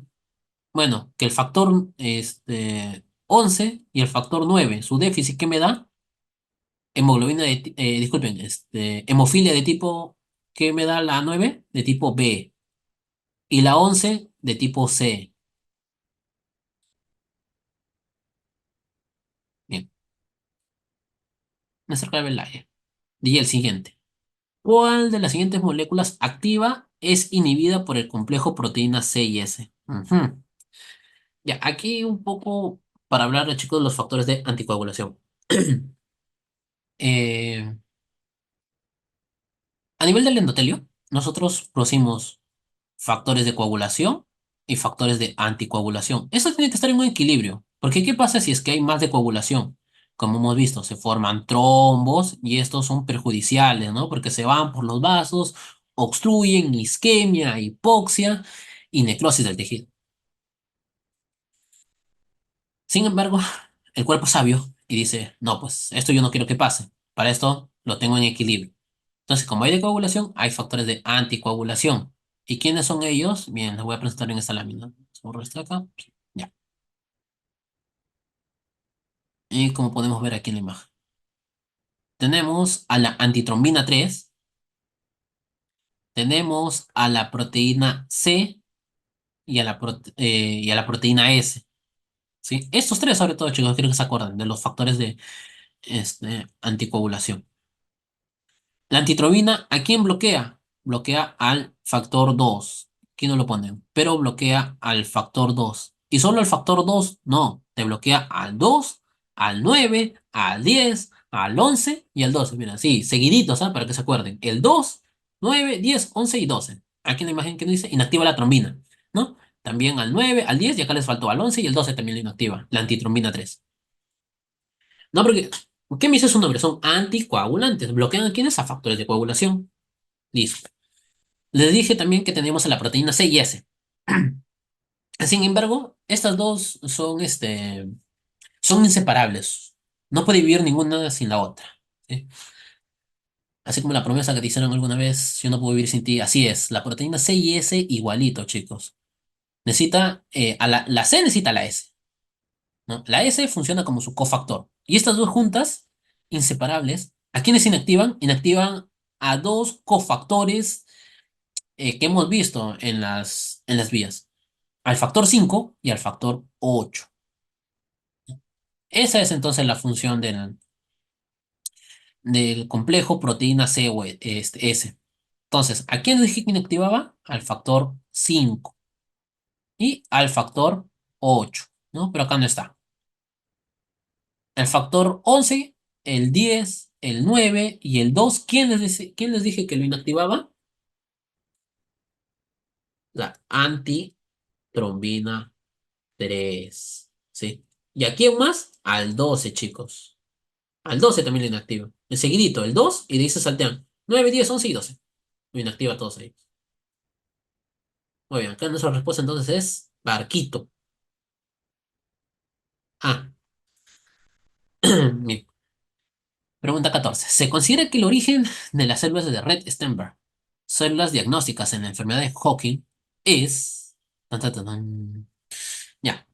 Bueno, que el factor 11 y el factor 9, su déficit, ¿qué me da? Hemoglobina disculpen, hemofilia de tipo, ¿qué me da la 9? De tipo B. Y la 11 de tipo C. Bien, me acerca de Belaya. Y el siguiente. ¿Cuál de las siguientes moléculas activa es inhibida por el complejo proteína C y S? Ujú. Ya, aquí un poco para hablar, chicos, de los factores de anticoagulación. Eh, a nivel del endotelio, nosotros producimos factores de coagulación y factores de anticoagulación. Eso tiene que estar en un equilibrio, porque ¿qué pasa si es que hay más de coagulación? Como hemos visto, se forman trombos y estos son perjudiciales, ¿no? Porque se van por los vasos, obstruyen isquemia, hipoxia y necrosis del tejido. Sin embargo, el cuerpo es sabio y dice, no, pues esto yo no quiero que pase. Para esto lo tengo en equilibrio. Entonces, como hay de coagulación, hay factores de anticoagulación. ¿Y quiénes son ellos? Bien, les voy a presentar en esta lámina. Borro esto acá. Ya. Y como podemos ver aquí en la imagen. Tenemos a la antitrombina 3, tenemos a la proteína C y a la proteína S. ¿Sí? Estos tres, sobre todo, chicos, quiero que se acuerden de los factores de anticoagulación. La antitrombina, ¿a quién bloquea? Bloquea al factor 2. Aquí no lo ponen, pero bloquea al factor 2. Y solo al factor 2, no. Te bloquea al 2, al 9, al 10, al 11 y al 12. Mira, sí, seguiditos, ¿ah? Para que se acuerden. El 2, 9, 10, 11 y 12. Aquí en la imagen que dice inactiva la trombina, ¿no? También al 9, al 10 y acá les faltó al 11 y el 12 también lo inactiva, la antitrombina 3. No, porque, ¿qué me dice su nombre? Son anticoagulantes. ¿Bloquean a quiénes? A factores de coagulación. Listo. Les dije también que teníamos a la proteína C y S. Sin embargo, estas dos son inseparables. No puede vivir ninguna sin la otra. ¿Sí? Así como la promesa que te hicieron alguna vez, yo no puedo vivir sin ti. Así es, la proteína C y S igualito, chicos. Necesita, la C necesita la S, ¿no? La S funciona como su cofactor. Y estas dos juntas, inseparables, ¿a quiénes inactivan? Inactivan a dos cofactores que hemos visto en las vías. Al factor 5 y al factor 8. Esa es entonces la función del complejo proteína C o S. Entonces, ¿a quién dije que inactivaba? Al factor 5 y al factor 8, ¿no? Pero acá no está. El factor 11, el 10, el 9 y el 2, quién les dije que lo inactivaba? La antitrombina 3, ¿sí? ¿Y a quién más? Al 12, chicos. Al 12 también lo inactiva. El seguidito, el 2 y de ahí se saltean. 9, 10, 11 y 12. Lo inactiva a todos ahí. Muy bien, acá nuestra respuesta entonces es barquito. Ah, bien. Pregunta 14. Se considera que el origen de las células de Red Sternberg, células diagnósticas en la enfermedad de Hawking, es... tan, tan, tan, tan. Ya,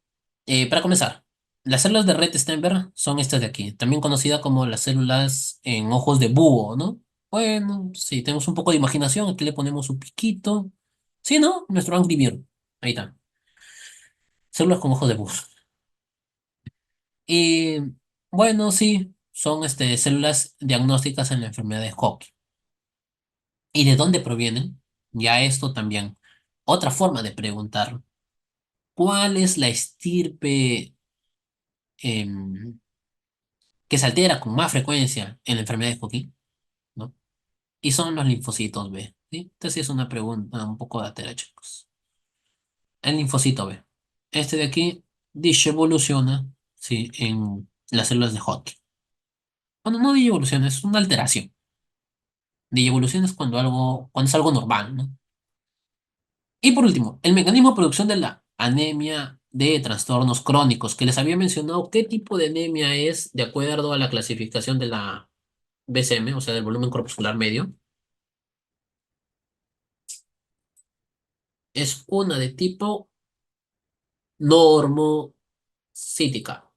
para comenzar, las células de Red Sternberg son estas de aquí, también conocidas como las células en ojos de búho, ¿no? Bueno, si tenemos un poco de imaginación, aquí le ponemos un piquito. Sí, ¿no? Nuestro Angry Bird. Ahí está. Células con ojos de búho. Y bueno, sí, son células diagnósticas en la enfermedad de Hawking. ¿Y de dónde provienen? Ya esto también. Otra forma de preguntar, ¿cuál es la estirpe em, que se altera con más frecuencia en la enfermedad de Hawking? ¿No? Y son los linfocitos B. ¿Sí? Entonces sí es una pregunta un poco datera, chicos. El linfocito B. Este de aquí dice evoluciona, sí, en las células de Hodgkin. Bueno, no evoluciona, es una alteración. Evolución es cuando es algo normal, ¿no? Y por último, el mecanismo de producción de la anemia de trastornos crónicos, que les había mencionado qué tipo de anemia es de acuerdo a la clasificación de la BCM, o sea, del volumen corpuscular medio. Es una de tipo normocítica.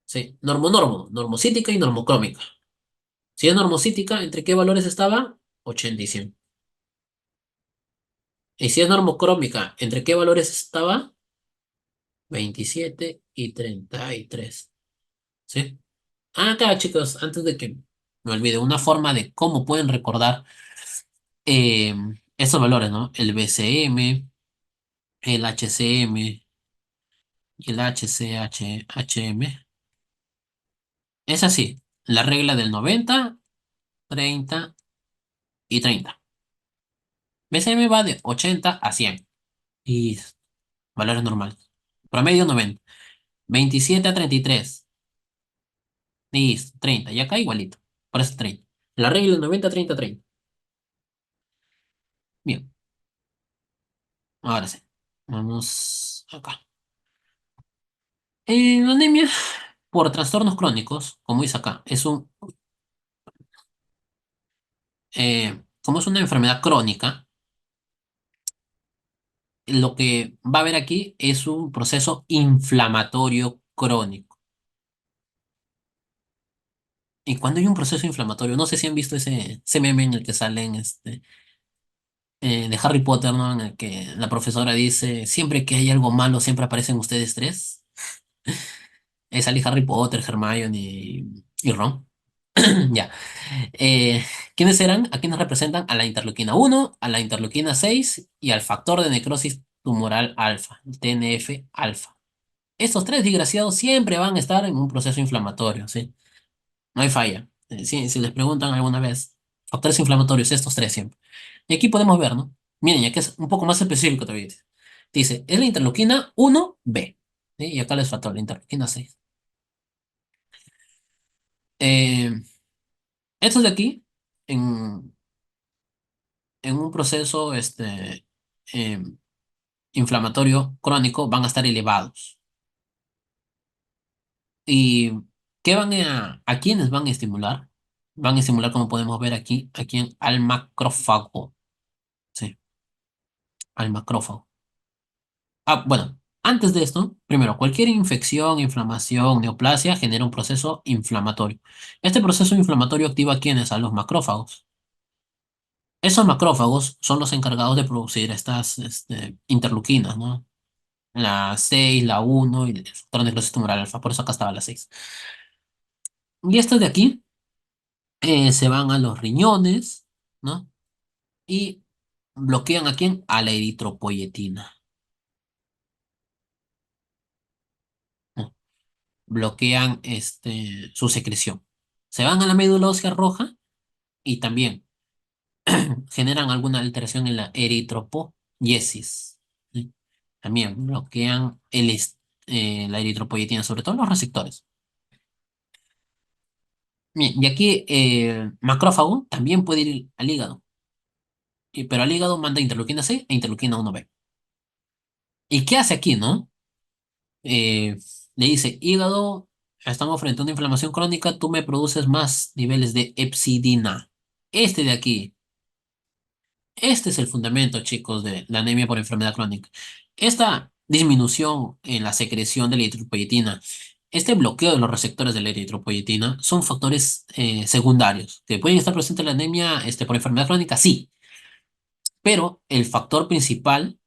Sí, normocítica y normocrómica. Si es normocítica, ¿entre qué valores estaba? 80 y 100. Y si es normocrómica, ¿entre qué valores estaba? 27 y 33. ¿Sí? Ah, acá, chicos, antes de que me olvide, una forma de cómo pueden recordar eh, estos valores, ¿no? El BCM, el HCM y el HCHM. Es así, la regla del 90, 30 y 30. BCM va de 80 a 100 y valores normales. Promedio 90. 27 a 33 y 30. Y acá igualito. Por eso 30. La regla del 90, 30, 30. Bien, ahora sí. Vamos acá. La anemia por trastornos crónicos, como dice acá, como es una enfermedad crónica, lo que va a haber aquí es un proceso inflamatorio crónico. Y cuando hay un proceso inflamatorio, no sé si han visto ese meme en el que salen de Harry Potter, ¿no? En el que la profesora dice, siempre que hay algo malo, siempre aparecen ustedes tres. Sale Harry Potter, Hermione y Ron. Ya. Eh, ¿Quiénes eran? ¿A quiénes representan? A la interleuquina 1, a la interleuquina 6 y al factor de necrosis tumoral alfa, el TNF alfa. Estos tres desgraciados siempre van a estar en un proceso inflamatorio, ¿sí? No hay falla. Si les preguntan alguna vez, factores inflamatorios, estos tres siempre. Y aquí podemos ver, ¿no? Miren, ya que es un poco más específico todavía. Dice, es la interleuquina 1B. ¿Sí? Y acá les faltó la interleuquina 6. Eh, estos de aquí, en, en un proceso eh, inflamatorio crónico, van a estar elevados. ¿Y qué a quiénes van a estimular? Van a estimular, como podemos ver aquí al macrófago. Sí, al macrófago. Ah, bueno, antes de esto, primero, cualquier infección, inflamación, neoplasia genera un proceso inflamatorio. Este proceso inflamatorio activa a quiénes? A los macrófagos. Esos macrófagos son los encargados de producir estas interleuquinas, ¿no? La 6, la 1 y el factor de necrosis tumoral alfa, por eso acá estaba la 6. Y estos de aquí se van a los riñones, ¿no? Y bloquean a quién? A la eritropoyetina, ¿no? Bloquean su secreción. Se van a la médula ósea roja y también generan alguna alteración en la eritropoyesis, ¿sí? También bloquean la eritropoyetina, sobre todo los receptores. Bien, y aquí macrófago también puede ir al hígado, pero al hígado manda interleuquina C e interleuquina 1B. ¿Y qué hace aquí, no? Eh, Le dice, hígado, estamos frente a una inflamación crónica, tú me produces más niveles de hepsidina. Este de aquí, este es el fundamento, chicos, de la anemia por enfermedad crónica. Esta disminución en la secreción de la eritropoyetina, este bloqueo de los receptores de la eritropoyetina son factores secundarios que pueden estar presentes en la anemia por enfermedad crónica, sí, pero el factor principal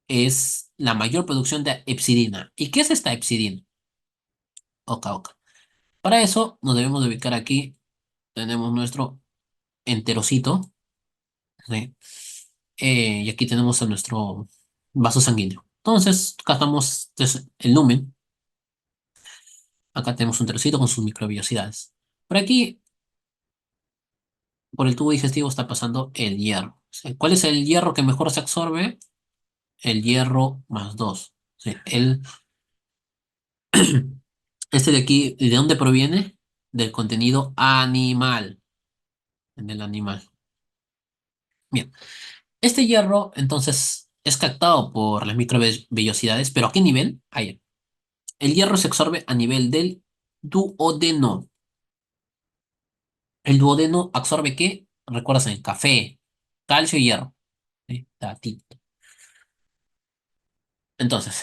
es la mayor producción de hepsidina. ¿Y qué es esta hepsidina? Oca, oca. Para eso nos debemos de ubicar aquí. Tenemos nuestro enterocito, ¿sí? Y aquí tenemos a nuestro vaso sanguíneo. Entonces, acá estamos, este el lumen. Acá tenemos un enterocito con sus microvellosidades. Por aquí, por el tubo digestivo está pasando el hierro. ¿Sí? ¿Cuál es el hierro que mejor se absorbe? El hierro más 2. ¿Sí? Este de aquí, ¿de dónde proviene? Del contenido animal. Del animal. Bien. Este hierro, entonces, es captado por las microvellosidades, pero ¿a qué nivel? Ahí. El hierro se absorbe a nivel del duodeno. ¿El duodeno absorbe qué? Recuerdas el café, calcio y hierro. ¿Sí? Tatito. Entonces,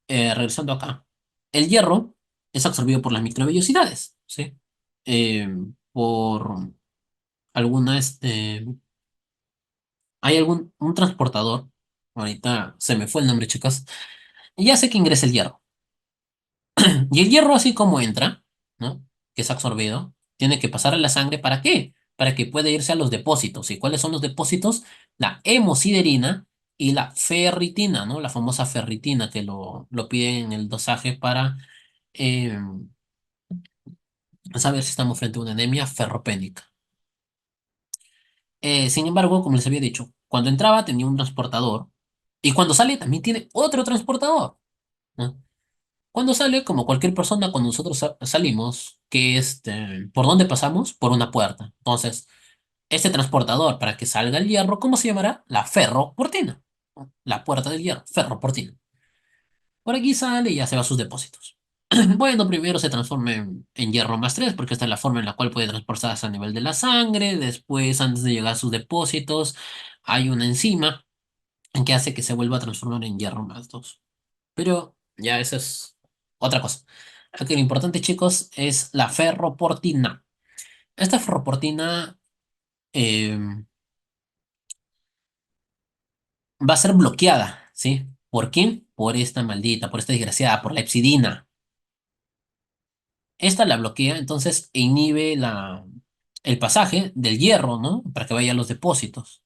regresando acá. El hierro es absorbido por las microvellosidades, ¿sí? Eh, por alguna, hay un transportador, ahorita se me fue el nombre, chicos, y ya sé que ingresa el hierro. Y el hierro, así como entra, ¿no? Que es absorbido, tiene que pasar a la sangre. ¿Para qué? Para que pueda irse a los depósitos. ¿Y cuáles son los depósitos? La hemosiderina y la ferritina, ¿no? La famosa ferritina que lo piden en el dosaje para eh, saber si estamos frente a una anemia ferropénica. Sin embargo, como les había dicho, cuando entraba tenía un transportador y cuando sale también tiene otro transportador, ¿no? Cuando sale, como cualquier persona, cuando nosotros salimos, ¿por dónde pasamos? Por una puerta. Entonces, este transportador, para que salga el hierro, ¿cómo se llamará? La ferroportina, ¿no? La puerta del hierro, ferroportina. Por aquí sale y ya se va a sus depósitos. Bueno, primero se transforma en hierro más 3 porque esta es la forma en la cual puede transportarse a nivel de la sangre. Después, antes de llegar a sus depósitos, hay una enzima que hace que se vuelva a transformar en hierro más 2. Pero ya eso es otra cosa. Aquí lo importante, chicos, es la ferroportina. Esta ferroportina eh, va a ser bloqueada, ¿sí? ¿Por quién? Por esta maldita, por esta desgraciada, por la epsidina. Esta la bloquea, entonces inhibe el pasaje del hierro, ¿no? Para que vaya a los depósitos.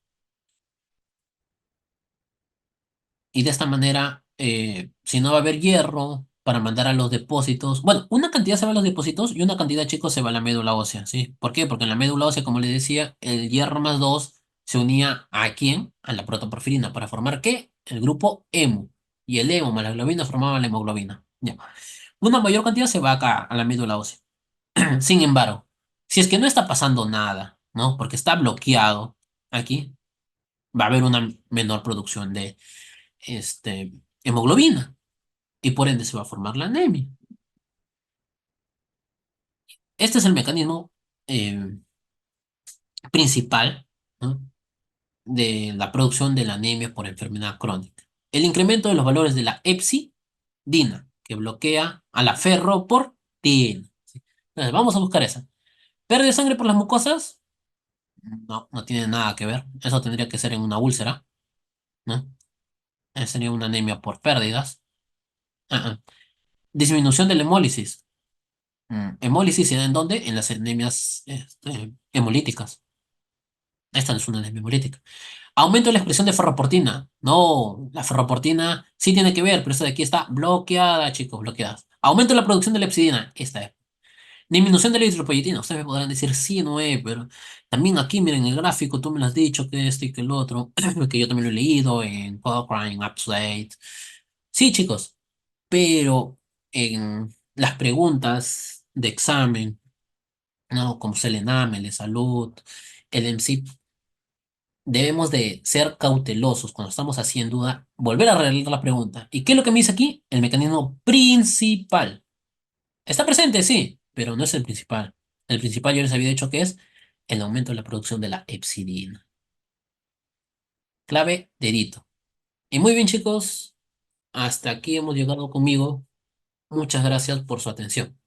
Y de esta manera, si no va a haber hierro para mandar a los depósitos, bueno, una cantidad se va a los depósitos y una cantidad, chicos, se va a la médula ósea, ¿sí? ¿Por qué? Porque en la médula ósea, como les decía, el hierro más 2 se unía ¿a quién? A la protoporfirina. ¿Para formar qué? El grupo hemo. Y el hemo más la globina formaban la hemoglobina. Ya. Una mayor cantidad se va acá, a la médula ósea. Sin embargo, si es que no está pasando nada, ¿no? Porque está bloqueado aquí, va a haber una menor producción de hemoglobina y por ende se va a formar la anemia. Este es el mecanismo eh, principal, ¿no? De la producción de la anemia por enfermedad crónica. El incremento de los valores de la hepsidina, que bloquea a la ferroportina. ¿Sí? Entonces, vamos a buscar esa. ¿Pérdida de sangre por las mucosas? No, no tiene nada que ver. Eso tendría que ser en una úlcera, ¿no? Sería una anemia por pérdidas. Ah, ah. Disminución de la hemólisis. Hemólisis se da en dónde? En las anemias hemolíticas. Esta no es una anemia hemolítica. Aumento de la expresión de ferroportina. No, la ferroportina sí tiene que ver, pero esta de aquí está bloqueada, chicos, bloqueada. Aumento de la producción de la epsidina. Esta es. Disminución de la eritropoyetina. Ustedes me podrán decir sí, no es, pero también aquí, miren el gráfico, tú me lo has dicho que este y que el otro, que yo también lo he leído en Cochrane, UpToDate. Sí, chicos, pero en las preguntas de examen, ¿no? Como Selename, de salud, el MC, debemos de ser cautelosos cuando estamos haciendo duda, volver a realizar la pregunta. ¿Y qué es lo que me dice aquí? El mecanismo principal. Está presente, sí, pero no es el principal. El principal yo les había dicho que es el aumento de la producción de la epsidina. Clave, dedito. Y muy bien, chicos, hasta aquí hemos llegado conmigo. Muchas gracias por su atención.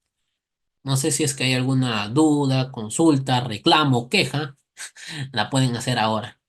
No sé si es que hay alguna duda, consulta, reclamo, queja, la pueden hacer ahora.